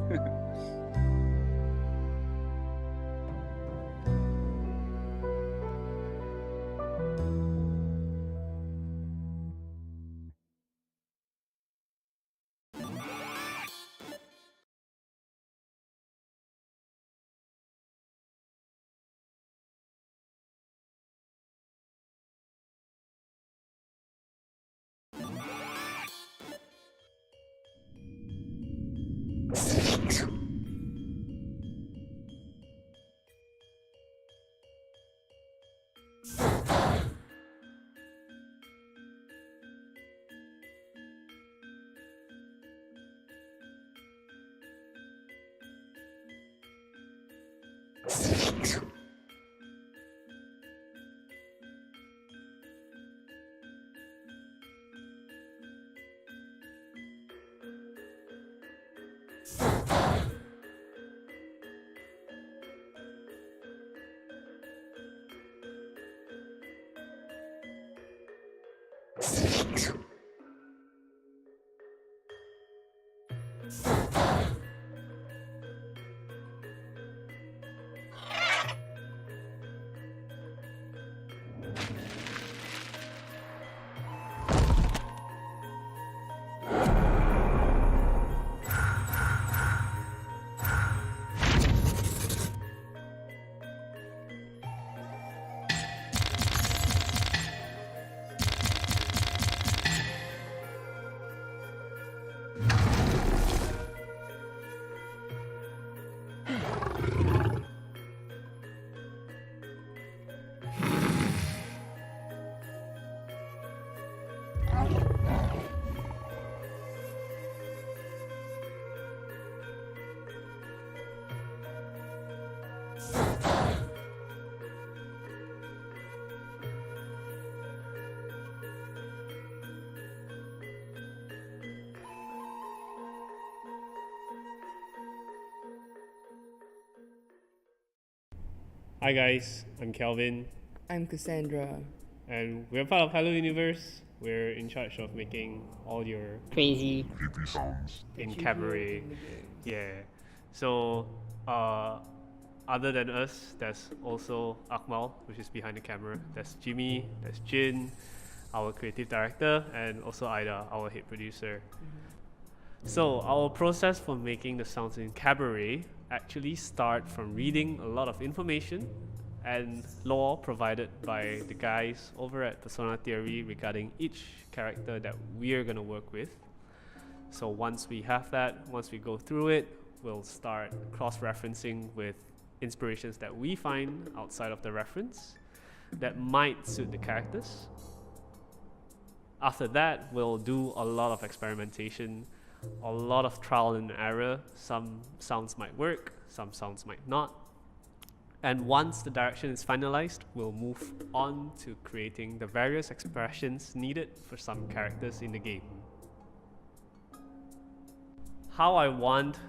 Hi guys, I'm Kelvin. I'm Cassandra. And we're part of Hello Universe. We're in charge of making all your crazy sounds in Kabaret. Yeah. So, other than us, there's also Akmal, which is behind the camera. There's Jimmy, there's Jin, our creative director, and also Ida, our head producer. So our process for making the sounds in Kabaret actually start from reading a lot of information and lore provided by the guys over at Persona Theory regarding each character that we're going to work with. So once we have that, once we go through it, we'll start cross-referencing with inspirations that we find outside of the reference that might suit the characters. After that, we'll do a lot of experimentation, a lot of trial and error. Some sounds might work, some sounds might not. And once the direction is finalized, we'll move on to creating the various expressions needed for some characters in the game. How I want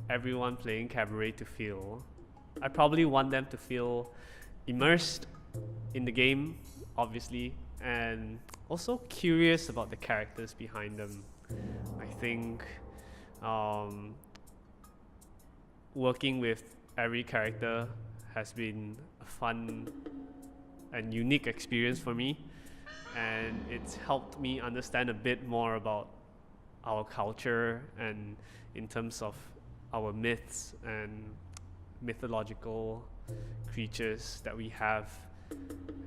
everyone playing Kabaret to feel. I probably want them to feel immersed in the game, obviously, and also curious about the characters behind them. I think working with every character has been a fun and unique experience for me, and it's helped me understand a bit more about our culture and in terms of our myths and mythological creatures that we have.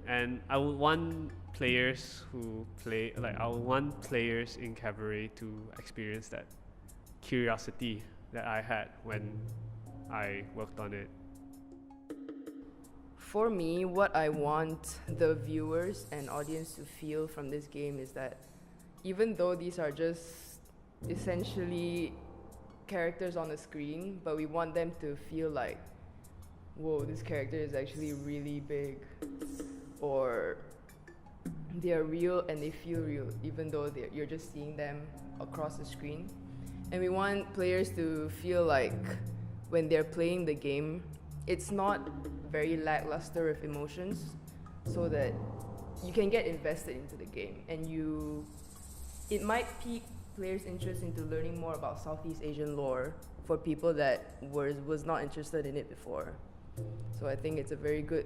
And I would want players who play, like I would want players in Kabaret to experience that curiosity that I had when I worked on it. For me, what I want the viewers and audience to feel from this game is that even though these are just essentially characters on the screen, but we want them to feel like, whoa, this character is actually really big, or they are real and they feel real, even though you're just seeing them across the screen. And we want players to feel like when they're playing the game, it's not very lackluster of emotions, so that you can get invested into the game, and it might pique players' interest into learning more about Southeast Asian lore for people that was not interested in it before. So I think it's a very good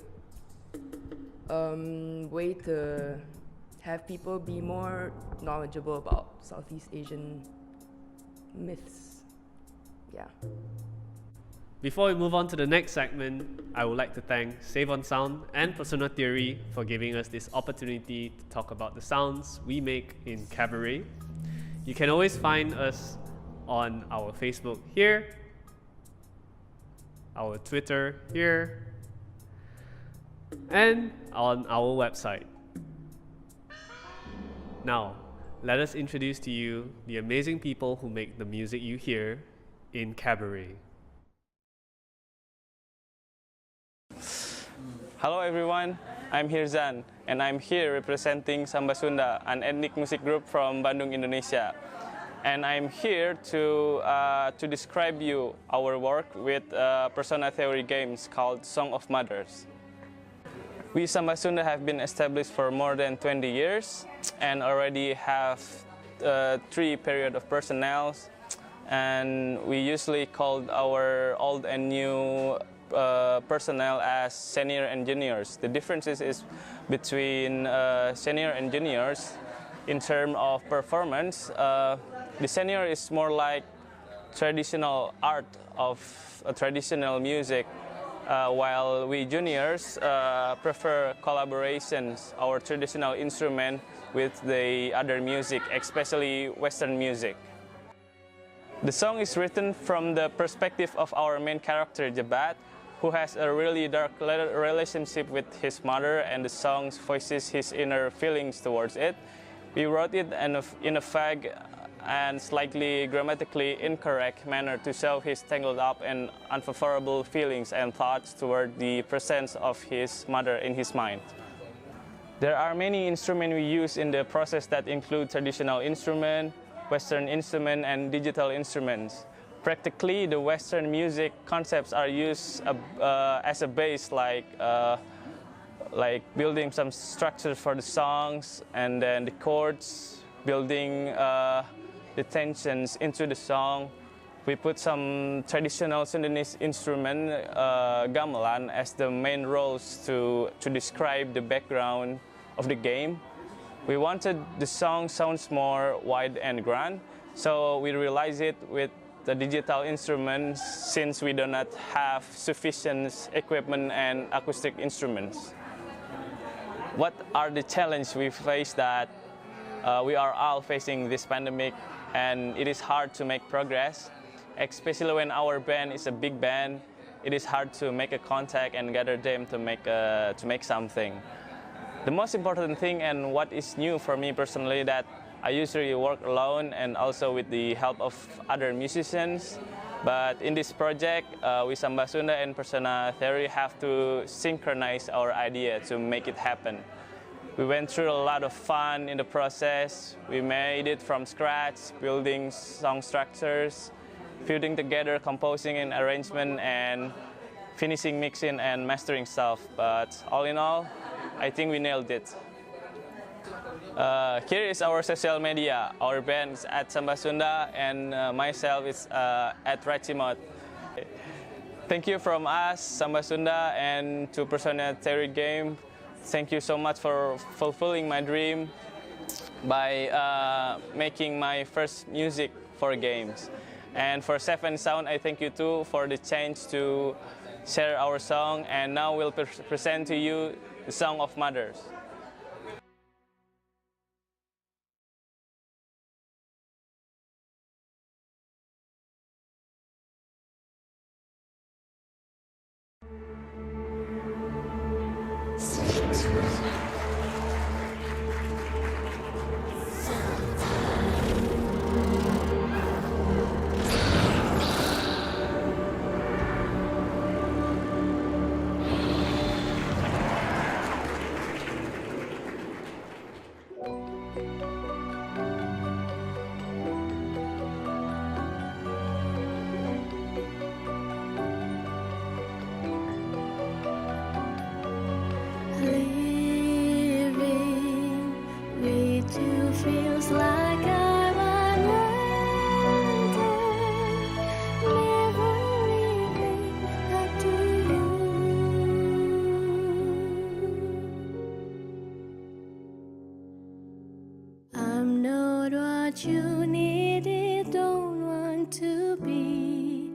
way to have people be more knowledgeable about Southeast Asian myths. Yeah. Before we move on to the next segment, I would like to thank Save on Sound and Persona Theory for giving us this opportunity to talk about the sounds we make in Kabaret. You can always find us on our Facebook here, our Twitter here, and on our website. Now, let us introduce to you the amazing people who make the music you hear in Kabaret. Hello everyone, I'm Hirzan, and I'm here representing Sambasunda, an ethnic music group from Bandung, Indonesia. And I'm here to describe you our work with Persona Theory games called Song of Mothers. We Sambasunda have been established for more than 20 years and already have 3 periods of personnel, and we usually call our old and new personnel as senior engineers. The differences is between senior engineers in terms of performance. The senior is more like traditional art of traditional music, while we juniors prefer collaborations, our traditional instrument with the other music, especially Western music. The song is written from the perspective of our main character, B.I.O.T.A, who has a really dark relationship with his mother, and the song voices his inner feelings towards it. We wrote it in a vague and slightly grammatically incorrect manner to show his tangled up and unfavorable feelings and thoughts toward the presence of his mother in his mind. There are many instruments we use in the process that include traditional instrument, Western instrument, and digital instruments. Practically, the Western music concepts are used as a base, like building some structures for the songs, and then the chords, building the tensions into the song. We put some traditional Sundanese instrument, gamelan, as the main roles to describe the background of the game. We wanted the song sounds more wide and grand, so we realized it with the digital instruments, since we do not have sufficient equipment and acoustic instruments. What are the challenges we face? That we are all facing this pandemic, and it is hard to make progress, especially when our band is a big band. It is hard to make a contact and gather them to make something. The most important thing, and what is new for me personally, that I usually work alone and also with the help of other musicians. But in this project, we Sambasunda and Persona Theory have to synchronize our idea to make it happen. We went through a lot of fun in the process. We made it from scratch, building song structures, fusing together composing and arrangement, and finishing mixing and mastering stuff. But all in all, I think we nailed it. Here is our social media. Our band is at Sambasunda, and myself is at Rachimot. Thank you from us, Sambasunda, and to Persona Theory Game. Thank you so much for fulfilling my dream. by making my first music for games. And for Seven Sound, I thank you too for the chance to share our song. And now we'll present to you the Song of Mothers. Feels like I'm unwanted, never living up to you. I'm not what you needed, don't want to be,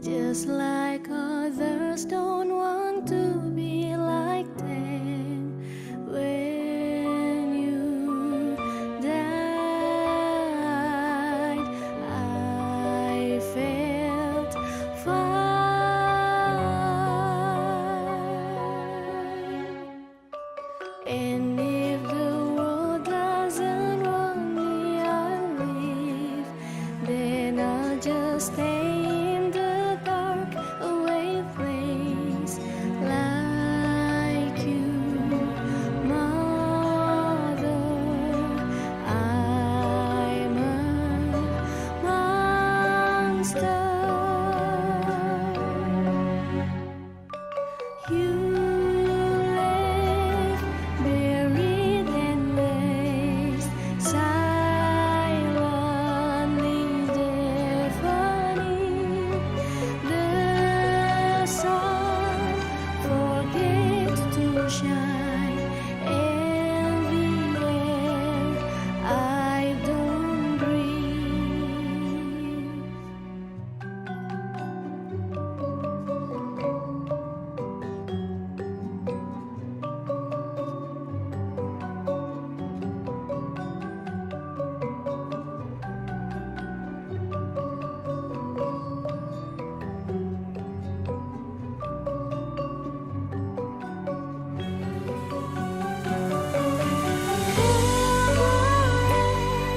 just like others don't want to be like them. When you died, I felt fine. And if the world doesn't want me, I'll leave. Then I'll just stay in the dark, away place like you, mother. I'm a monster. You left buried and laced, silently deafening. The sun forgets to shine, and the air I don't breathe.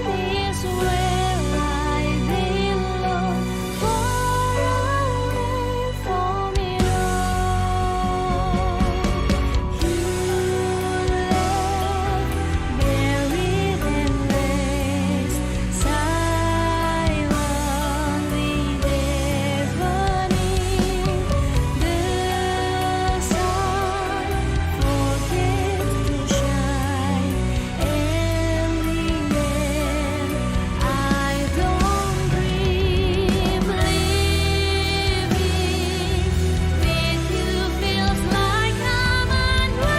Is where I belong, far away from it all. You left buried and laced, silently deafening. The sun forgets to shine, and the air I don't breathe. Living with you feels like I'm unwanted,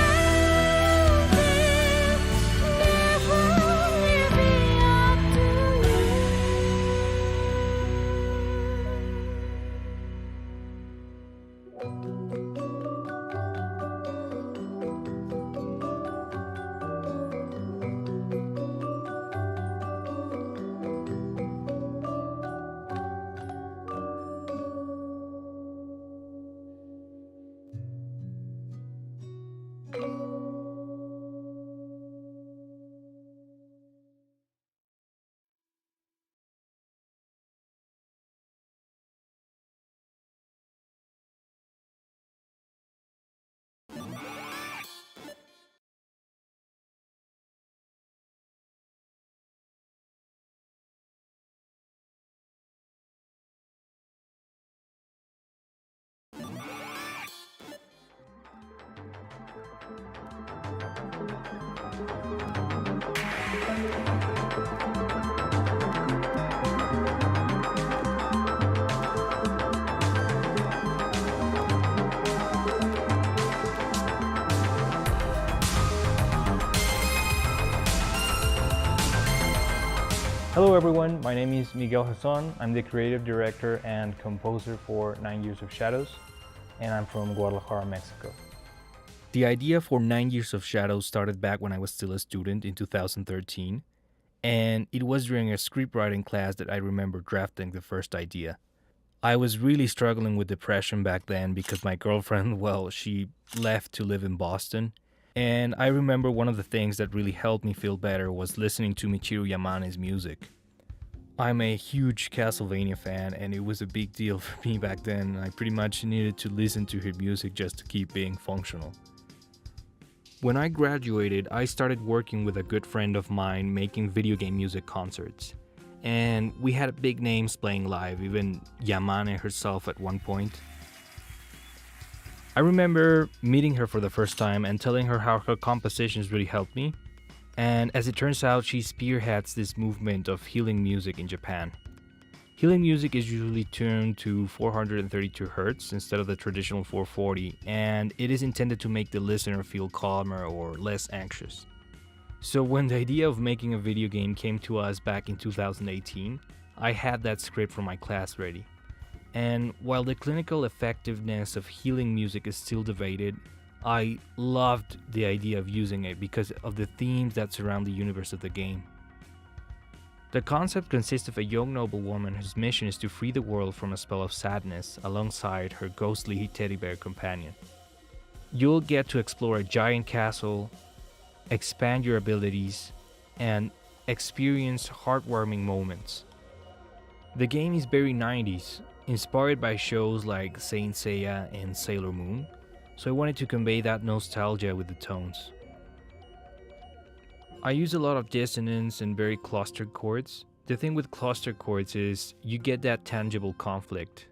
never living up to you. Hello everyone, my name is Miguel Hassan. I'm the creative director and composer for 9 Years of Shadows, and I'm from Guadalajara, Mexico. The idea for 9 Years of Shadows started back when I was still a student in 2013, and it was during a scriptwriting class that I remember drafting the first idea. I was really struggling with depression back then because my girlfriend, well, she left to live in Boston. And I remember one of the things that really helped me feel better was listening to Michiru Yamane's music. I'm a huge Castlevania fan, and it was a big deal for me back then. I pretty much needed to listen to his music just to keep being functional. When I graduated, I started working with a good friend of mine making video game music concerts. And we had big names playing live, even Yamane herself at one point. I remember meeting her for the first time and telling her how her compositions really helped me. And as it turns out, she spearheads this movement of healing music in Japan. Healing music is usually tuned to 432 Hz instead of the traditional 440, and it is intended to make the listener feel calmer or less anxious. So when the idea of making a video game came to us back in 2018, I had that script from my class ready. And while the clinical effectiveness of healing music is still debated, I loved the idea of using it because of the themes that surround the universe of the game. The concept consists of a young noble woman whose mission is to free the world from a spell of sadness alongside her ghostly teddy bear companion. You'll get to explore a giant castle, expand your abilities, and experience heartwarming moments. The game is very 90s, inspired by shows like Saint Seiya and Sailor Moon, so I wanted to convey that nostalgia with the tones. I use a lot of dissonance and very clustered chords. The thing with clustered chords is you get that tangible conflict.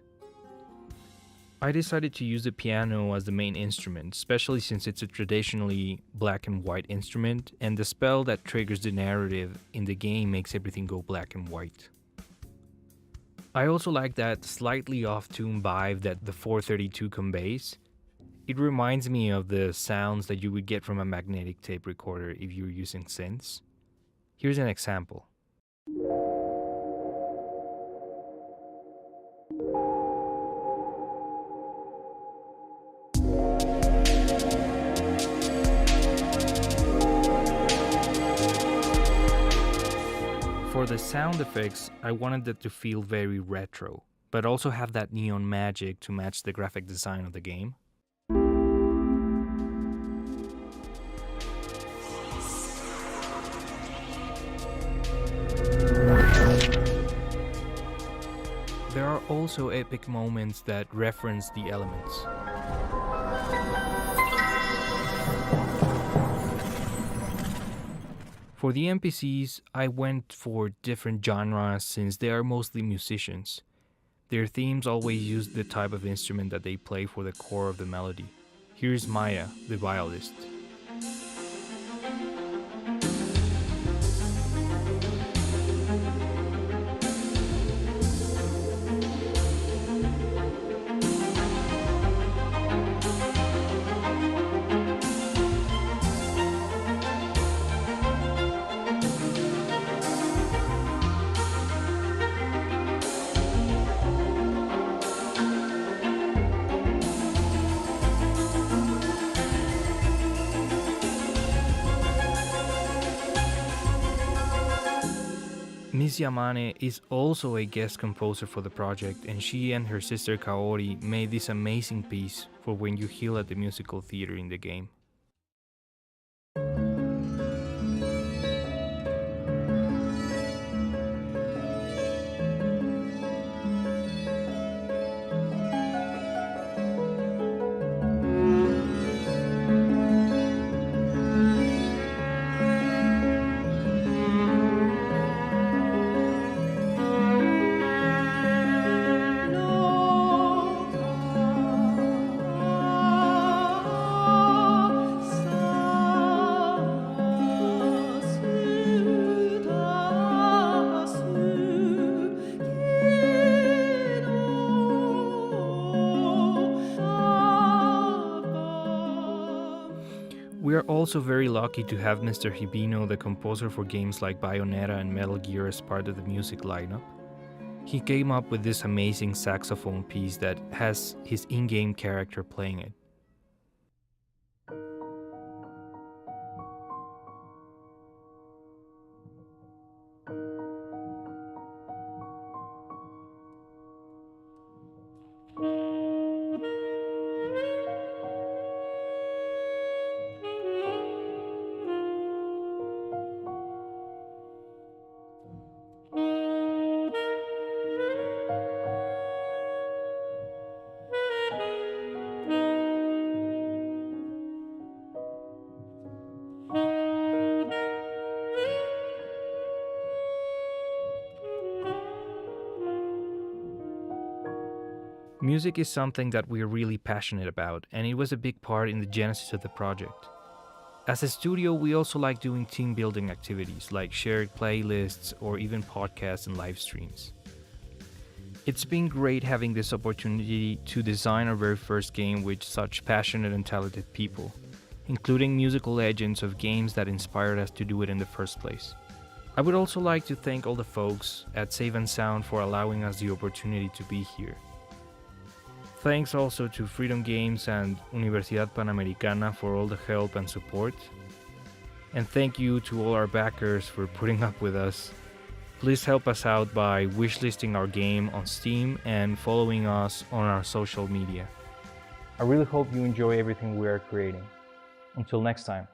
I decided to use the piano as the main instrument, especially since it's a traditionally black and white instrument, and the spell that triggers the narrative in the game makes everything go black and white. I also like that slightly off-tune vibe that the 432 conveys. It reminds me of the sounds that you would get from a magnetic tape recorder if you were using synths. Here's an example. For the sound effects, I wanted it to feel very retro, but also have that neon magic to match the graphic design of the game. There are also epic moments that reference the elements. For the NPCs, I went for different genres since they are mostly musicians. Their themes always use the type of instrument that they play for the core of the melody. Here's Maya, the violist. Miss Yamane is also a guest composer for the project, and she and her sister Kaori made this amazing piece for when you heal at the musical theater in the game. We are also very lucky to have Mr. Hibino, the composer for games like Bayonetta and Metal Gear, as part of the music lineup. He came up with this amazing saxophone piece that has his in-game character playing it. Music is something that we're really passionate about, and it was a big part in the genesis of the project. As a studio, we also like doing team building activities like shared playlists or even podcasts and live streams. It's been great having this opportunity to design our very first game with such passionate and talented people, including musical legends of games that inspired us to do it in the first place. I would also like to thank all the folks at Save and Sound for allowing us the opportunity to be here. Thanks also to Freedom Games and Universidad Panamericana for all the help and support. And thank you to all our backers for putting up with us. Please help us out by wishlisting our game on Steam and following us on our social media. I really hope you enjoy everything we are creating. Until next time.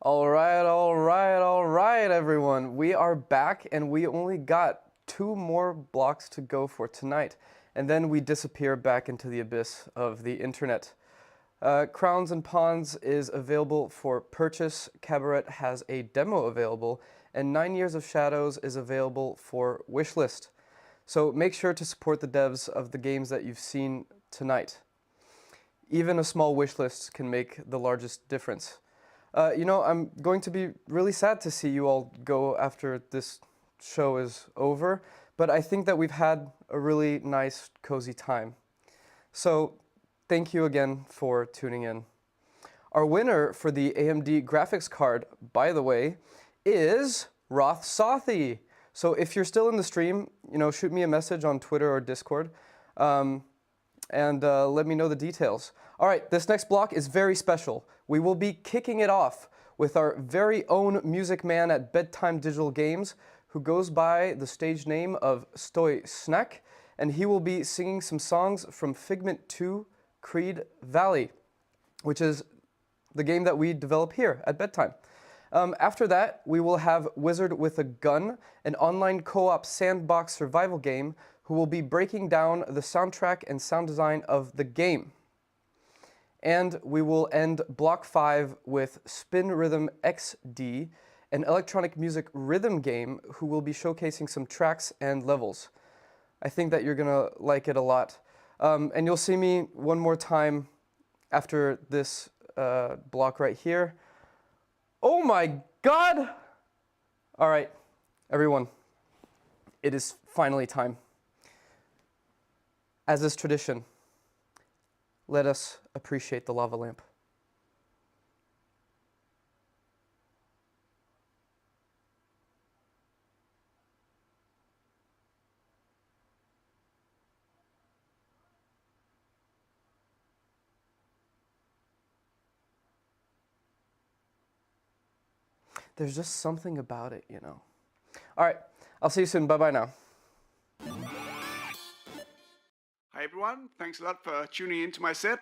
All right, everyone. We are back, and we only got 2 more blocks to go for tonight, and then we disappear back into the abyss of the internet. Crowns and Pawns is available for purchase, Kabaret has a demo available, and 9 Years of Shadows is available for wishlist. So make sure to support the devs of the games that you've seen tonight. Even a small wishlist can make the largest difference. I'm going to be really sad to see you all go after this show is over, but I think that we've had a really nice, cozy time. So thank you again for tuning in. Our winner for the AMD graphics card, by the way, is Roth Sothi. So if you're still in the stream, shoot me a message on Twitter or Discord, and let me know the details. All right, this next block is very special. We will be kicking it off with our very own music man at Bedtime Digital Games, who goes by the stage name of Stoj Snack, and he will be singing some songs from Figment 2 Creed Valley, which is the game that we develop here at Bedtime. After that, we will have Wizard with a Gun, an online co-op sandbox survival game, who will be breaking down the soundtrack and sound design of the game. And we will end Block 5 with Spin Rhythm XD, an electronic music rhythm game who will be showcasing some tracks and levels. I think that you're gonna like it a lot. And you'll see me one more time after this block right here. Oh my God! All right, everyone, it is finally time. As is tradition, let us appreciate the lava lamp. There's just something about it, All right, I'll see you soon. Bye-bye now. Hi everyone, thanks a lot for tuning in to my set.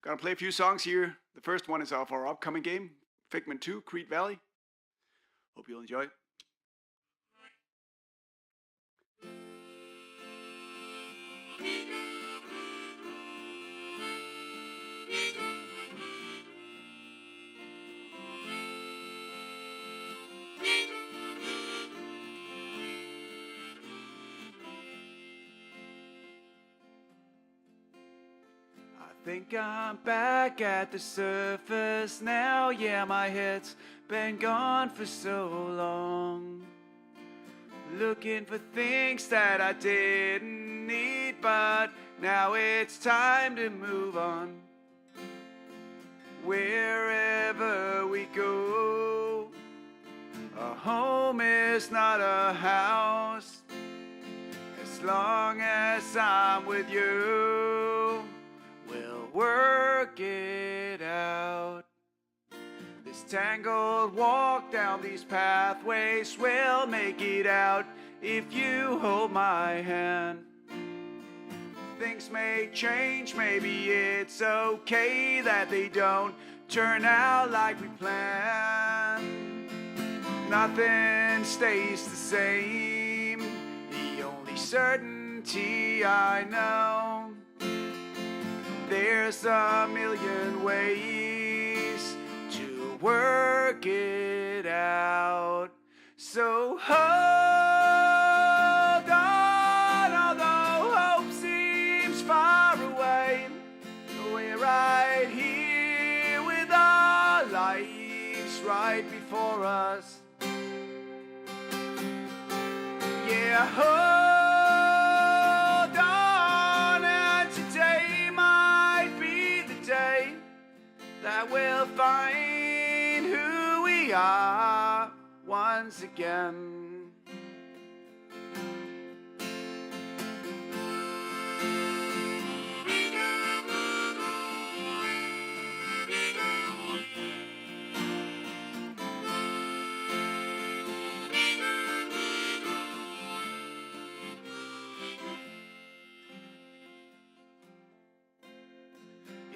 Gonna play a few songs here. The first one is of our upcoming game, Figment 2 Creed Valley. Hope you'll enjoy. I think I'm back at the surface now. Yeah, my head's been gone for so long, looking for things that I didn't need, but now it's time to move on. Wherever we go, a home is not a house, as long as I'm with you. We'll work it out. This tangled walk down these pathways, we'll make it out if you hold my hand. Things may change, maybe it's okay that they don't turn out like we planned. Nothing stays the same. The only certainty I know, there's a million ways to work it out. So hold on, although hope seems far away. We're right here with our lives right before us. Yeah, hold on, and today might be the day that we'll find who we are once again.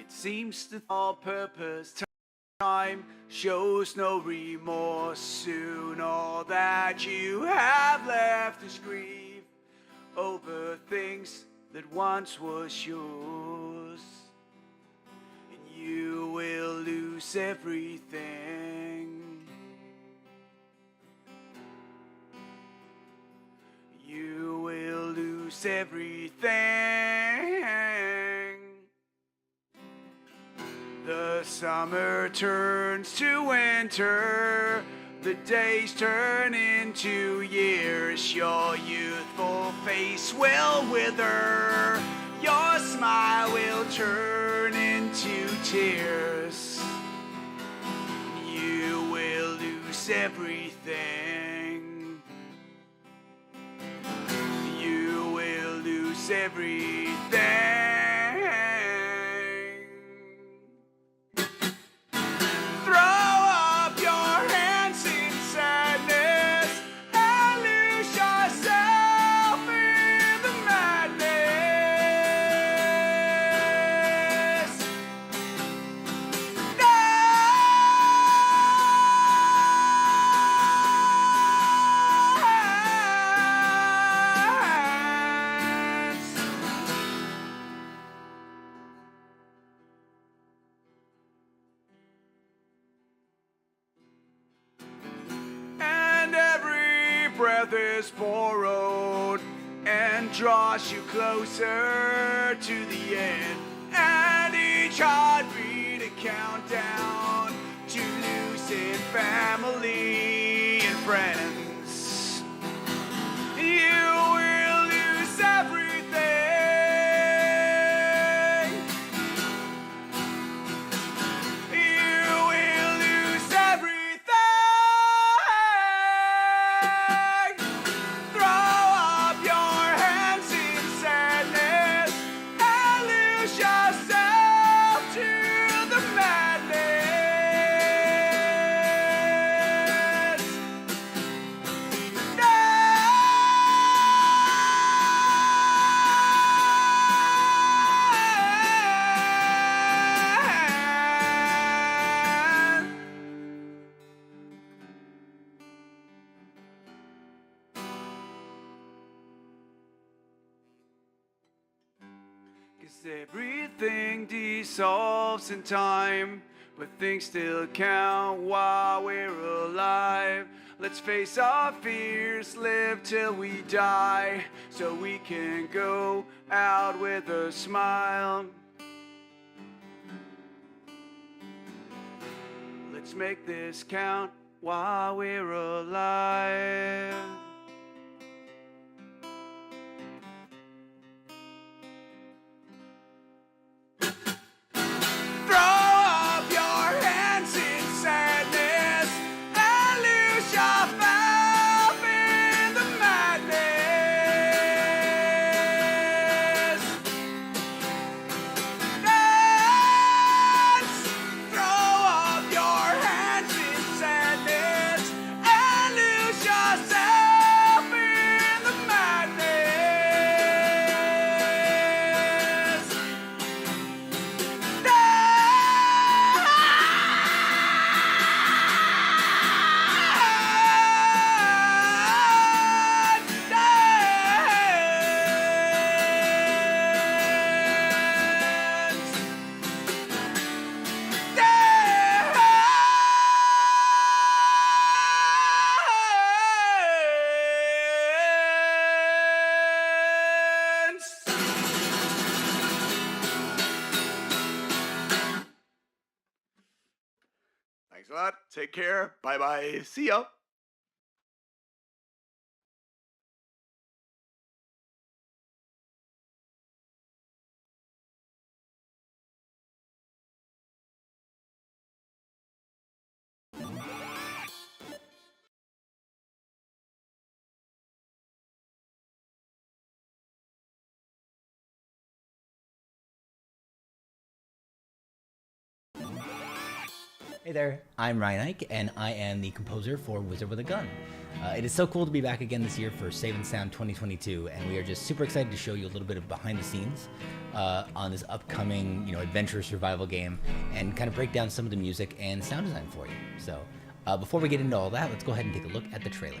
It seems to all purpose. Time shows no remorse. Soon all that you have left is grief over things that once was yours, and you will lose everything. You will lose everything. The summer turns to winter, the days turn into years. Your youthful face will wither, your smile will turn into tears. You will lose everything. You will lose everything. Breath is borrowed and draws you closer to the end. And each heartbeat a countdown to losing family and friends. You will lose everything. You will lose everything. Everything dissolves in time, but things still count while we're alive. Let's face our fears, live till we die, so we can go out with a smile. Let's make this count while we're alive. Thanks a lot. Take care. Bye-bye. See ya. Hey there, I'm Ryan Ike, and I am the composer for Wizard with a Gun. It is so cool to be back again this year for Save and Sound 2022, and we are just super excited to show you a little bit of behind the scenes on this upcoming, adventure survival game, and kind of break down some of the music and sound design for you. So, before we get into all that, let's go ahead and take a look at the trailer.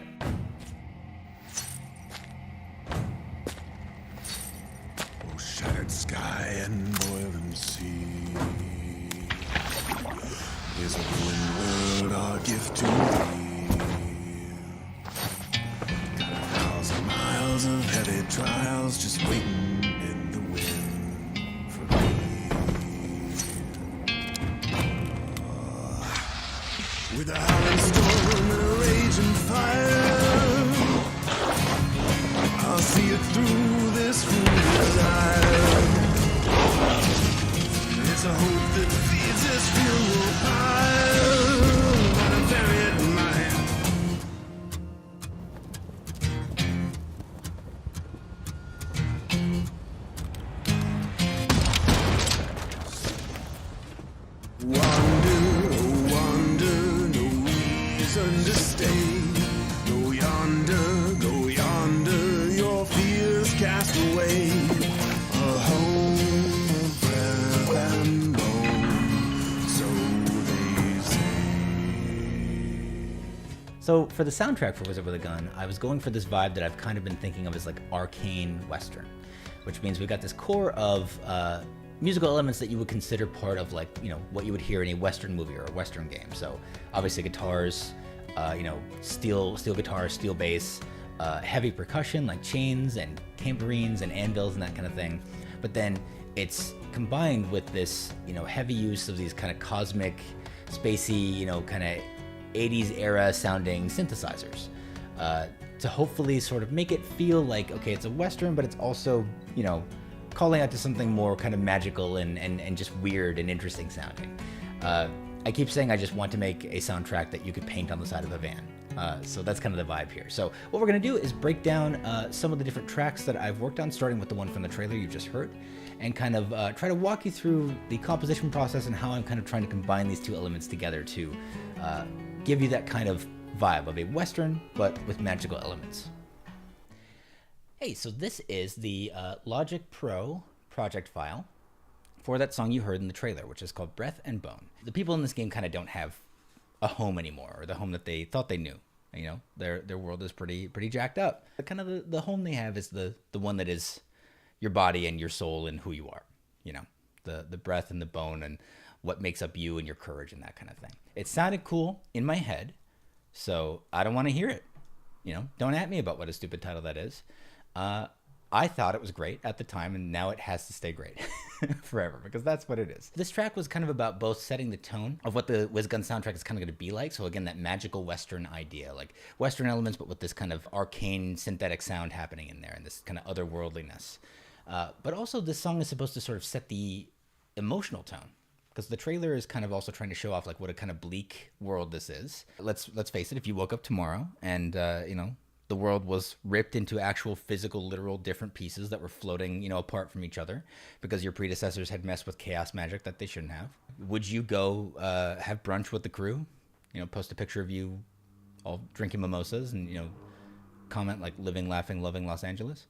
Oh, shattered sky and boiling sea. Is a twin world our gift to thee? Got 1,000 miles of heavy trials just waiting in the wind for me. With a howling storm and a raging fire, I'll see it through this foolish life. Wander, oh wander, no reason to stay. Go yonder, your fears cast away. A home of breath and bone, so they say. So for the soundtrack for Wizard with a Gun, I was going for this vibe that I've kind of been thinking of as like arcane Western, which means we've got this core of musical elements that you would consider part of like, you know, what you would hear in a Western movie or a Western game. So obviously guitars, you know, steel guitar, steel bass, heavy percussion like chains and tambourines and anvils and that kind of thing. But then it's combined with this, you know, heavy use of these kind of cosmic, spacey, you know, kind of 80s era sounding synthesizers to hopefully sort of make it feel like, okay, it's a Western, but it's also, you know, calling out to something more kind of magical and just weird and interesting sounding. I keep saying I just want to make a soundtrack that you could paint on the side of a van. So that's kind of the vibe here. So what we're gonna do is break down some of the different tracks that I've worked on, starting with the one from the trailer you just heard, and kind of try to walk you through the composition process and how I'm kind of trying to combine these two elements together to give you that kind of vibe of a Western, but with magical elements. Hey, so this is the Logic Pro project file for that song you heard in the trailer, which is called Breath and Bone. The people in this game kind of don't have a home anymore, or the home that they thought they knew. You know, their world is pretty jacked up. But kind of the home they have is the one that is your body and your soul and who you are. You know, the breath and the bone and what makes up you and your courage and that kind of thing. It sounded cool in my head, so I don't want to hear it. You know, don't at me about what a stupid title that is. I thought it was great at the time, and now it has to stay great forever, because that's what it is. This track was kind of about both setting the tone of what the WizGun soundtrack is kind of going to be like. So again, that magical Western idea, like Western elements, but with this kind of arcane synthetic sound happening in there, and this kind of otherworldliness. But also this song is supposed to sort of set the emotional tone, because the trailer is kind of also trying to show off like what a kind of bleak world this is. Let's face it, if you woke up tomorrow and, you know, the world was ripped into actual physical, literal different pieces that were floating, you know, apart from each other because your predecessors had messed with chaos magic that they shouldn't have. Would you go have brunch with the crew? You know, post a picture of you all drinking mimosas and, you know, comment like living, laughing, loving Los Angeles?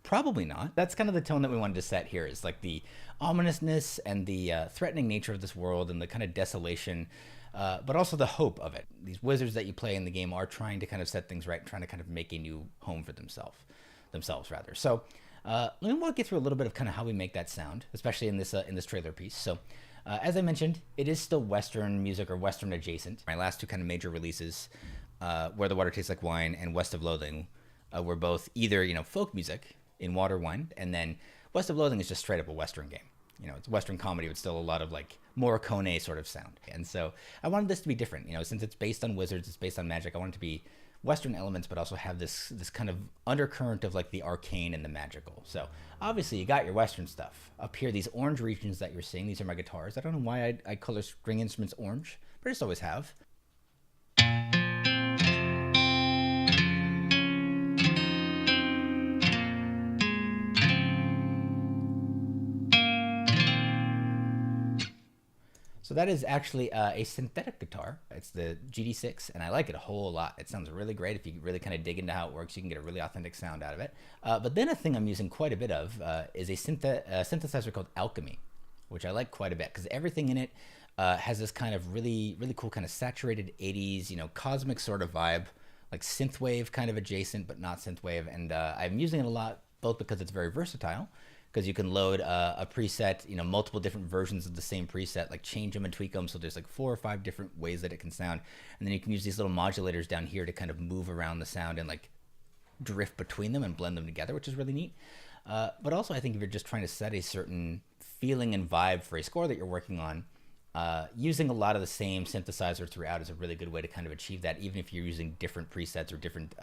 Probably not. That's kind of the tone that we wanted to set here, is like the ominousness and the threatening nature of this world and the kind of desolation, but also the hope of it. These wizards that you play in the game are trying to kind of set things right, trying to kind of make a new home for themselves. So let me walk you through a little bit of kind of how we make that sound, especially in this trailer piece. So as I mentioned, it is still Western music or Western adjacent. My last two kind of major releases, Where the Water Tastes Like Wine and West of Loathing, were both either, you know, folk music in Water Wine, and then West of Loathing is just straight up a Western game. You know, it's Western comedy with still a lot of like Morricone sort of sound. And so I wanted this to be different. You know, since it's based on wizards, it's based on magic, I wanted it to be Western elements, but also have this kind of undercurrent of like the arcane and the magical. So obviously you got your Western stuff. Up here, these orange regions that you're seeing, these are my guitars. I don't know why I color string instruments orange, but I just always have. So that is actually a synthetic guitar. It's the GD6, and I like it a whole lot. It sounds really great. If you really kind of dig into how it works, you can get a really authentic sound out of it. But then a thing I'm using quite a bit of is a synthesizer called Alchemy, which I like quite a bit because everything in it has this kind of really cool kind of saturated 80s, you know, cosmic sort of vibe, like synthwave kind of adjacent, but not synthwave. And I'm using it a lot, both because it's very versatile, because you can load a preset, you know, multiple different versions of the same preset, like change them and tweak them. So there's like 4 or 5 different ways that it can sound. And then you can use these little modulators down here to kind of move around the sound and like drift between them and blend them together, which is really neat. But also I think if you're just trying to set a certain feeling and vibe for a score that you're working on, using a lot of the same synthesizer throughout is a really good way to kind of achieve that, even if you're using different presets or different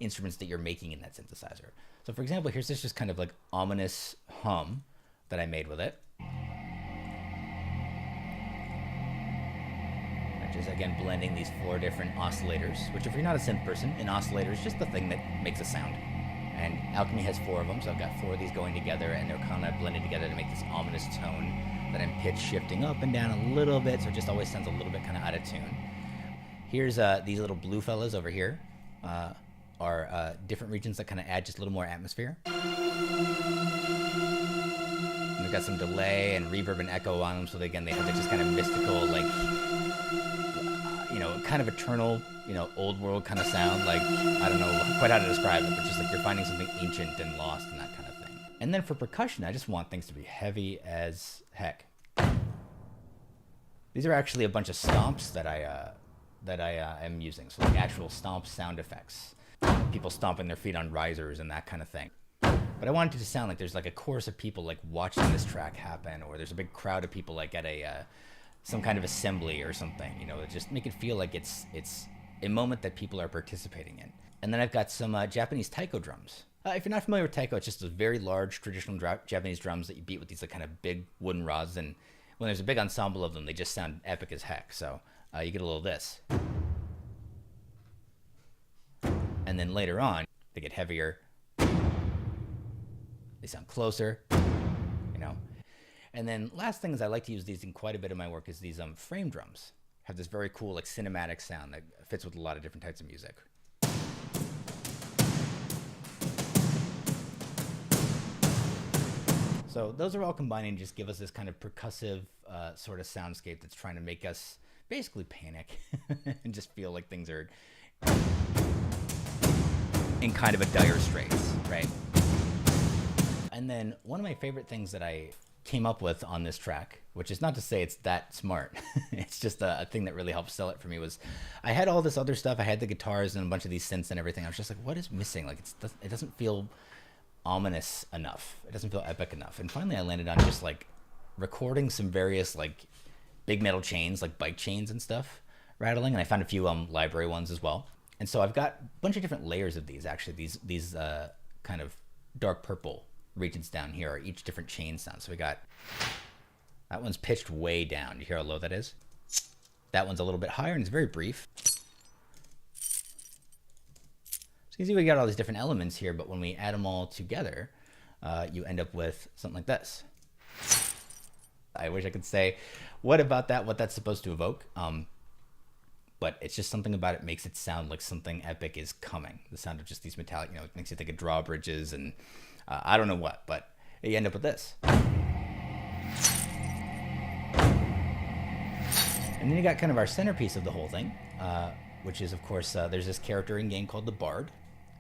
instruments that you're making in that synthesizer. So for example, here's this just kind of like ominous hum that I made with it. Which is again blending these 4 different oscillators, which if you're not a synth person, an oscillator is just the thing that makes a sound. And Alchemy has 4 of them, so I've got 4 of these going together, and they're kind of blended together to make this ominous tone that I'm pitch shifting up and down a little bit, so it just always sounds a little bit kind of out of tune. Here's these little blue fellas over here are different regions that kind of add just a little more atmosphere. And we've got some delay and reverb and echo on them, so they, again, they have that just kind of mystical, like, you know, kind of eternal, you know, old world kind of sound. Like, I don't know quite how to describe it, but just like you're finding something ancient and lost and that kind of thing. And then for percussion, I just want things to be heavy as heck. These are actually a bunch of stomps that I am using. So like actual stomp sound effects. People stomping their feet on risers and that kind of thing. But I want it to sound like there's like a chorus of people like watching this track happen, or there's a big crowd of people like at a some kind of assembly or something, you know, just make it feel like it's a moment that people are participating in. And then I've got some Japanese taiko drums. If you're not familiar with taiko, it's just a very large traditional Japanese drums that you beat with these like kind of big wooden rods, and when there's a big ensemble of them, they just sound epic as heck. So you get a little of this. And then later on, they get heavier. They sound closer, you know. And then last thing is I like to use these in quite a bit of my work is these frame drums. Have this very cool like cinematic sound that fits with a lot of different types of music. So those are all combining to just give us this kind of percussive sort of soundscape that's trying to make us basically panic and just feel like things are in kind of a dire straits, right? And then one of my favorite things that I came up with on this track, which is not to say it's that smart, it's just a thing that really helped sell it for me, was I had all this other stuff. I had the guitars and a bunch of these synths and everything. I was just like, what is missing? Like it doesn't feel ominous enough. It doesn't feel epic enough. And finally I landed on just like recording some various like big metal chains, like bike chains and stuff rattling. And I found a few library ones as well. And so I've got a bunch of different layers of these, actually. These kind of dark purple regions down here are each different chain sounds. So we got, that one's pitched way down. You hear how low that is? That one's a little bit higher and it's very brief. So you can see we got all these different elements here, but when we add them all together, you end up with something like this. I wish I could say what that's supposed to evoke. But it's just something about it makes it sound like something epic is coming. The sound of just these metallic, you know, it makes you think of drawbridges and I don't know what, but you end up with this. And then you got kind of our centerpiece of the whole thing, which is, of course, there's this character in game called the Bard,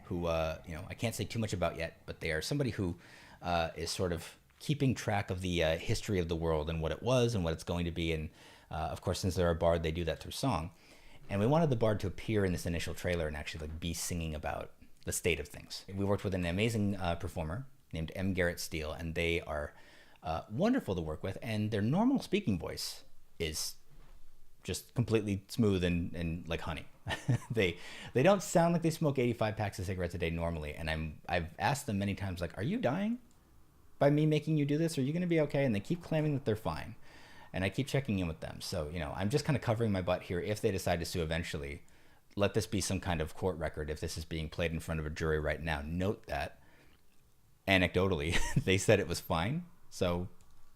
who, you know, I can't say too much about yet, but they are somebody who is sort of keeping track of the history of the world and what it was and what it's going to be. And, of course, since they're a Bard, they do that through song. And we wanted the Bard to appear in this initial trailer and actually like be singing about the state of things. We worked with an amazing performer named M. Garrett Steele, and they are wonderful to work with. And their normal speaking voice is just completely smooth and like honey. They don't sound like they smoke 85 packs of cigarettes a day normally. And I've asked them many times, like, are you dying by me making you do this? Are you going to be okay? And they keep claiming that they're fine. And I keep checking in with them. So, you know, I'm just kind of covering my butt here. If they decide to sue eventually, let this be some kind of court record. If this is being played in front of a jury right now, note that anecdotally, they said it was fine. So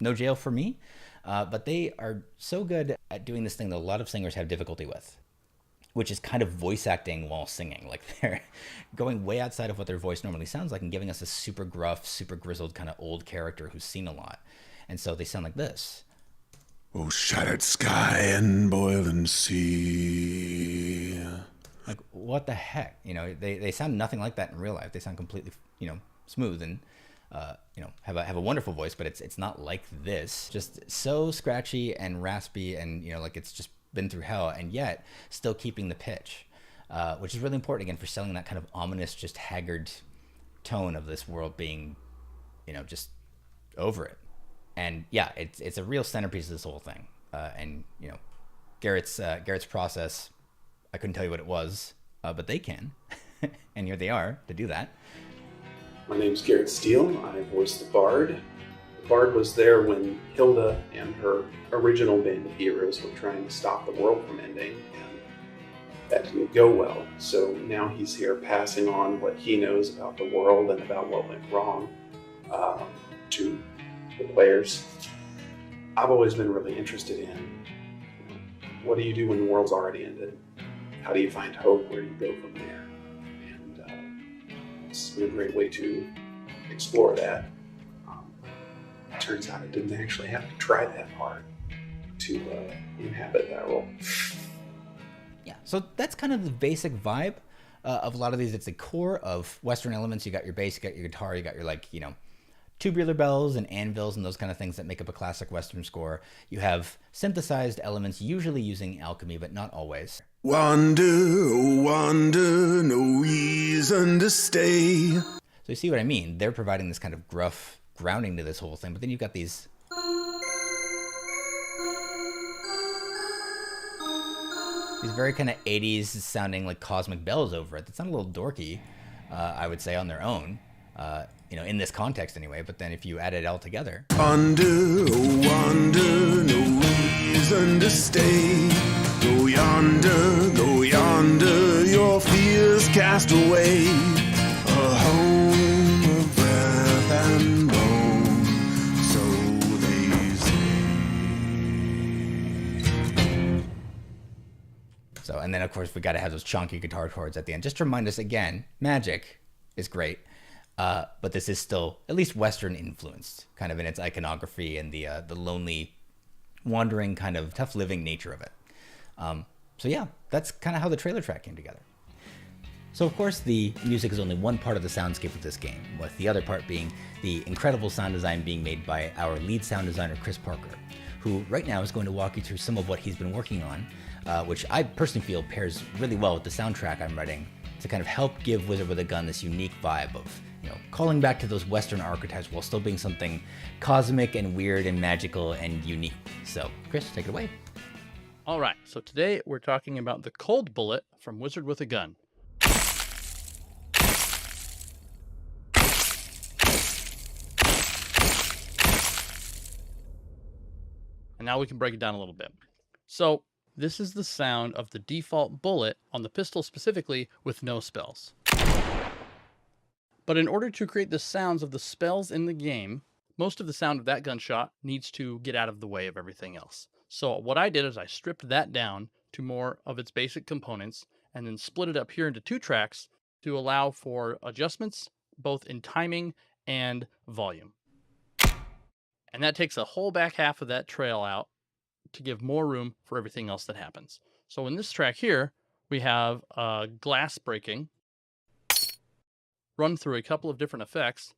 no jail for me. But they are so good at doing this thing that a lot of singers have difficulty with, which is kind of voice acting while singing. Like they're going way outside of what their voice normally sounds like and giving us a super gruff, super grizzled kind of old character who's seen a lot. And so they sound like this. Oh, shattered sky and boiling sea. Like, what the heck? You know, they sound nothing like that in real life. They sound completely, you know, smooth and, you know, have a wonderful voice, but it's not like this. Just so scratchy and raspy and, you know, like it's just been through hell, and yet still keeping the pitch, which is really important, again, for selling that kind of ominous, just haggard tone of this world being, you know, just over it. And yeah, it's a real centerpiece of this whole thing. And you know, Garrett's process, I couldn't tell you what it was, but they can, and here they are to do that. My name's Garrett Steele. I voiced the Bard. The Bard was there when Hilda and her original band of heroes were trying to stop the world from ending, and that didn't go well. So now he's here passing on what he knows about the world and about what went wrong to the players. I've always been really interested in what do you do when the world's already ended? How do you find hope? Where do you go from there? And it's been a great way to explore that. It turns out I didn't actually have to try that hard to inhabit that role. Yeah, so that's kind of the basic vibe of a lot of these. It's the core of Western elements. You got your bass, you got your guitar, you got your, like, you know, tubular bells and anvils and those kind of things that make up a classic Western score. You have synthesized elements, usually using alchemy, but not always. Wander, oh wander, no reason to stay. So you see what I mean? They're providing this kind of gruff grounding to this whole thing, but then you've got these very kind of 80s sounding like cosmic bells over it that sound a little dorky, I would say, on their own. You know, in this context anyway, but then if you add it all together. Wander, oh wander, no reason to stay. Go yonder, your fears cast away. A home of breath and bone, so they say. So, and then of course we got to have those chunky guitar chords at the end, just to remind us again, magic is great. But this is still at least Western influenced, kind of in its iconography and the lonely, wandering, kind of tough living nature of it. So yeah, that's kind of how the trailer track came together. So of course the music is only one part of the soundscape of this game, with the other part being the incredible sound design being made by our lead sound designer, Chris Parker, who right now is going to walk you through some of what he's been working on, which I personally feel pairs really well with the soundtrack I'm writing to kind of help give Wizard with a Gun this unique vibe of, you know, calling back to those Western archetypes while still being something cosmic and weird and magical and unique. So, Chris, take it away. All right, so today we're talking about the Cold Bullet from Wizard with a Gun. And now we can break it down a little bit. So, this is the sound of the default bullet on the pistol specifically with no spells. But in order to create the sounds of the spells in the game, most of the sound of that gunshot needs to get out of the way of everything else. So what I did is I stripped that down to more of its basic components and then split it up here into 2 tracks to allow for adjustments both in timing and volume. And that takes a whole back half of that trail out to give more room for everything else that happens. So in this track here, we have glass breaking, run through a couple of different effects.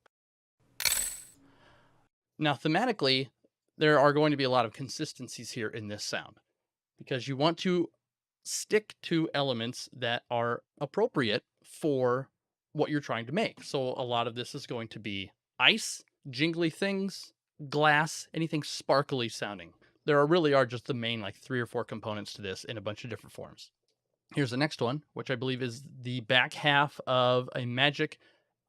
Now, thematically, there are going to be a lot of consistencies here in this sound because you want to stick to elements that are appropriate for what you're trying to make. So a lot of this is going to be ice, jingly things, glass, anything sparkly sounding. There really are just the main like 3 or 4 components to this in a bunch of different forms. Here's the next one, which I believe is the back half of a magic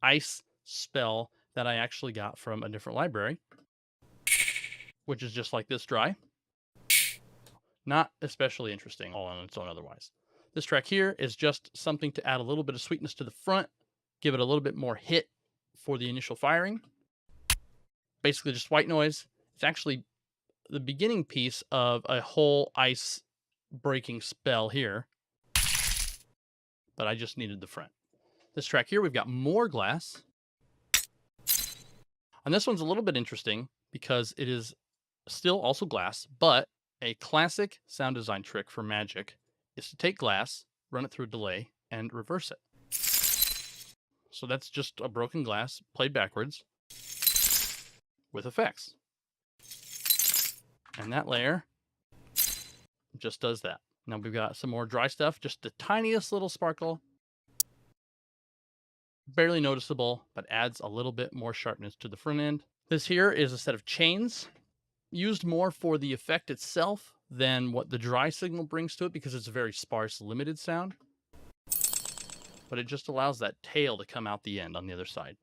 ice spell that I actually got from a different library, which is just like this dry. Not especially interesting all on its own otherwise. This track here is just something to add a little bit of sweetness to the front, give it a little bit more hit for the initial firing. Basically just white noise. It's actually the beginning piece of a whole ice breaking spell here, but I just needed the front. This track here, we've got more glass. And this one's a little bit interesting because it is still also glass, but a classic sound design trick for Magic is to take glass, run it through a delay, and reverse it. So that's just a broken glass played backwards with effects. And that layer just does that. Now we've got some more dry stuff, just the tiniest little sparkle. Barely noticeable, but adds a little bit more sharpness to the front end. This here is a set of chains used more for the effect itself than what the dry signal brings to it because it's a very sparse, limited sound. But it just allows that tail to come out the end on the other side.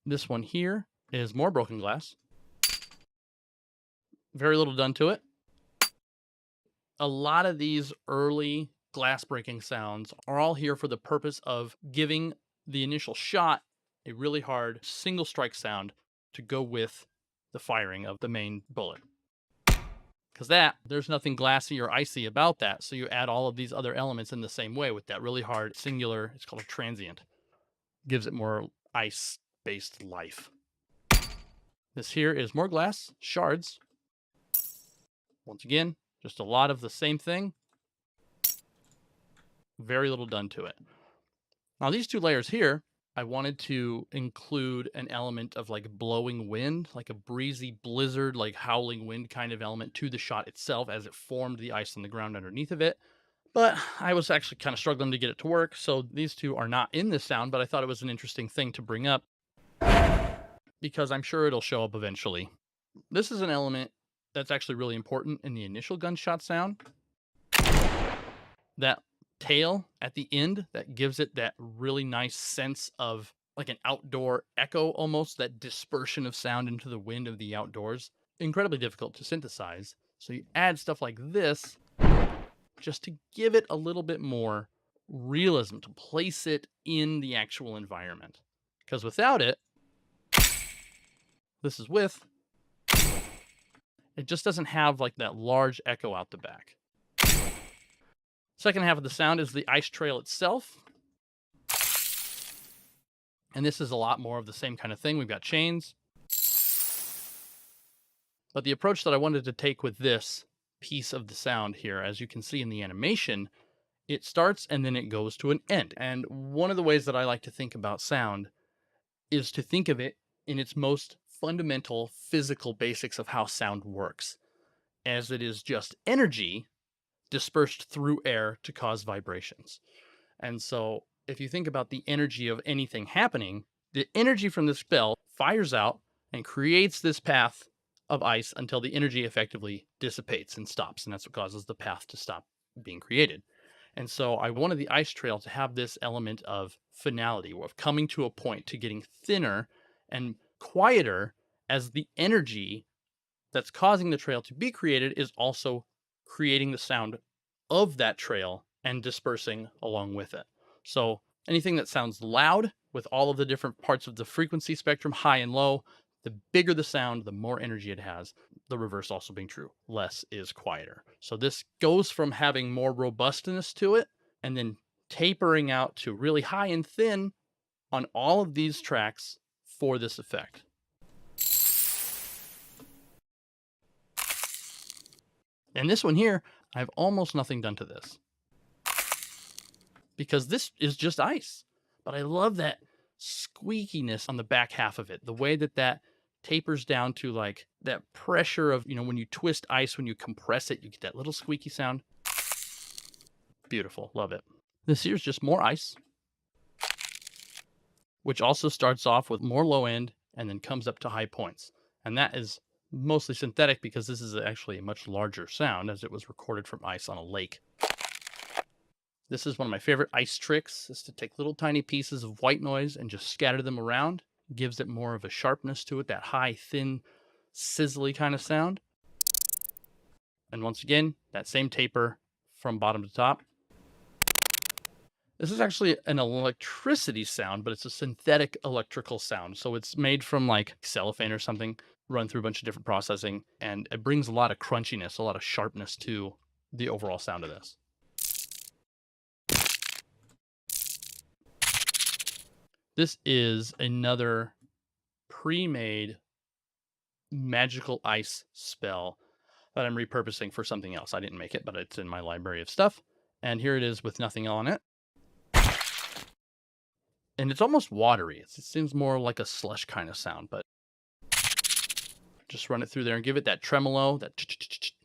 This one here is more broken glass. Very little done to it. A lot of these early glass breaking sounds are all here for the purpose of giving the initial shot a really hard single strike sound to go with the firing of the main bullet. because there's nothing glassy or icy about that. So you add all of these other elements in the same way with that really hard singular, it's called a transient. Gives it more ice-based life. This here is more glass, shards. Once again, just a lot of the same thing. Very little done to it. Now these two layers here, I wanted to include an element of like blowing wind, like a breezy blizzard, like howling wind kind of element to the shot itself as it formed the ice on the ground underneath of it. But I was actually kind of struggling to get it to work, so these two are not in this sound, but I thought it was an interesting thing to bring up because I'm sure it'll show up eventually. This is an element that's actually really important in the initial gunshot sound. That tail at the end that gives it that really nice sense of like an outdoor echo almost, that dispersion of sound into the wind of the outdoors. Incredibly difficult to synthesize. So you add stuff like this just to give it a little bit more realism, to place it in the actual environment. Because without it, this is with, it just doesn't have like that large echo out the back. Second half of the sound is the ice trail itself. And this is a lot more of the same kind of thing. We've got chains. But the approach that I wanted to take with this piece of the sound here, as you can see in the animation, it starts and then it goes to an end. And one of the ways that I like to think about sound is to think of it in its most fundamental physical basics of how sound works, as it is just energy dispersed through air to cause vibrations. And so if you think about the energy of anything happening, the energy from this bell fires out and creates this path of ice until the energy effectively dissipates and stops. And that's what causes the path to stop being created. And so I wanted the ice trail to have this element of finality, of coming to a point, to getting thinner and quieter as the energy that's causing the trail to be created is also creating the sound of that trail and dispersing along with it. So anything that sounds loud with all of the different parts of the frequency spectrum, high and low, the bigger the sound, the more energy it has. The reverse also being true. Less is quieter. So this goes from having more robustness to it and then tapering out to really high and thin on all of these tracks for this effect. And this one here, I have almost nothing done to this because this is just ice. But I love that squeakiness on the back half of it. The way that that tapers down to like that pressure of, you know, when you twist ice, when you compress it, you get that little squeaky sound. Beautiful. Love it. This here's just more ice, which also starts off with more low end and then comes up to high points. And that is mostly synthetic because this is actually a much larger sound as it was recorded from ice on a lake. This is one of my favorite ice tricks, is to take little tiny pieces of white noise and just scatter them around. Gives it more of a sharpness to it, that high, thin, sizzly kind of sound. And once again, that same taper from bottom to top. This is actually an electricity sound, but it's a synthetic electrical sound. So it's made from like cellophane or something, run through a bunch of different processing, and it brings a lot of crunchiness, a lot of sharpness to the overall sound of this. This is another pre-made magical ice spell that I'm repurposing for something else. I didn't make it, but it's in my library of stuff. And here it is with nothing on it. And it's almost watery. It seems more like a slush kind of sound, but just run it through there and give it that tremolo, that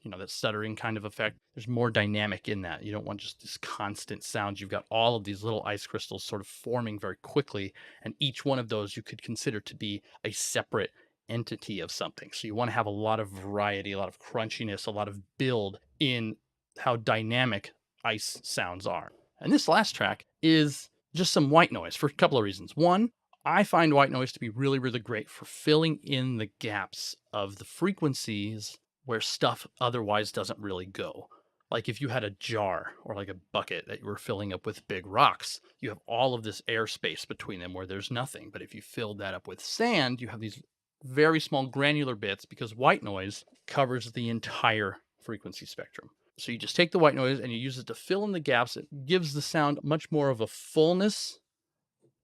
that stuttering kind of effect. There's more dynamic in that. You don't want just this constant sound. You've got all of these little ice crystals sort of forming very quickly, and each one of those you could consider to be a separate entity of something. So you want to have a lot of variety, a lot of crunchiness, a lot of build in how dynamic ice sounds are. And this last track is just some white noise for a couple of reasons. One, I find white noise to be really, really great for filling in the gaps of the frequencies where stuff otherwise doesn't really go. Like if you had a jar or like a bucket that you were filling up with big rocks, you have all of this airspace between them where there's nothing. But if you filled that up with sand, you have these very small granular bits because white noise covers the entire frequency spectrum. So you just take the white noise and you use it to fill in the gaps. It gives the sound much more of a fullness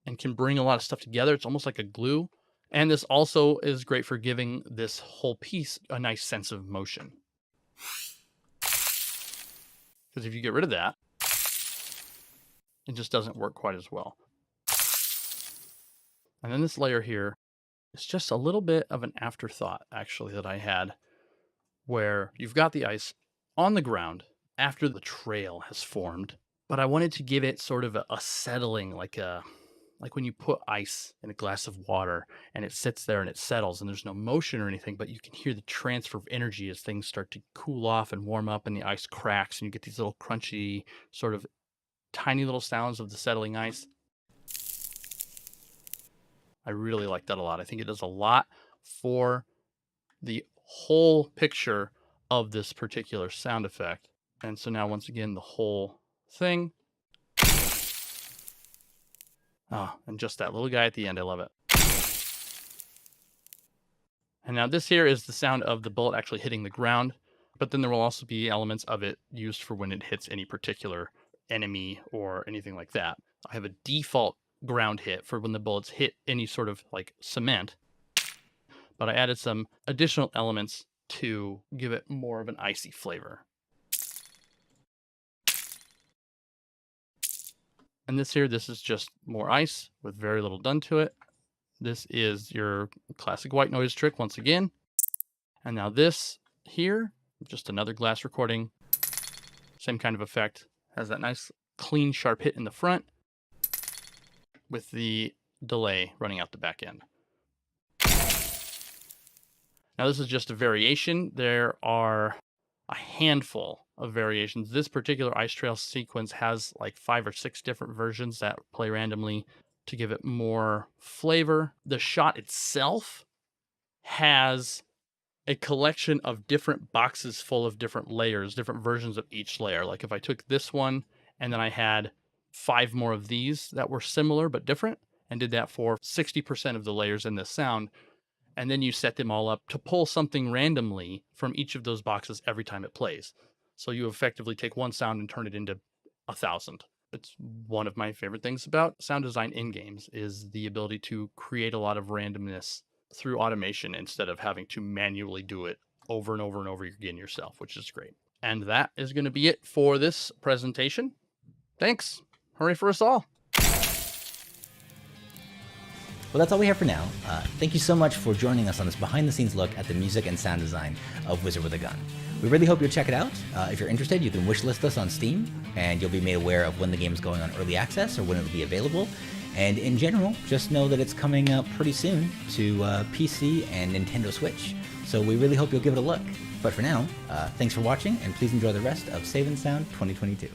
and can bring a lot of stuff together. It's almost like a glue. And this also is great for giving this whole piece a nice sense of motion. Because if you get rid of that, it just doesn't work quite as well. And then this layer here is just a little bit of an afterthought, actually, that I had, where you've got the ice on the ground after the trail has formed, but I wanted to give it sort of a settling, like when you put ice in a glass of water and it sits there and it settles and there's no motion or anything, but you can hear the transfer of energy as things start to cool off and warm up and the ice cracks and you get these little crunchy, sort of tiny little sounds of the settling ice. I really like that a lot. I think it does a lot for the whole picture of this particular sound effect. And so now, once again, the whole thing. Oh, and just that little guy at the end. I love it. And now this here is the sound of the bullet actually hitting the ground, but then there will also be elements of it used for when it hits any particular enemy or anything like that. I have a default ground hit for when the bullets hit any sort of like cement, but I added some additional elements to give it more of an icy flavor. And this here, this is just more ice with very little done to it. This is your classic white noise trick once again. And now this here, just another glass recording. Same kind of effect. Has that nice clean sharp hit in the front with the delay running out the back end. Now this is just a variation. There are a handful of variations. This particular ice trail sequence has like 5 or 6 different versions that play randomly to give it more flavor. The shot itself has a collection of different boxes full of different layers, different versions of each layer. Like if I took this one and then I had 5 more of these that were similar but different and did that for 60% of the layers in this sound, and then you set them all up to pull something randomly from each of those boxes every time it plays. So you effectively take one sound and turn it into 1,000. It's one of my favorite things about sound design in games is the ability to create a lot of randomness through automation instead of having to manually do it over and over and over again yourself, which is great. And that is going to be it for this presentation. Thanks. Hooray for us all. Well, that's all we have for now. Thank you so much for joining us on this behind-the-scenes look at the music and sound design of Wizard with a Gun. We really hope you'll check it out. If you're interested, you can wishlist us on Steam, and you'll be made aware of when the game's going on early access or when it'll be available. And in general, just know that it's coming up pretty soon to PC and Nintendo Switch. So we really hope you'll give it a look. But for now, thanks for watching, and please enjoy the rest of Save & Sound 2022.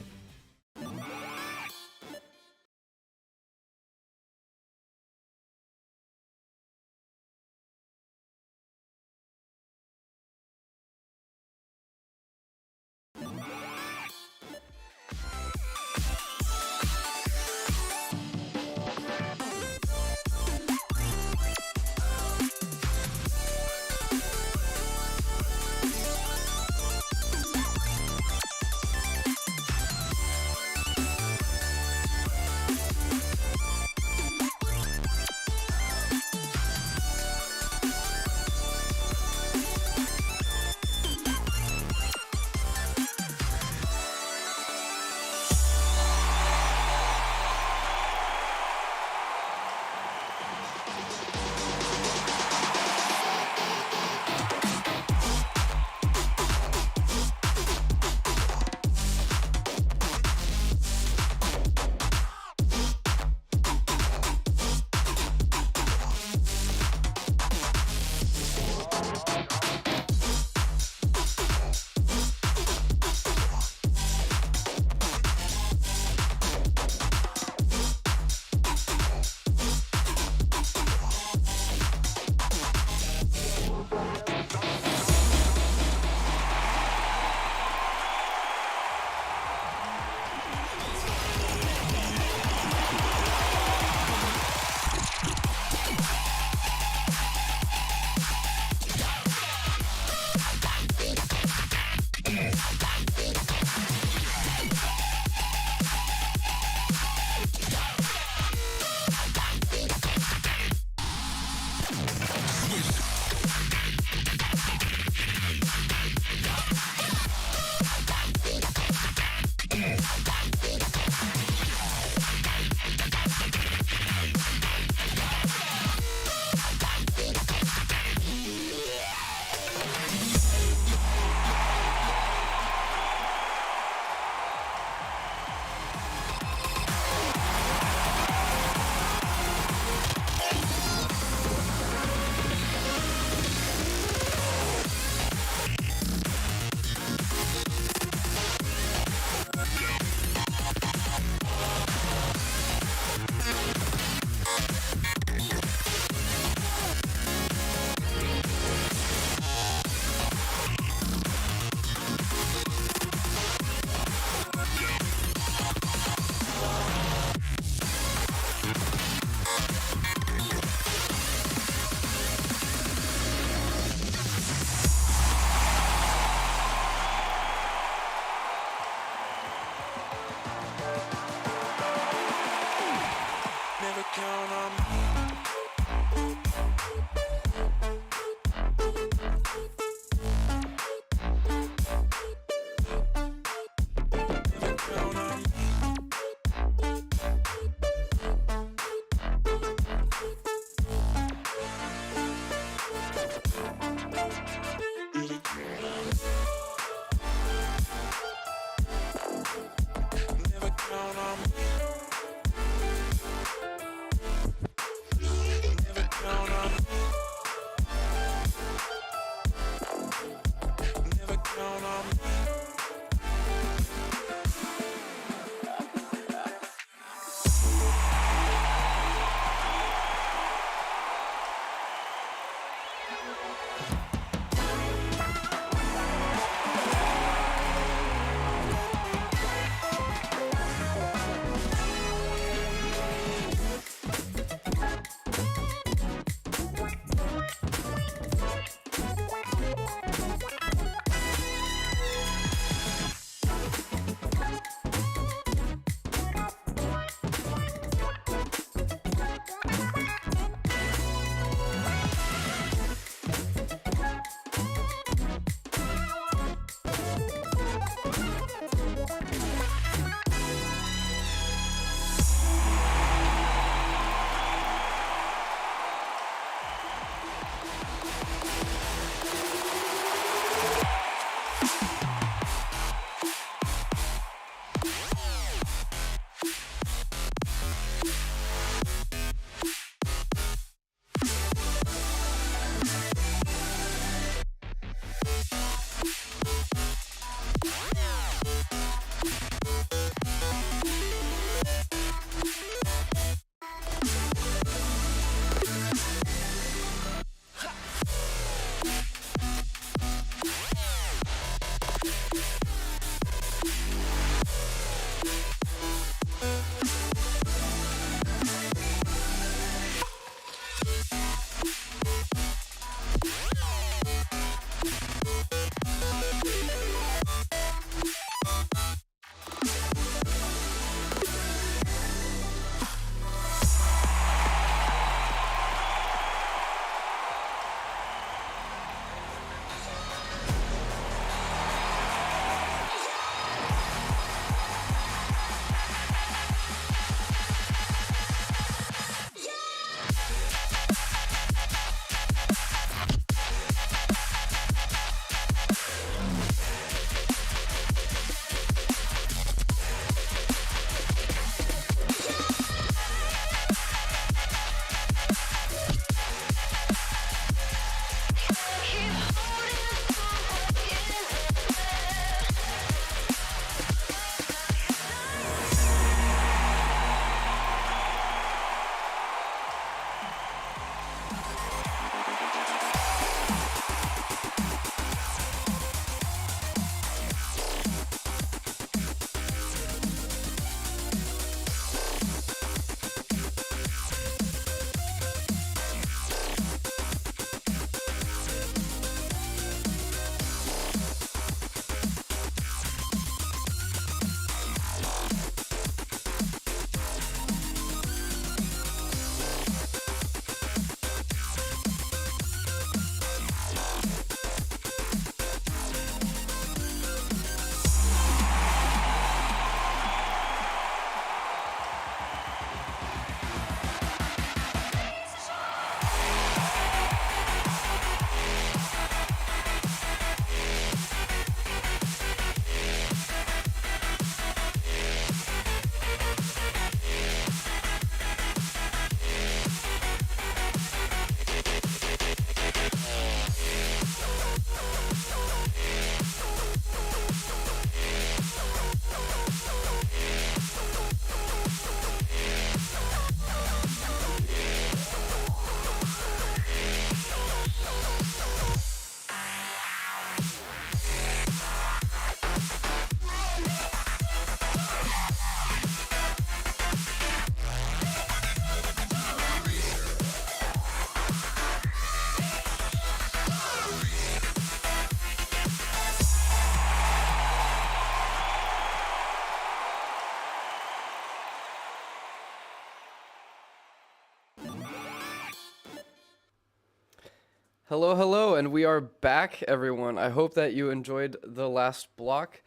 Hello, hello, and we are back, everyone. I hope that you enjoyed the last block.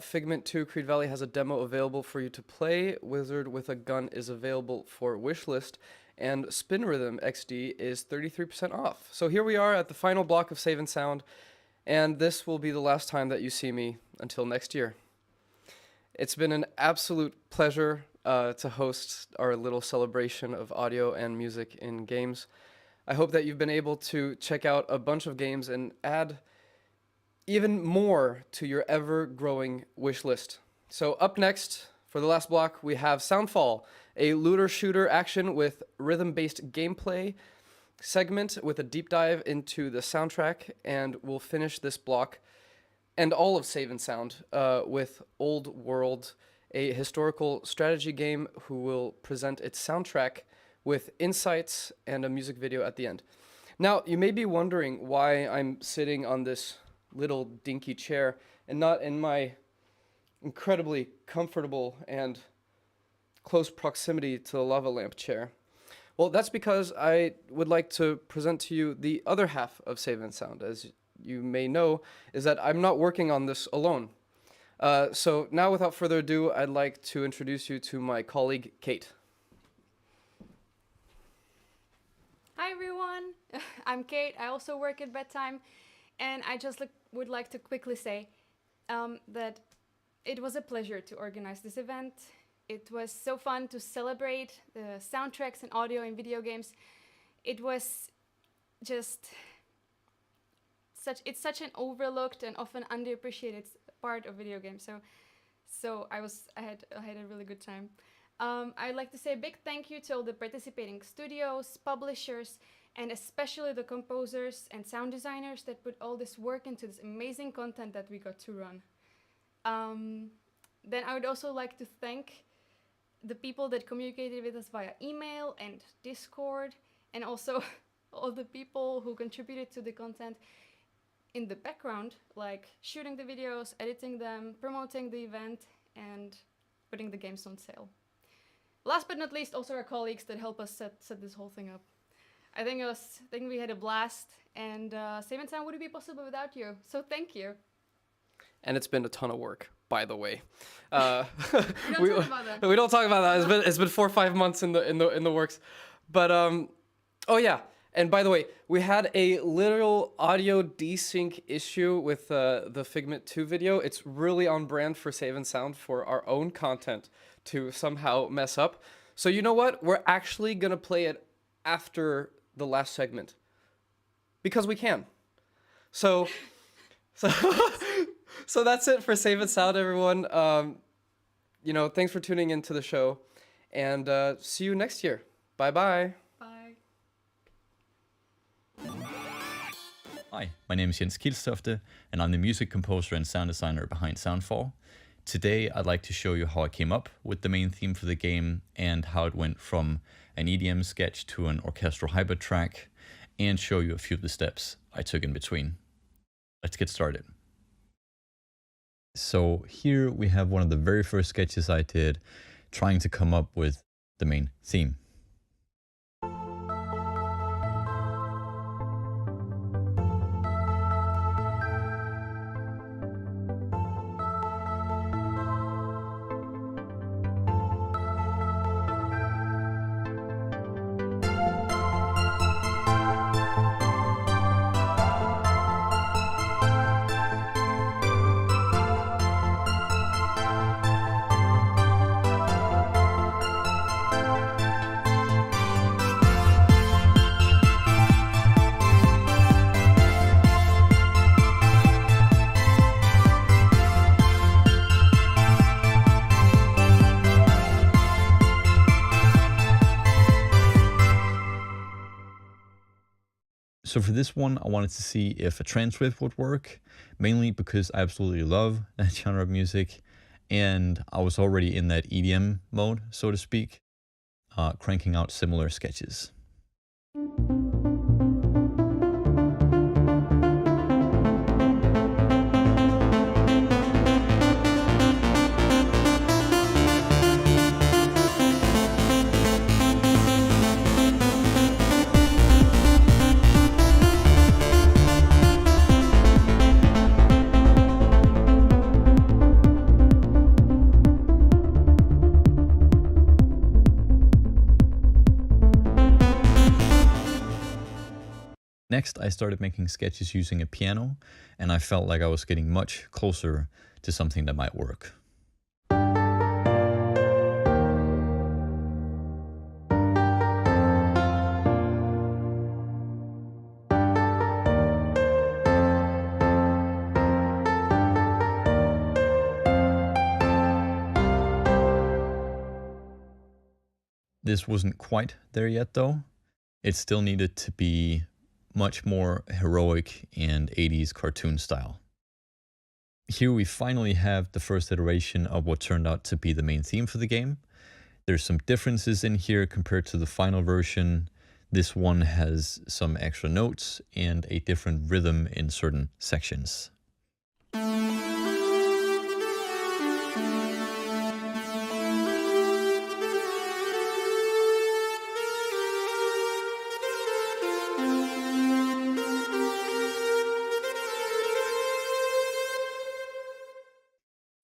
Figment 2 Creed Valley has a demo available for you to play. Wizard with a Gun is available for wishlist, and Spin Rhythm XD is 33% off. So here we are at the final block of Save and Sound, and this will be the last time that you see me until next year. It's been an absolute pleasure to host our little celebration of audio and music in games. I hope that you've been able to check out a bunch of games and add even more to your ever-growing wish list. So up next, for the last block, we have Soundfall, a looter-shooter action with rhythm-based gameplay segment with a deep dive into the soundtrack, and we'll finish this block and all of Save and Sound with Old World, a historical strategy game who will present its soundtrack with insights and a music video at the end. Now, you may be wondering why I'm sitting on this little dinky chair and not in my incredibly comfortable and close proximity to the lava lamp chair. Well, that's because I would like to present to you the other half of Save and Sound. As you may know, is that I'm not working on this alone. So now, without further ado, I'd like to introduce you to my colleague, Kate. Hi everyone, I'm Kate. I also work at Bedtime, and I just would like to quickly say that it was a pleasure to organize this event. It was so fun to celebrate the soundtracks and audio in video games. It was just it's such an overlooked and often underappreciated part of video games. So I had a really good time. I'd like to say a big thank you to all the participating studios, publishers, and especially the composers and sound designers that put all this work into this amazing content that we got to run. Then I would also like to thank the people that communicated with us via email and Discord, and also all the people who contributed to the content in the background, like shooting the videos, editing them, promoting the event, and putting the games on sale. Last but not least, also our colleagues that help us set this whole thing up. I think we had a blast, and Save and Sound wouldn't be possible without you. So thank you. And it's been a ton of work, by the way. We don't talk about that. We don't talk about that. It's been 4 or 5 months in the works. But oh yeah. And by the way, we had a literal audio desync issue with the Figment 2 video. It's really on brand for Save and Sound for our own content to somehow mess up. So you know what? We're actually going to play it after the last segment. Because we can. So that's it for Save and Sound, everyone. You know, thanks for tuning into the show. And see you next year. Bye-bye. Hi, my name is Jens Kielstofte, and I'm the music composer and sound designer behind Soundfall. Today, I'd like to show you how I came up with the main theme for the game and how it went from an EDM sketch to an orchestral hybrid track, and show you a few of the steps I took in between. Let's get started. So here we have one of the very first sketches I did, trying to come up with the main theme. So for this one, I wanted to see if a trance riff would work, mainly because I absolutely love that genre of music, and I was already in that EDM mode, so to speak, cranking out similar sketches. Next, I started making sketches using a piano, and I felt like I was getting much closer to something that might work. This wasn't quite there yet though. It still needed to be much more heroic and 80s cartoon style. Here we finally have the first iteration of what turned out to be the main theme for the game. There's some differences in here compared to the final version. This one has some extra notes and a different rhythm in certain sections.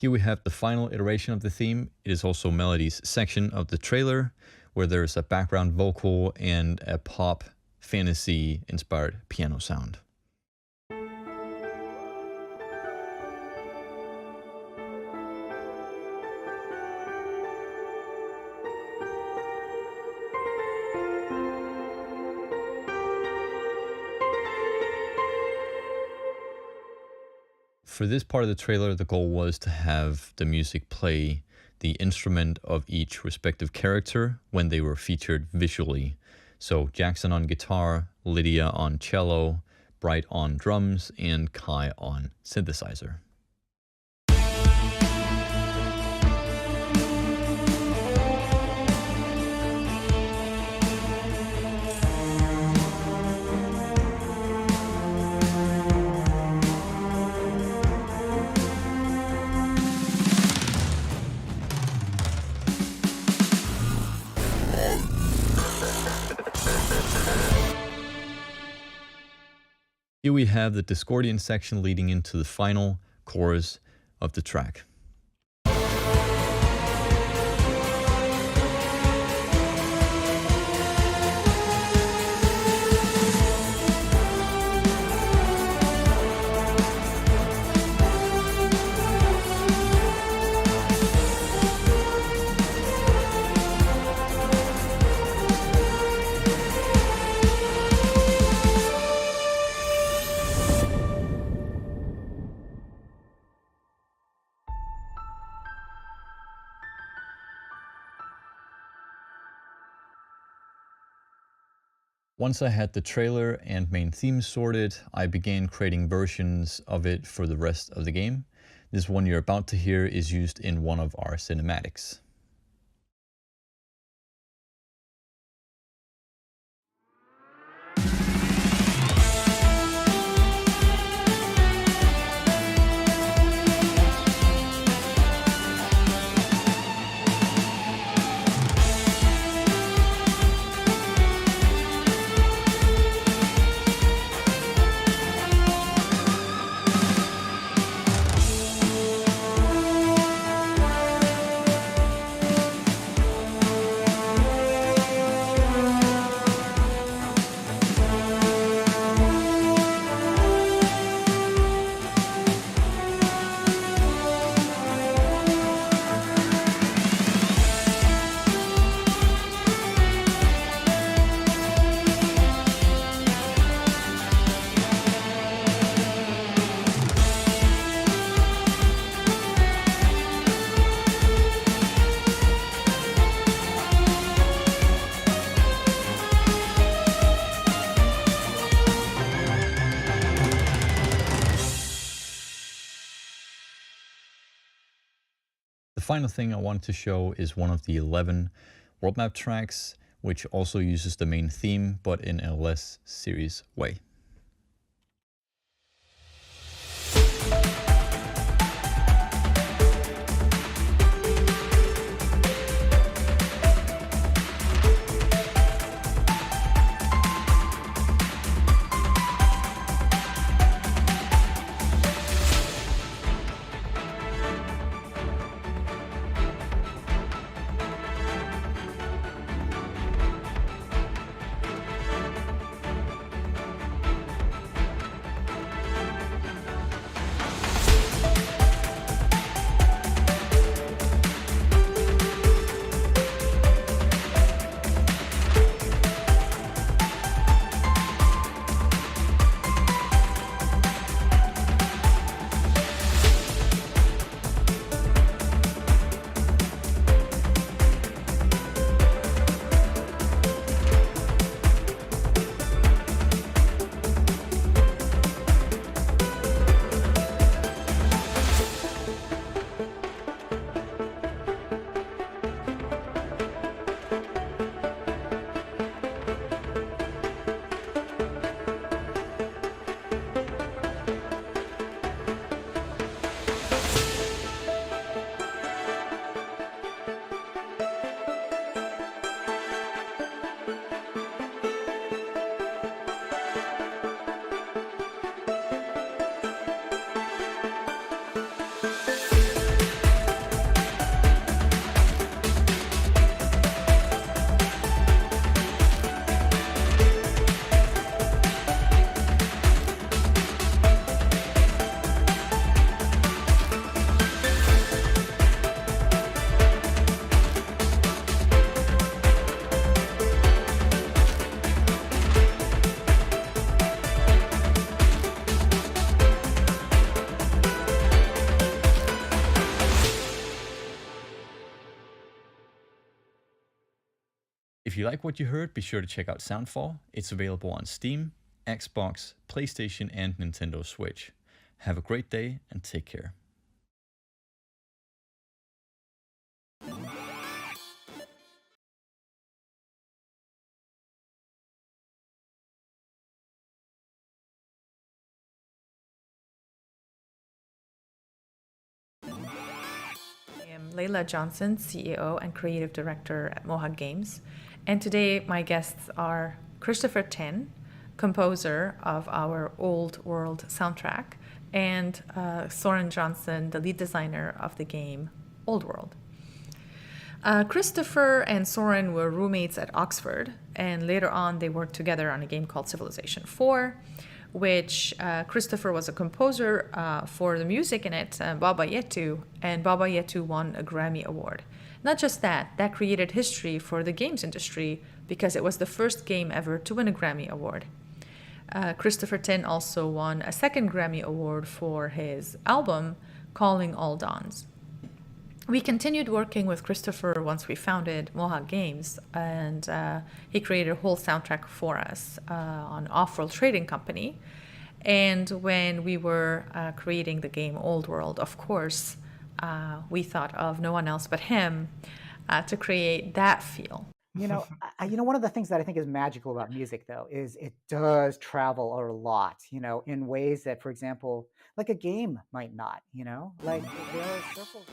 Here we have the final iteration of the theme. It is also Melody's section of the trailer, where there's a background vocal and a pop fantasy inspired piano sound. For this part of the trailer, the goal was to have the music play the instrument of each respective character when they were featured visually. So Jackson on guitar, Lydia on cello, Bright on drums, and Kai on synthesizer. Here we have the Discordian section leading into the final chorus of the track. Once I had the trailer and main theme sorted, I began creating versions of it for the rest of the game. This one you're about to hear is used in one of our cinematics. The final thing I wanted to show is one of the 11 world map tracks, which also uses the main theme, but in a less serious way. If you like what you heard, be sure to check out Soundfall. It's available on Steam, Xbox, PlayStation, and Nintendo Switch. Have a great day and take care. I am Layla Johnson, CEO and Creative Director at Mohawk Games, and today my guests are Christopher Tin, composer of our Old World soundtrack, and Soren Johnson, the lead designer of the game Old World. Christopher and Soren were roommates at Oxford, and later on they worked together on a game called Civilization 4, which Christopher was a composer for the music in it, B.I.O.T.A, and B.I.O.T.A won a Grammy Award. Not just that, that created history for the games industry because it was the first game ever to win a Grammy Award. Christopher Tin also won a second Grammy Award for his album, Calling All Dawns. We continued working with Christopher once we founded Mohawk Games, and he created a whole soundtrack for us on Off-World Trading Company. And when we were creating the game Old World, of course, we thought of no one else but him to create that feel. You know, one of the things that I think is magical about music, though, is it does travel a lot, in ways that, for example, like a game might not, like there are circles.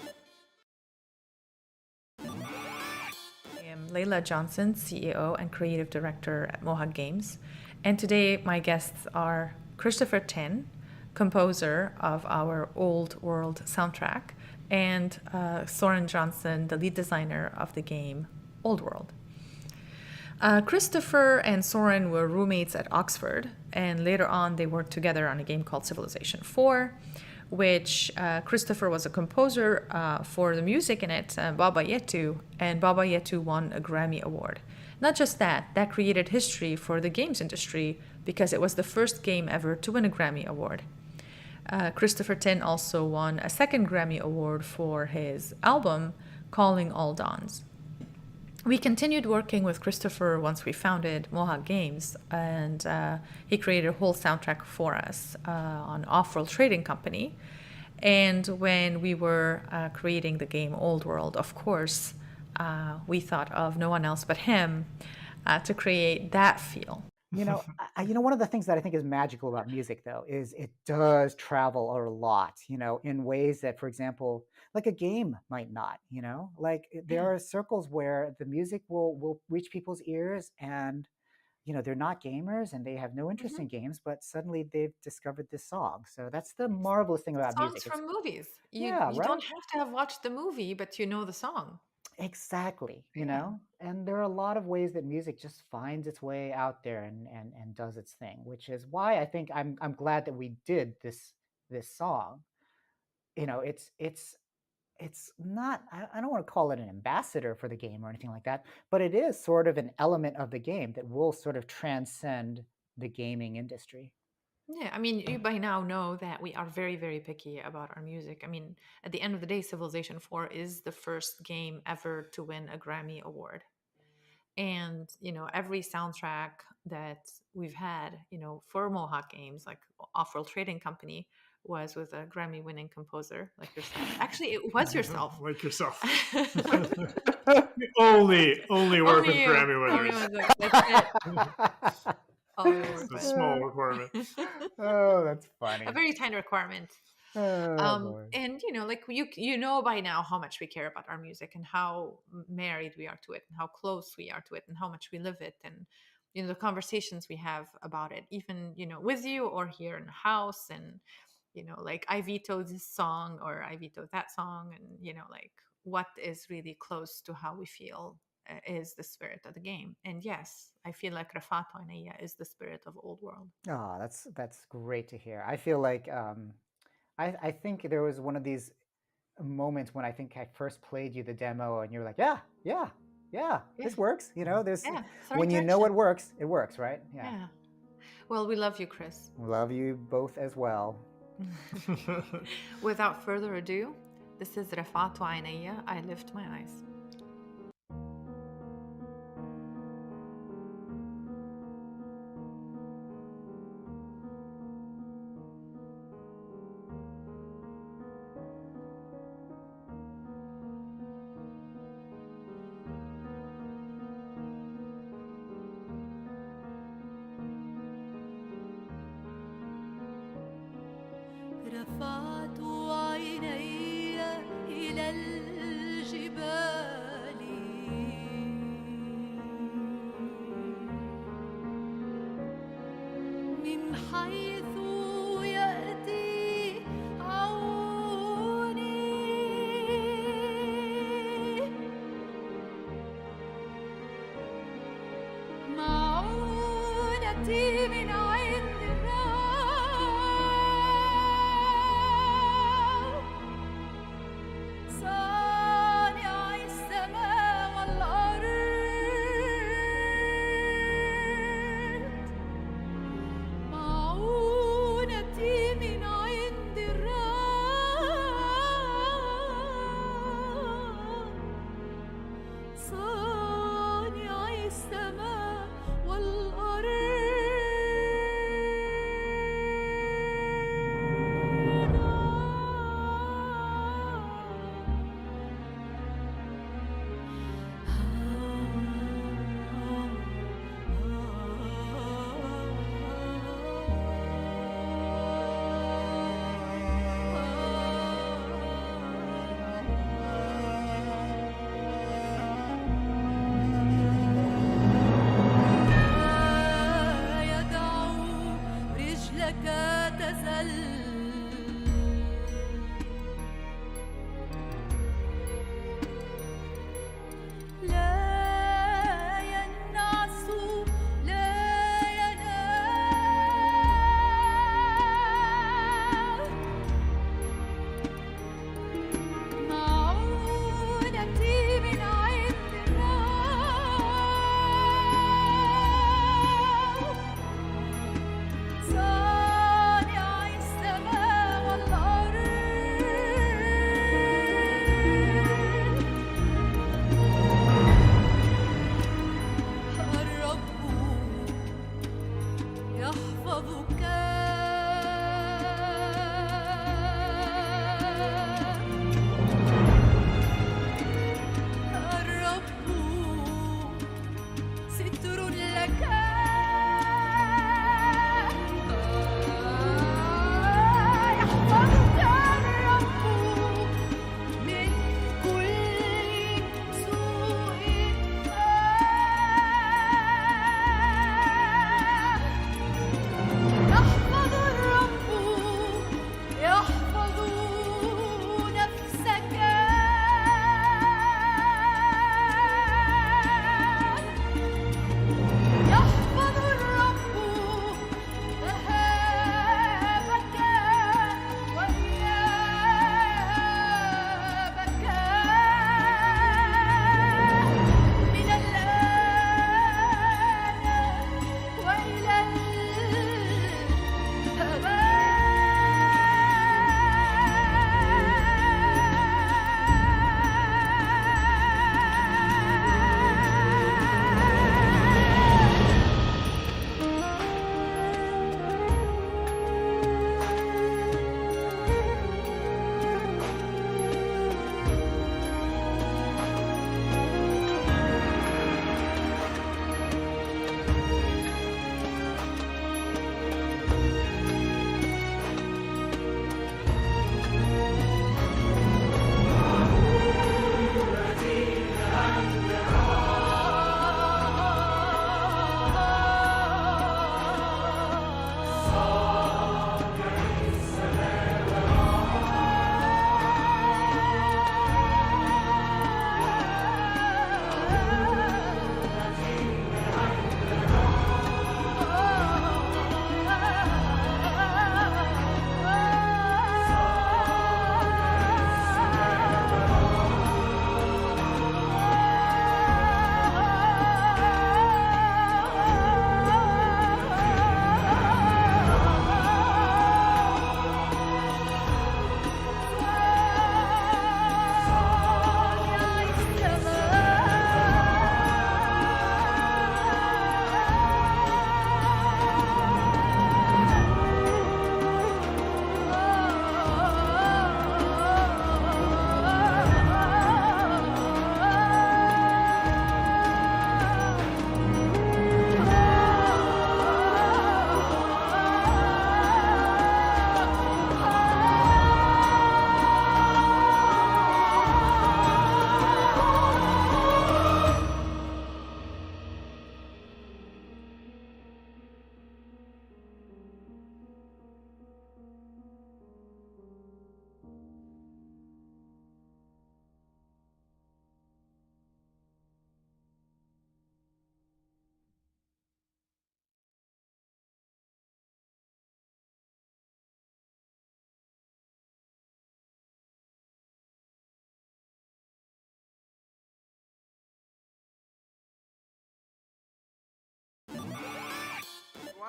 I am Layla Johnson, CEO and Creative Director at Mohawk Games, and today my guests are Christopher Tin, composer of our Old World soundtrack, and Soren Johnson, the lead designer of the game Old World. Christopher and Soren were roommates at Oxford, and later on they worked together on a game called Civilization 4, which Christopher was a composer for the music in it, B.I.O.T.A, and B.I.O.T.A won a Grammy Award. Not just that, that created history for the games industry because it was the first game ever to win a Grammy Award. Christopher Tin also won a second Grammy Award for his album, Calling All Dawns. We continued working with Christopher once we founded Mohawk Games, and he created a whole soundtrack for us on Off-World Trading Company. And when we were creating the game Old World, of course, we thought of no one else but him to create that feel. One of the things that I think is magical about music, though, is it does travel a lot, in ways that, for example, like a game might not, like there are circles where the music will reach people's ears and, they're not gamers and they have no interest in games, but suddenly they've discovered this song. So that's the marvelous thing about Songs music. from movies. You Yeah, you right? don't have to have watched the movie, but you know the song. Exactly, and there are a lot of ways that music just finds its way out there and does its thing, which is why I think I'm glad that we did this song. It's not, I don't want to call it an ambassador for the game or anything like that, but it is sort of an element of the game that will sort of transcend the gaming industry. Yeah, I mean, you by now know that we are very, very picky about our music. I mean, at the end of the day, Civilization 4 is the first game ever to win a Grammy Award. And, every soundtrack that we've had, for Mohawk Games, like Off-World Trading Company, was with a Grammy-winning composer like yourself. Actually, it was yourself. Like yourself. only work with you. Grammy Only winners. was like, that's it. It's a small requirement. Oh, that's funny. A very tiny requirement. Boy. And like you know by now how much we care about our music and how married we are to it and how close we are to it and how much we live it, and the conversations we have about it, even with you or here in the house, and like I vetoed this song or I vetoed that song, and like what is really close to how we feel is the spirit of the game. And yes, I feel like Rafato Anaya is the spirit of Old World. Oh, that's great to hear. I feel like I think there was one of these moments when I think I first played you the demo and you're like, yeah, this works. There's when you know it works, right? Yeah. Well, we love you, Chris. Love you both as well. Without further ado, this is Rafato Anaya, I Lift My Eyes. رفعت عيني إلى الجبال من حيث يأتي عوني معونتي من عند الرب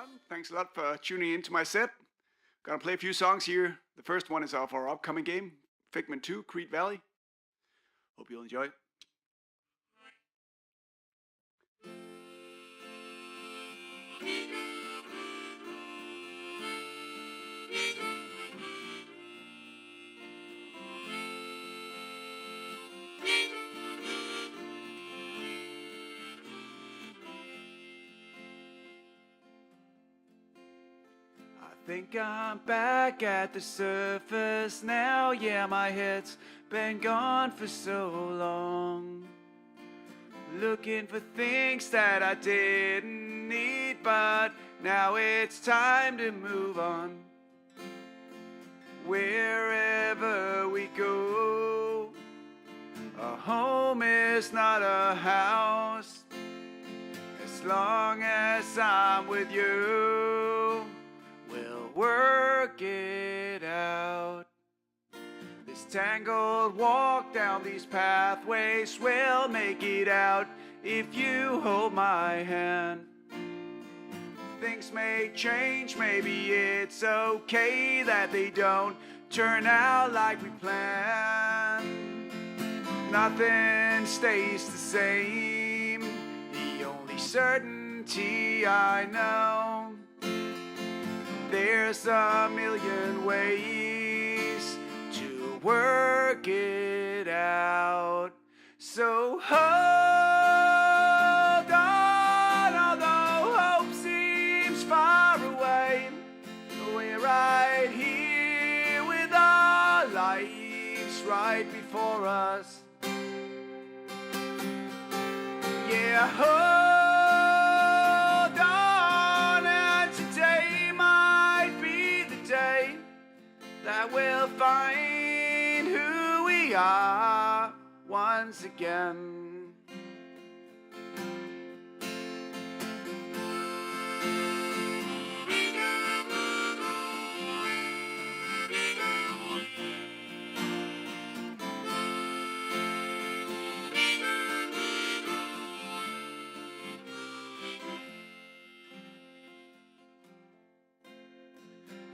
everyone. Thanks a lot for tuning into my set. Gonna play a few songs here. The first one is off our upcoming game, Figment 2, Crete Valley. Hope you'll enjoy it. Think I'm back at the surface now. Yeah, my head's been gone for so long. Looking for things that I didn't need, but now it's time to move on. Wherever we go, a home is not a house. As long as I'm with you, we'll work it out. This tangled walk down these pathways, we'll make it out if you hold my hand. Things may change, maybe it's okay that they don't turn out like we planned. Nothing stays the same. The only certainty I know, there's a million ways to work it out. So hold on, although hope seems far away. We're right here with our lives right before us. Yeah, hold on, and today might be the day that we'll find who we are once again.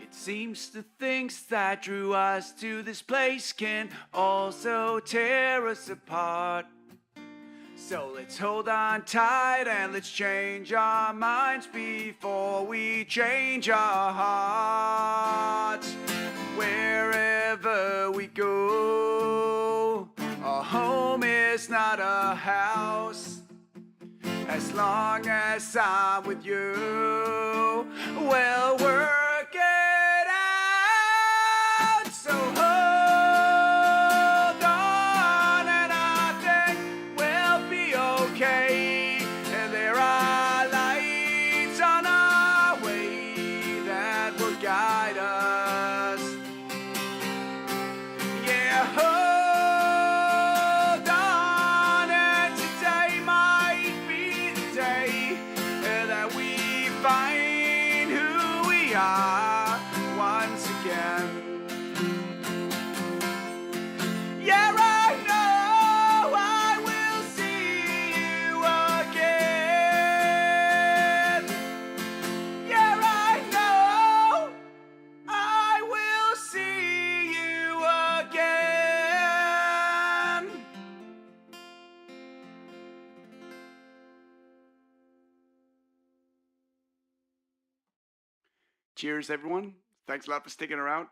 Seems the things that drew us to this place can also tear us apart. So let's hold on tight and let's change our minds before we change our hearts. Wherever we go, our home is not a house. As long as I'm with you, we'll work it. So hold on, and I think we'll be okay. And there are lights on our way that will guide us. Yeah, hold on, and today might be the day that we find who we are once again. Yeah, I know I will see you again. Yeah, I know I will see you again. Cheers, everyone. Thanks a lot for sticking around.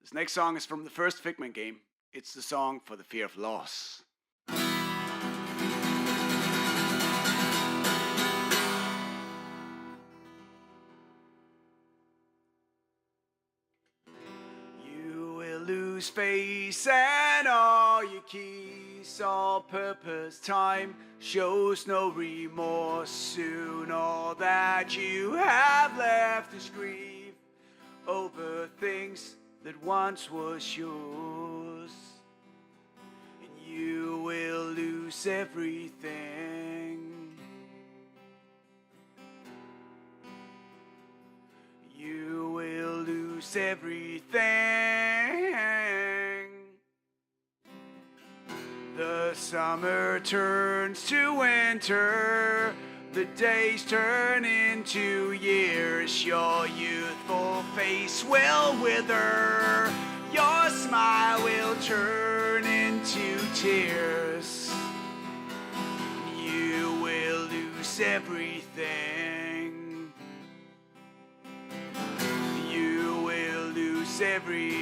This next song is from the first Figment game. It's the song For the Fear of Loss. You will lose face and all your keys, all purpose. Time shows no remorse. Soon all that you have left is grief over things that once was yours, and you will lose everything. You will lose everything. summer turns to winter, the days turn into years. Your youthful face will wither, your smile will turn into tears. You will lose everything. You will lose everything.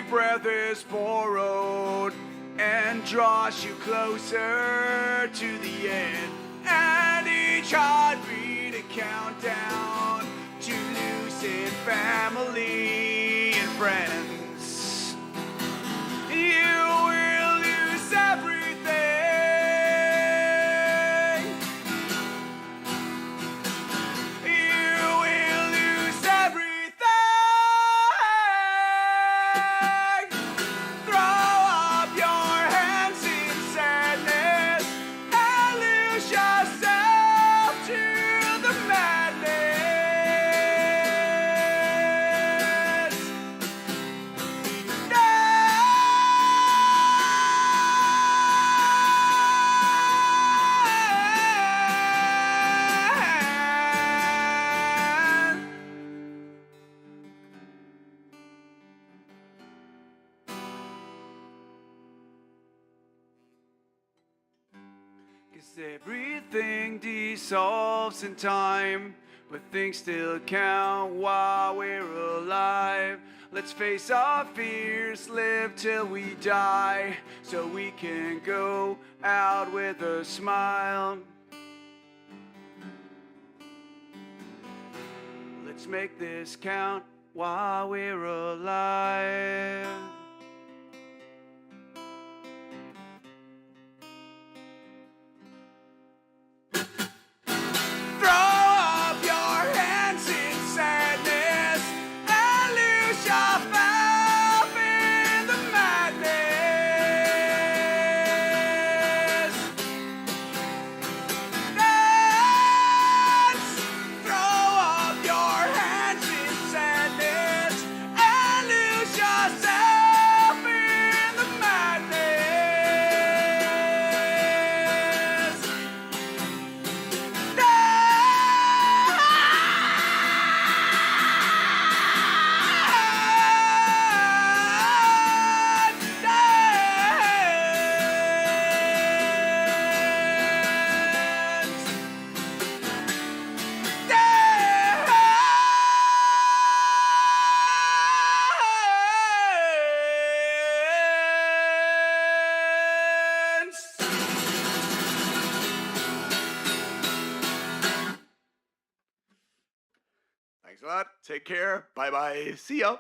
Breath is borrowed and draws you closer to the end, and each heartbeat a countdown to losing family and friends. You will lose everything. You will lose everything. Everything dissolves in time, but things still count while we're alive. Let's face our fears, live till we die, so we can go out with a smile. Let's make this count while we're alive. Thanks a lot. Take care. Bye-bye. See ya.